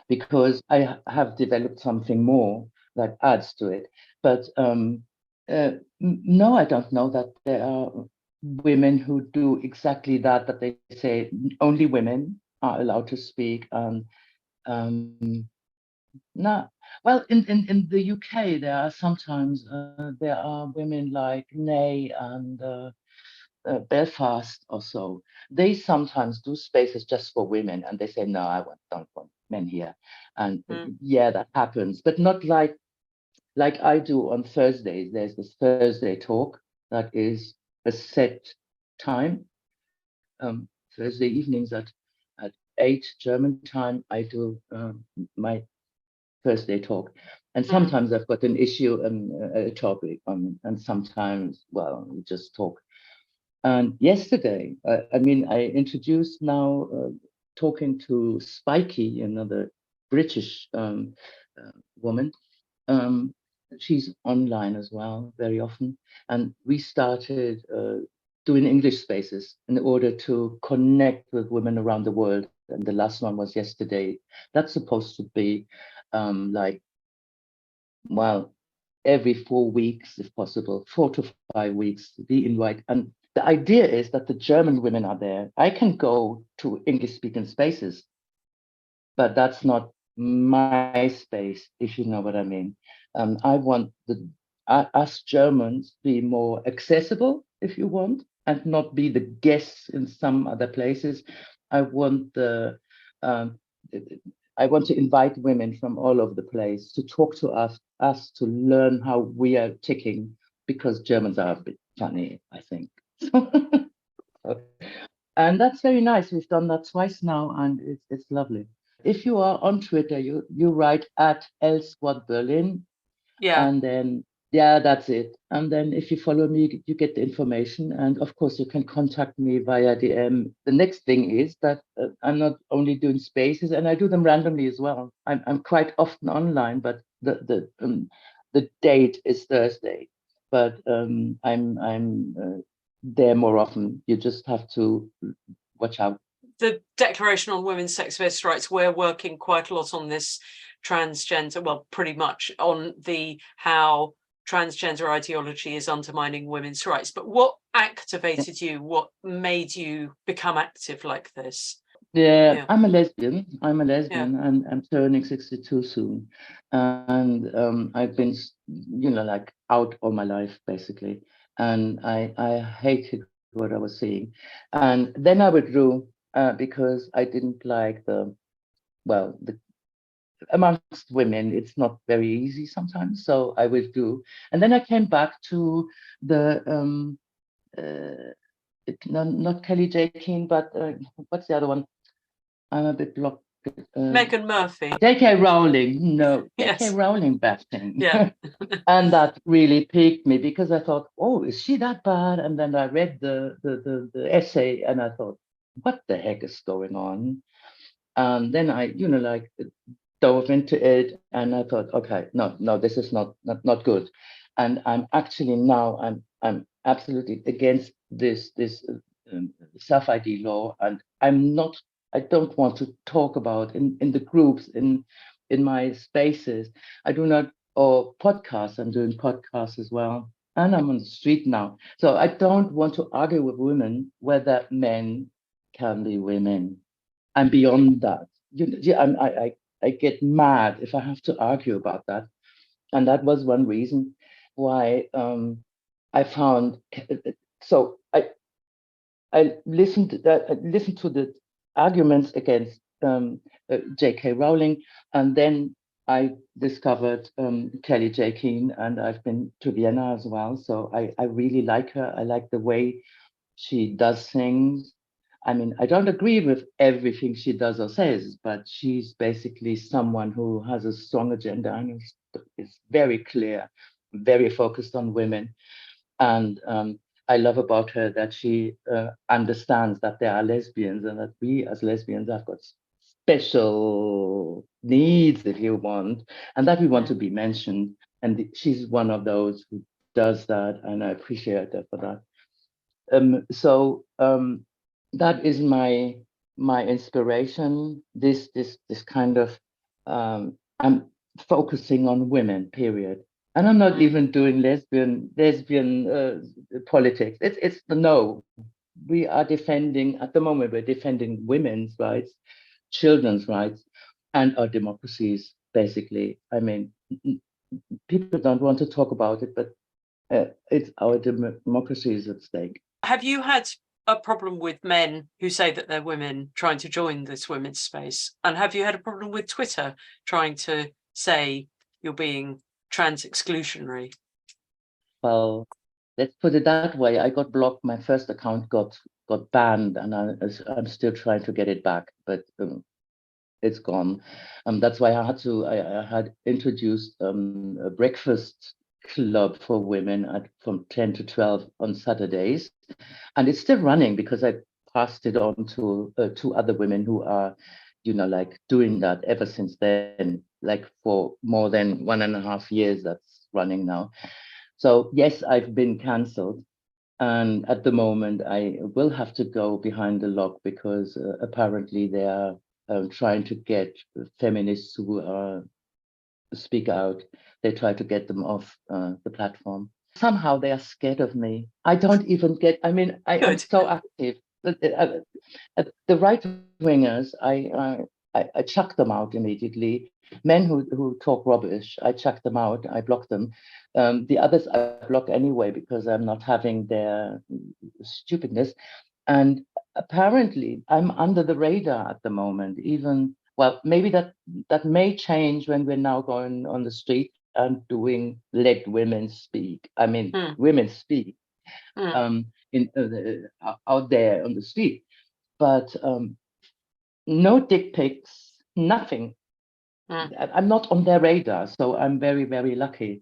M: because I have developed something more that adds to it. But no, I don't know that there are women who do exactly that. That they say only women are allowed to speak. No, well, in the UK, there are sometimes there are women like Nay and Belfast or so. They sometimes do spaces just for women, and they say, no, don't want men here. And yeah, that happens, but not like I do on Thursdays. There's this Thursday talk that is a set time. Thursday evenings at 8 German time, I do my Thursday talk. And sometimes I've got an issue and a topic on, and sometimes, well, we just talk. And yesterday, I introduced now talking to Spiky, another British woman. She's online as well very often. And we started doing English spaces in order to connect with women around the world. And the last one was yesterday. That's supposed to be every 4 weeks, if possible, 4 to 5 weeks, we invite. And the idea is that the German women are there. I can go to English-speaking spaces, but that's not my space, if you know what I mean. I want us Germans be more accessible, if you want, and not be the guests in some other places. I want to invite women from all over the place to talk to us to learn how we are ticking, because Germans are a bit funny, I think. And that's very nice. We've done that twice now, and it's lovely. If you are on Twitter, you write at @elswatberlin.
A: Yeah.
M: And then, yeah, that's it. And then if you follow me, you get the information. And of course, you can contact me via DM. The next thing is that I'm not only doing spaces, and I do them randomly as well. I'm quite often online, but the date is Thursday. But I'm there more often. You just have to watch out.
A: The Declaration on Women's Sex-Based Rights, we're working quite a lot on this transgender, well, pretty much on how transgender ideology is undermining women's rights. But what activated you? What made you become active like this?
M: Yeah, I'm a lesbian. And I'm turning 62 soon. And I've been, like out all my life, basically. And I hated what I was seeing. And then I withdrew because I didn't like amongst women, it's not very easy sometimes. So I withdrew. And then I came back to the, not Kelly J. Keane, but what's the other one? I'm a bit blocked.
A: Megan Murphy.
M: J.K. Rowling, no,
A: Yes.
M: J.K. Rowling bashing.
A: Yeah.
M: And that really piqued me because I thought, oh, is she that bad? And then I read the essay and I thought, what the heck is going on? And then I, dove into it and I thought, okay, no, this is not good. And I'm actually now, I'm absolutely against this self-ID law, and I don't want to talk about in the groups, in my spaces. I do not, or podcasts, I'm doing podcasts as well. And I'm on the street now. So I don't want to argue with women whether men can be women. I'm beyond that. I get mad if I have to argue about that. And that was one reason why I found, so I listened to the arguments against J.K. Rowling, and then I discovered Kelly J. Keane, and I've been to Vienna as well. So I really like her. I like the way she does things. I mean, I don't agree with everything she does or says, but she's basically someone who has a strong agenda and is very clear, very focused on women. And I love about her that she understands that there are lesbians and that we as lesbians have got special needs, if you want, and that we want to be mentioned. And she's one of those who does that, and I appreciate her for that. So that is my inspiration. This kind of I'm focusing on women, period. And I'm not even doing lesbian politics. It's no. We are defending, at the moment, we're defending women's rights, children's rights, and our democracies, basically. I mean, people don't want to talk about it, but it's our democracies at stake.
A: Have you had a problem with men who say that they're women trying to join this women's space? And have you had a problem with Twitter trying to say you're being trans exclusionary?
M: Well, let's put it that way. I got blocked. My first account got banned, and I'm still trying to get it back, but it's gone. That's why I had introduced a breakfast club for women from 10 to 12 on Saturdays, and it's still running because I passed it on to two other women who are, like doing that ever since then, like for more than 1.5 years. That's running now. So yes, I've been cancelled, and at the moment I will have to go behind the lock because apparently they are trying to get feminists who speak out. They try to get them off the platform. Somehow they are scared of me. I don't even get, I mean, I am so active. The right wingers, I chuck them out immediately. Men who talk rubbish, I chuck them out, I block them. The others I block anyway because I'm not having their stupidness. And apparently I'm under the radar at the moment, even, well, maybe that may change when we're now going on the street and doing Let Women Speak. I mean, women speak out there on the street, but no dick pics, nothing. I'm not on their radar, so I'm very, very lucky.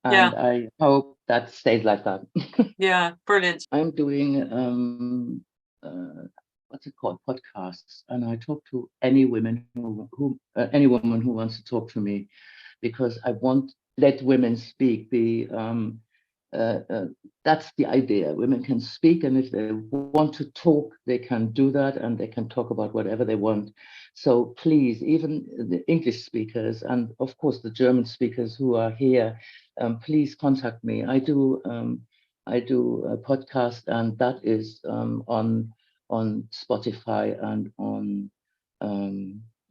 M: And I hope that stays like that.
A: Yeah, brilliant.
M: I'm doing what's it called, podcasts, and I talk to any women any woman who wants to talk to me, because I want Let Women Speak. That's the idea. Women can speak, and if they want to talk, they can do that, and they can talk about whatever they want. So please, even the English speakers, and of course the German speakers who are here, please contact me. I do a podcast, and that is on on Spotify and on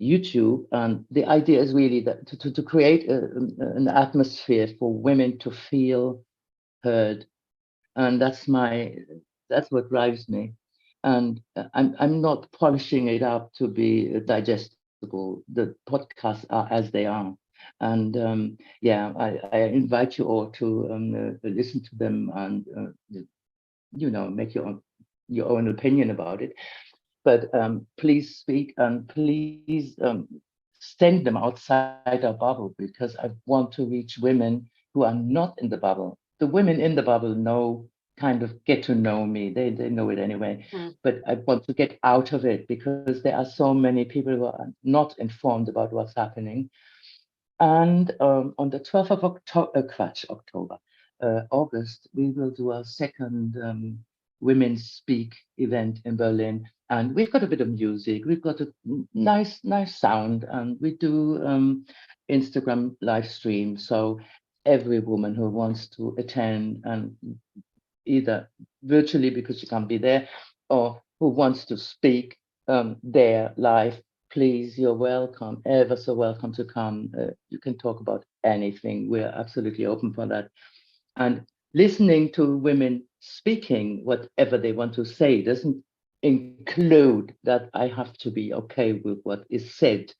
M: YouTube. And the idea is really that to create an atmosphere for women to feel heard. And that's what drives me. And I'm not polishing it up to be digestible. The podcasts are as they are. And yeah, I invite you all to listen to them and make your own opinion about it. But please speak and please send them outside our bubble, because I want to reach women who are not in the bubble. The women in the bubble get to know me. They know it anyway. But I want to get out of it, because there are so many people who are not informed about what's happening. And on the 12th of August, we will do our second Women Speak event in Berlin. And we've got a bit of music, we've got a nice sound, and we do Instagram live stream. So every woman who wants to attend, and either virtually because she can't be there, or who wants to speak there live, please, you're welcome, ever so welcome to come. You can talk about anything. We're absolutely open for that. And listening to women speaking whatever they want to say doesn't include that I have to be okay with what is said,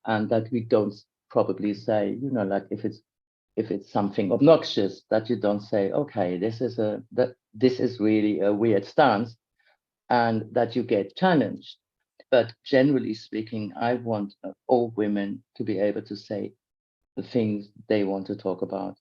M: and that we don't probably say, like if it's something obnoxious, that you don't say, okay, this is really a weird stance, and that you get challenged. But generally speaking, I want all women to be able to say the things they want to talk about.